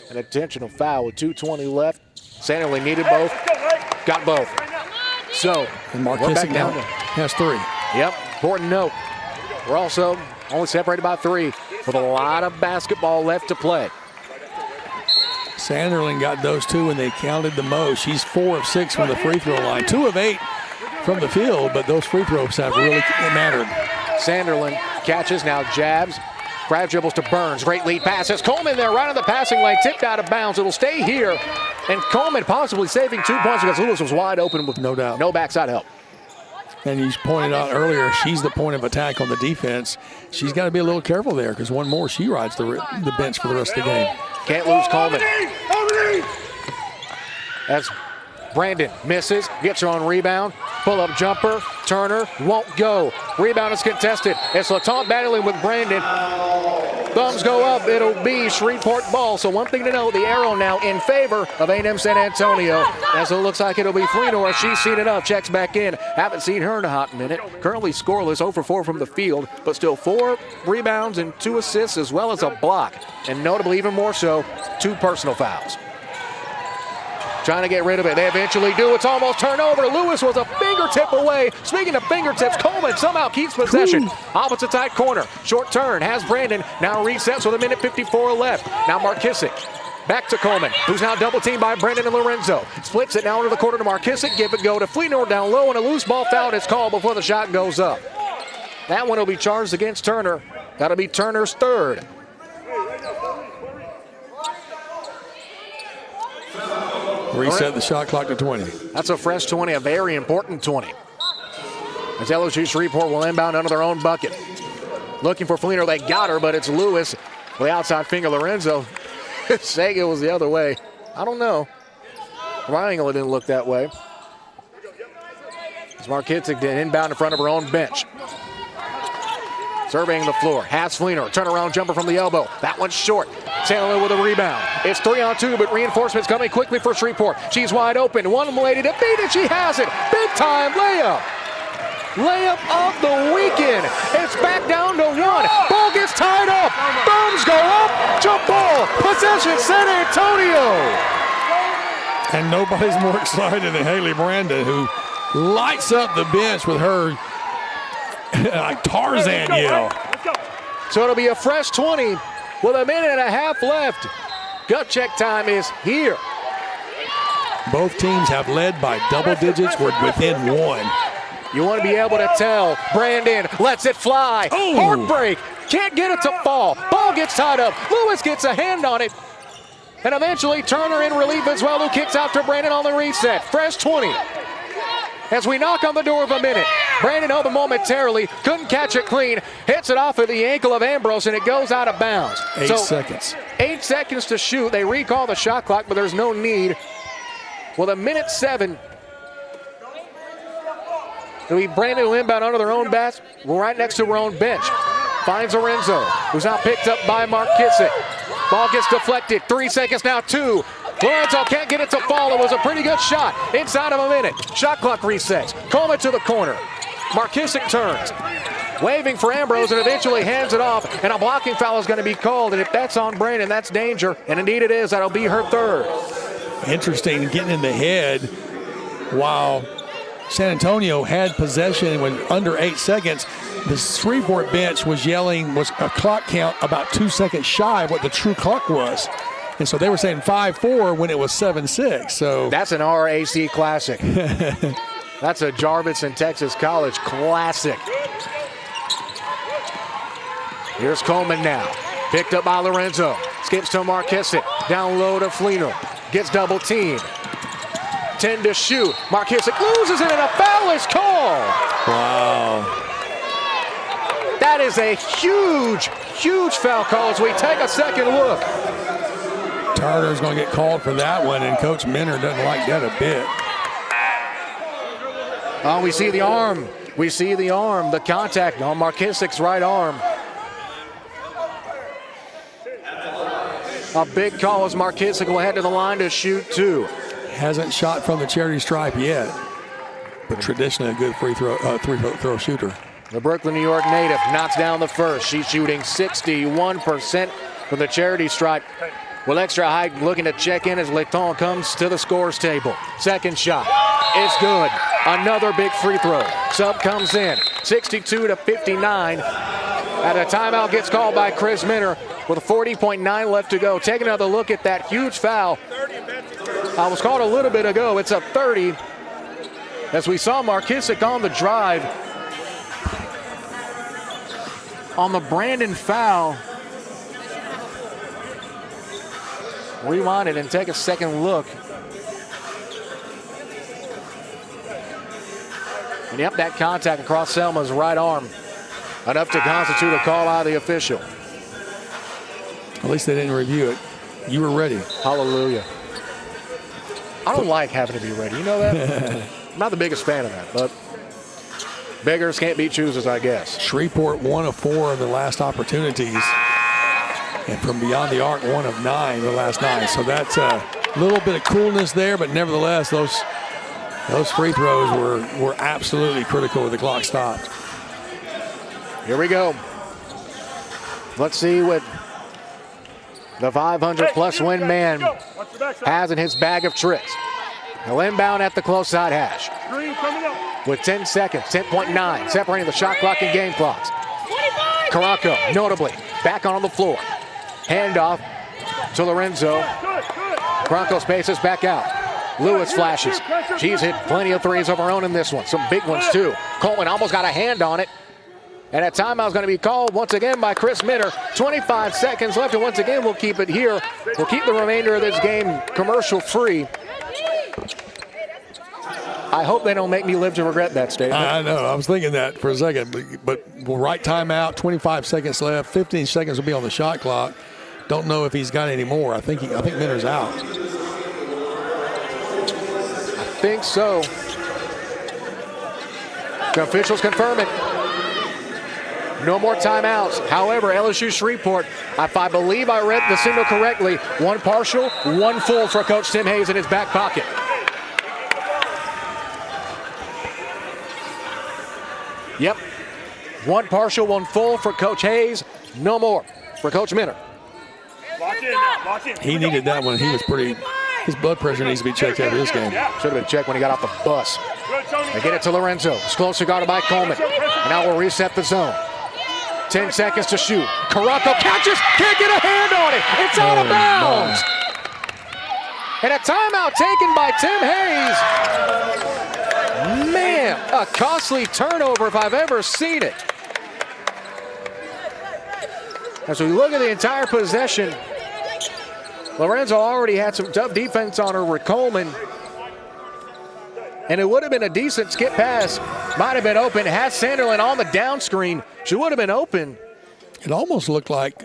an intentional foul with 2:20 left. Sanderling needed both, got both. So And we're back Markissick down now to, has 3. yep, important note. We're also only separated by 3 with a lot of basketball left to play. Sanderling got those 2 and they counted the most. She's 4 of 6 from the free throw line. 2 of 8 from the field, but those free throws have really mattered. Sanderling catches, now jabs. Grab dribbles to Burns. Great lead passes. Coleman there right on the passing lane. Tipped out of bounds. It'll stay here. And Coleman possibly saving 2 points because Lewis was wide open with No doubt. no backside help. And he's pointed out earlier, she's the point of attack on the defense. She's got to be a little careful there because one more, she rides the bench for the rest of the game. Can't lose Coleman. As Brandon misses, gets her on rebound. Pull-up jumper. Turner won't go. Rebound is contested. It's LaTaunt battling with Brandon. Thumbs go up. It'll be Shreveport ball. So one thing to know, the arrow now in favor of A&M San Antonio. As it looks like it'll be Fleenor. She's seen enough. Checks back in. Haven't seen her in a hot minute. Currently scoreless, 0 for 4 from the field, but still 4 rebounds and 2 assists as well as a block. And notably even more so, 2 personal fouls. Trying to get rid of it. They eventually do. It's almost turnover. Lewis was a fingertip away. Speaking of fingertips, Coleman somehow keeps possession. Opposite side corner. Short turn. Has Brandon. Now resets with 1:54 left. Now Markissick. Back to Coleman, who's now double teamed by Brandon and Lorenzo. Splits it now into the corner to Markissick. Give it go to Fleenor down low, and a loose ball foul is called before the shot goes up. That one will be charged against Turner. That'll be Turner's 3rd. Reset the shot clock to 20. That's a fresh 20, a very important 20. As LSU Shreveport will inbound under their own bucket. Looking for Fleener. They got her, but it's Lewis with the outside finger. Lorenzo saying it was the other way. I don't know. Triangle didn't look that way. As Markitsick did inbound in front of her own bench. Surveying the floor. Has Fleener. Turnaround jumper from the elbow. That one's short. Taylor with a rebound. It's 3-on-2, but reinforcements coming quickly for Shreveport. She's wide open. One lady to beat it. She has it. Big time layup. Layup of the weekend. It's back down to one. Ball gets tied up. Thumbs go up. Jump ball. Possession San Antonio. And nobody's more excited than Haley Brandon, who lights up the bench with her like Tarzan yell. So it'll be a fresh 20 with a minute and a half left. Gut check time is here. Both teams have led by double digits. We're within one. You want to be able to tell. Brandon lets it fly. Ooh. Heartbreak. Can't get it to fall. Ball gets tied up. Lewis gets a hand on it. And eventually Turner in relief as well, who kicks out to Brandon on the reset. Fresh 20. As we knock on the door of a minute. Brandon open momentarily. Couldn't catch it clean. Hits it off of the ankle of Ambrose, and it goes out of bounds. 8 seconds. 8 seconds to shoot. They recall the shot clock, but there's no need. With a minute 7. It'll be Brandon will inbound under their own basket. We're right next to her own bench. Finds Lorenzo, who's now picked up by Markitsick. Ball gets deflected. 3 seconds now, 2. Lorenzo can't get it to fall. It was a pretty good shot inside of a minute. Shot clock resets. Coleman to the corner. Markissick turns. Waving for Ambrose and eventually hands it off. And a blocking foul is going to be called. And if that's on Brandon, that's danger. And indeed it is. That'll be her third. Interesting, getting in the head while San Antonio had possession with under 8 seconds. The Shreveport bench was yelling, was a clock count about 2 seconds shy of what the true clock was. And so they were saying 5-4 when it was 7-6. So that's an RRAC classic. That's a Jarvis and Texas College classic. Here's Coleman now. Picked up by Lorenzo. Skips to Markissick. Down low to Fleener. Gets double teamed. 10 to shoot. Markissick loses it and a foul is called. Wow. That is a huge, huge foul call as we take a second look. Turner's going to get called for that one, and Coach Minner doesn't like that a bit. Oh, we see the arm. We see the arm, the contact on Markissick's right arm. A big call as Markissick will head to the line to shoot 2. Hasn't shot from the charity stripe yet, but traditionally a good free throw shooter. The Brooklyn, New York native knocks down the first. She's shooting 61% from the charity stripe. With extra height, looking to check in as Letton comes to the scores table. Second shot, it's good. Another big free throw. Sub comes in, 62-59. At a timeout gets called by Chris Minner with 40.9 left to go. Take another look at that huge foul. I was called a little bit ago. It's a 30. As we saw Markissick on the drive. On the Brandon foul. Rewind it and take a second look. And yep, that contact across Selma's right arm. Enough to constitute a call out of the official. At least they didn't review it. You were ready. Hallelujah. I don't like having to be ready. You know that? I'm not the biggest fan of that, but beggars can't be choosers, I guess. Shreveport 1 of 4 of the last opportunities. And from beyond the arc, 1 of 9 the last 9. So that's a little bit of coolness there, but nevertheless, those free throws were absolutely critical with the clock stopped. Here we go. Let's see what the 500-plus win man has in his bag of tricks. He'll inbound at the close side hash. With 10 seconds, 10.9, separating the shot clock and game clocks. Caranco, notably, back on the floor. Handoff to Lorenzo. Caranco spaces back out. Lewis flashes. She's hit plenty of threes of her own in this one. Some big ones, too. Coleman almost got a hand on it. And a timeout is going to be called once again by Chris Minner. 25 seconds left, and once again, we'll keep it here. We'll keep the remainder of this game commercial free. I hope they don't make me live to regret that statement. I know. I was thinking that for a second. But we'll right timeout, 25 seconds left. 15 seconds will be on the shot clock. Don't know if he's got any more. I think Minter's out. I think so. The officials confirm it. No more timeouts. However, LSU Shreveport, if I believe I read the signal correctly, one partial, one full for Coach Tim Hayes in his back pocket. Yep. One partial, one full for Coach Hayes. No more for Coach Minter. Lock in now. Lock in. He needed that one. He was pretty. His blood pressure needs to be checked after this game. Should have been checked when he got off the bus. Good, Tony. They get it to Lorenzo. It's closely guarded by Coleman. And now we'll reset the zone. 10 seconds to shoot. Caraco catches. Can't get a hand on it. It's out of bounds. And a timeout taken by Tim Hayes. Man, a costly turnover if I've ever seen it. As we look at the entire possession, Lorenzo already had some tough defense on her with Coleman. And it would have been a decent skip pass. Might have been open. Has Sanderlin on the down screen. She would have been open. It almost looked like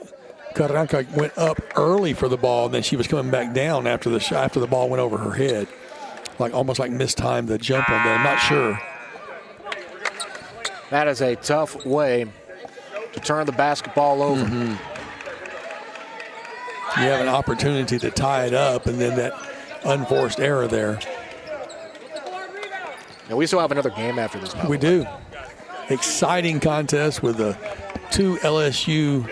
Carranca went up early for the ball, and then she was coming back down after the ball went over her head. Almost like mistimed the jump on there. I'm not sure. That is a tough way to turn the basketball over. Mm-hmm. You have an opportunity to tie it up, and then that unforced error there. And we still have another game after this. We do. Exciting contest with the two LSU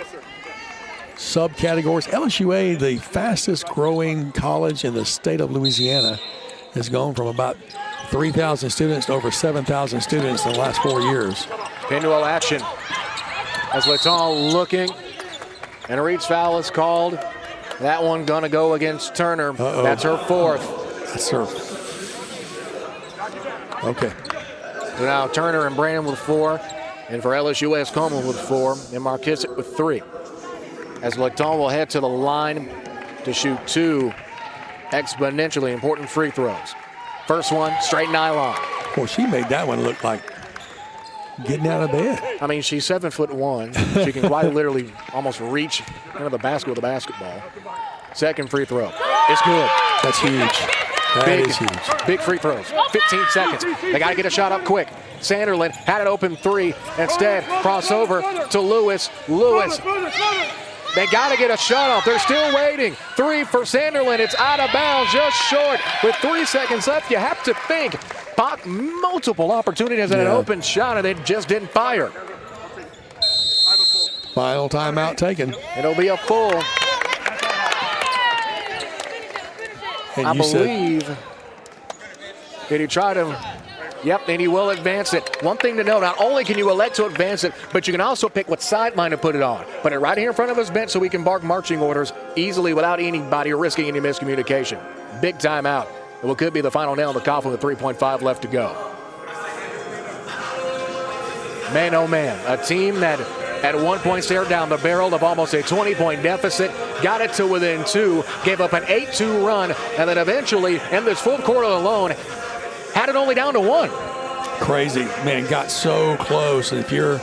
subcategories. LSUA, the fastest growing college in the state of Louisiana, has gone from about 3,000 students to over 7,000 students in the last 4 years. Pinwheel action. As Letton looking, and a reach foul is called. That one gonna go against Turner. That's her fourth. That's her. Okay. So now Turner and Brandon with 4, and for LSU West Coleman with 4, and Markissick with 3. As Letton will head to the line to shoot 2 exponentially important free throws. First one, straight nylon. Well, she made that one look like getting out of bed. I mean, she's 7'1". She can quite literally almost reach into the basket with a basketball. Second free throw. It's good. That's huge. That is huge. Big free throws. 15 seconds. They got to get a shot up quick. Sanderlin had it open 3. Instead, crossover to Lewis. Lewis. They got to get a shot off. They're still waiting. 3 for Sanderlin. It's out of bounds, just short. With 3 seconds left, you have to think. Bought multiple opportunities at an open shot, and it just didn't fire. Final timeout taken. It'll be a full. And I believe. Did he try to? Yep, and he will advance it. One thing to know, not only can you elect to advance it, but you can also pick what sideline to put it on. Put it right here in front of his bench so we can bark marching orders easily without anybody risking any miscommunication. Big timeout. And what could be the final nail in the coffin with 3.5 left to go. Man, oh man, a team that at one point stared down the barrel of almost a 20-point deficit, got it to within 2, gave up an 8-2 run, and then eventually, in this fourth quarter alone, had it only down to 1. Crazy. Man, got so close. And if you're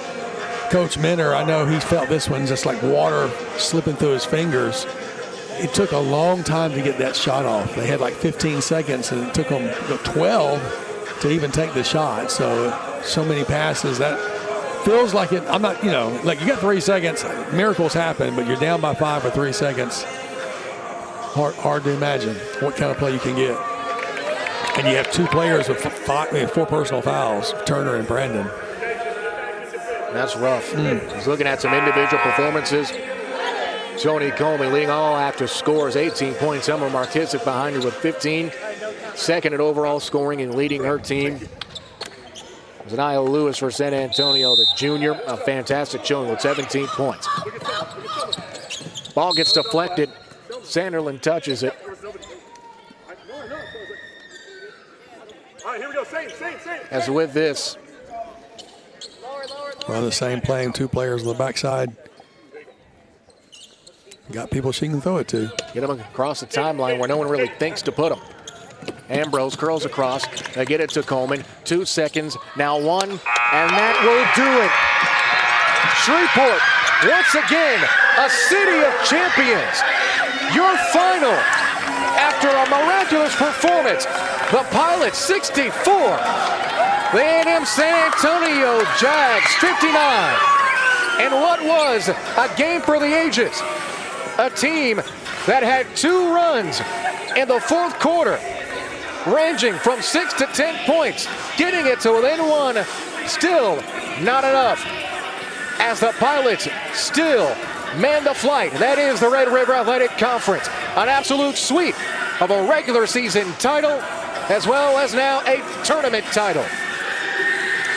Coach Minter, I know he felt this one just like water slipping through his fingers. It took a long time to get that shot off. They had like 15 seconds, and it took them 12 to even take the shot. So many passes. That feels like it. I'm not, like you got 3 seconds. Miracles happen, but you're down by 5 or 3 seconds. Hard to imagine what kind of play you can get. And you have 2 players with 4 personal fouls, Turner and Brandon. That's rough. He's looking at some individual performances. Tony Coleman leading all active scores, 18 points. Emma Markissick behind her with 15. Second in overall scoring and leading her team. Zanaya Lewis for San Antonio, the junior. A fantastic showing with 17 points. Ball gets deflected. Sanderlin touches it. All right, here we go. Same. As with this. Well, the same playing 2 players on the backside. Got people she can throw it to. Get them across the timeline where no one really thinks to put them. Ambrose curls across. They get it to Coleman. 2 seconds, now 1, and that will do it. Shreveport, once again, a city of champions. Your final, after a miraculous performance, the Pilots 64, the A&M San Antonio Jags 59. And what was a game for the ages? A team that had 2 runs in the fourth quarter, ranging from 6 to 10 points, getting it to within 1, still not enough. As the Pilots still man the flight. That is the Red River Athletic Conference. An absolute sweep of a regular season title, as well as now a tournament title.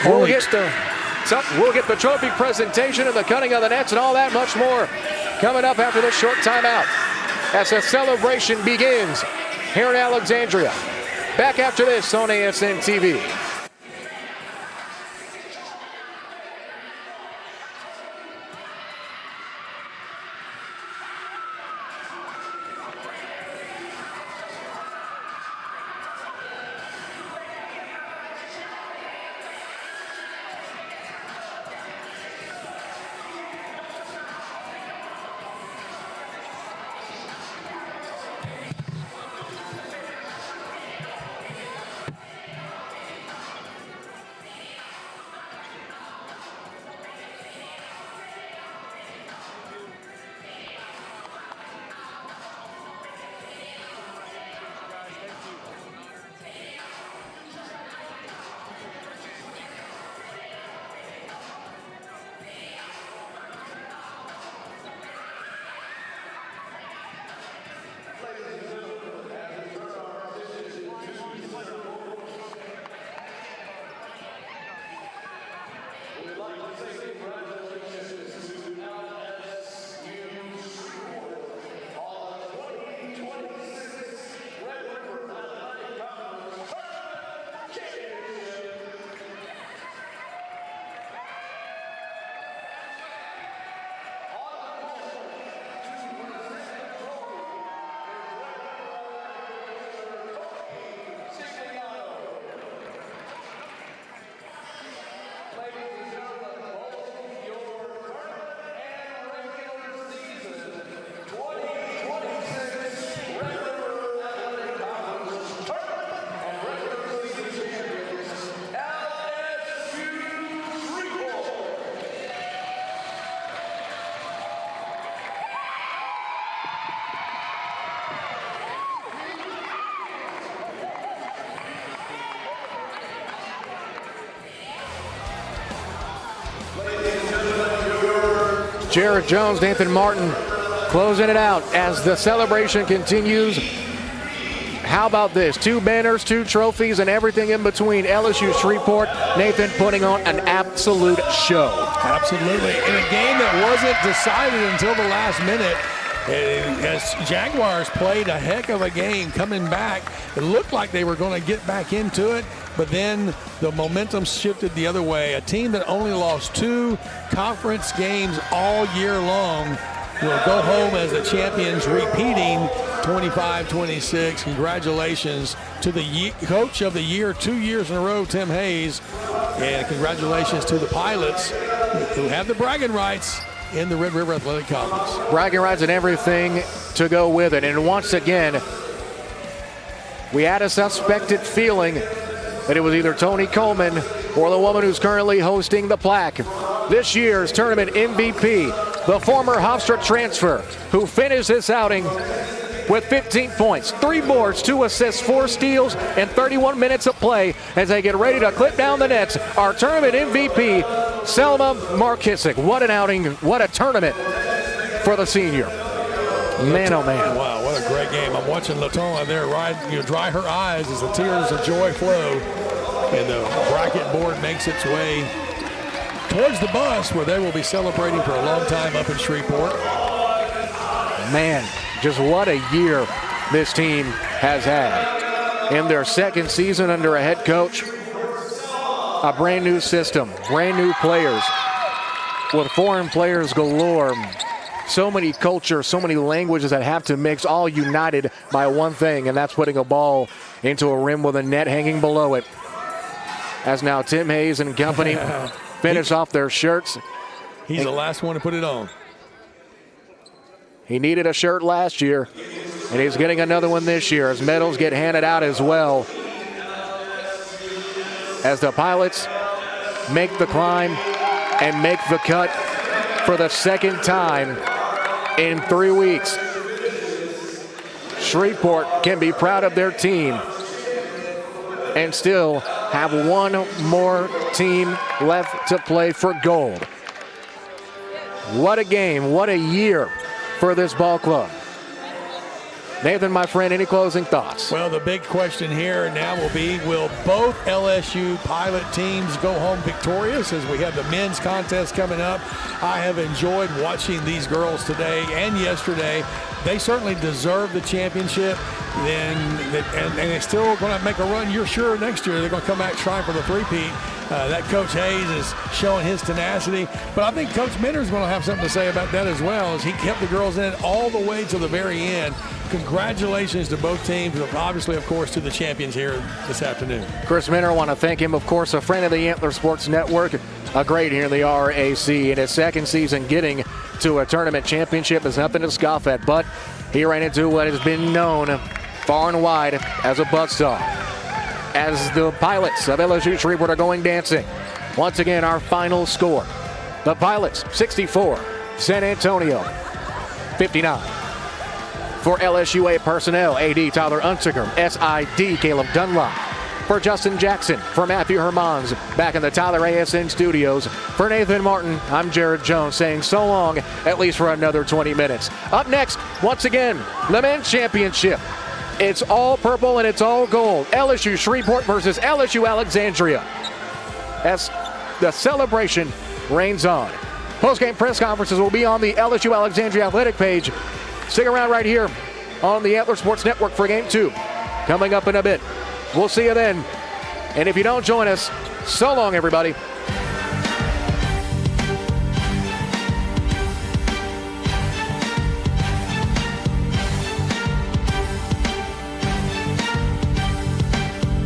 We'll get the trophy presentation and the cutting of the nets and all that much more coming up after this short timeout as the celebration begins here in Alexandria. Back after this on ASN TV. Jared Jones, Nathan Martin closing it out as the celebration continues. How about this? 2 banners, 2 trophies, and everything in between. LSU Shreveport, Nathan putting on an absolute show. Absolutely. In a game that wasn't decided until the last minute, as Jaguars played a heck of a game coming back. It looked like they were going to get back into it, but then the momentum shifted the other way. A team that only lost 2 conference games all year long will go home as the champions, repeating 25-26. Congratulations to the coach of the year 2 years in a row, Tim Hayes, and congratulations to the Pilots who have the bragging rights in the Red River Athletic Conference. Bragging rights and everything to go with it. And once again, we had a suspected feeling that it was either Tony Coleman or the woman who's currently hosting the plaque. This year's tournament MVP, the former Hofstra transfer, who finished this outing with 15 points, 3 boards, 2 assists, 4 steals, and 31 minutes of play as they get ready to clip down the nets. Our tournament MVP, Selma Markissick. What an outing, what a tournament for the senior. Man, oh man. Wow, what a great game. I'm watching Latona there dry her eyes as the tears of joy flow. And the bracket board makes its way towards the bus where they will be celebrating for a long time up in Shreveport. Man, just what a year this team has had. In their second season under a head coach, a brand new system, brand new players, with foreign players galore. so many cultures, so many languages that have to mix, all united by one thing, and that's putting a ball into a rim with a net hanging below it. As now Tim Hayes and company finish off their shirts. He's the last one to put it on. He needed a shirt last year, and he's getting another one this year as medals get handed out as well. As the Pilots make the climb and make the cut for the second time in 3 weeks. Shreveport can be proud of their team and still have one more team left to play for gold. What a game, what a year for this ball club. Nathan, my friend, any closing thoughts? Well, the big question here now will be, will both LSU Pilot teams go home victorious as we have the men's contest coming up? I have enjoyed watching these girls today and yesterday. They certainly deserve the championship. And they're still going to make a run. You're sure next year they're going to come back trying for the three-peat. That Coach Hayes is showing his tenacity. But I think Coach Minter's going to have something to say about that as well, as he kept the girls in it all the way to the very end. Congratulations to both teams, and obviously, of course, to the champions here this afternoon. Chris Minter, I want to thank him, of course, a friend of the Antler Sports Network, a great here in the RRAC. In his second season, getting to a tournament championship is nothing to scoff at, but he ran into what has been known far and wide as a buzzsaw. As the Pilots of LSU Shreveport are going dancing. Once again, our final score. The Pilots, 64. San Antonio, 59. For LSUA personnel, AD Tyler Unsinger, SID Caleb Dunlop. For Justin Jackson, for Matthew Hermans, back in the Tyler ASN studios. For Nathan Martin, I'm Jared Jones saying so long, at least for another 20 minutes. Up next, once again, the men's championship. It's all purple and it's all gold. LSU Shreveport versus LSU Alexandria. As the celebration reigns on. Post-game press conferences will be on the LSU Alexandria athletic page. Stick around right here on the Antler Sports Network for Game 2. Coming up in a bit. We'll see you then. And if you don't join us, so long, everybody.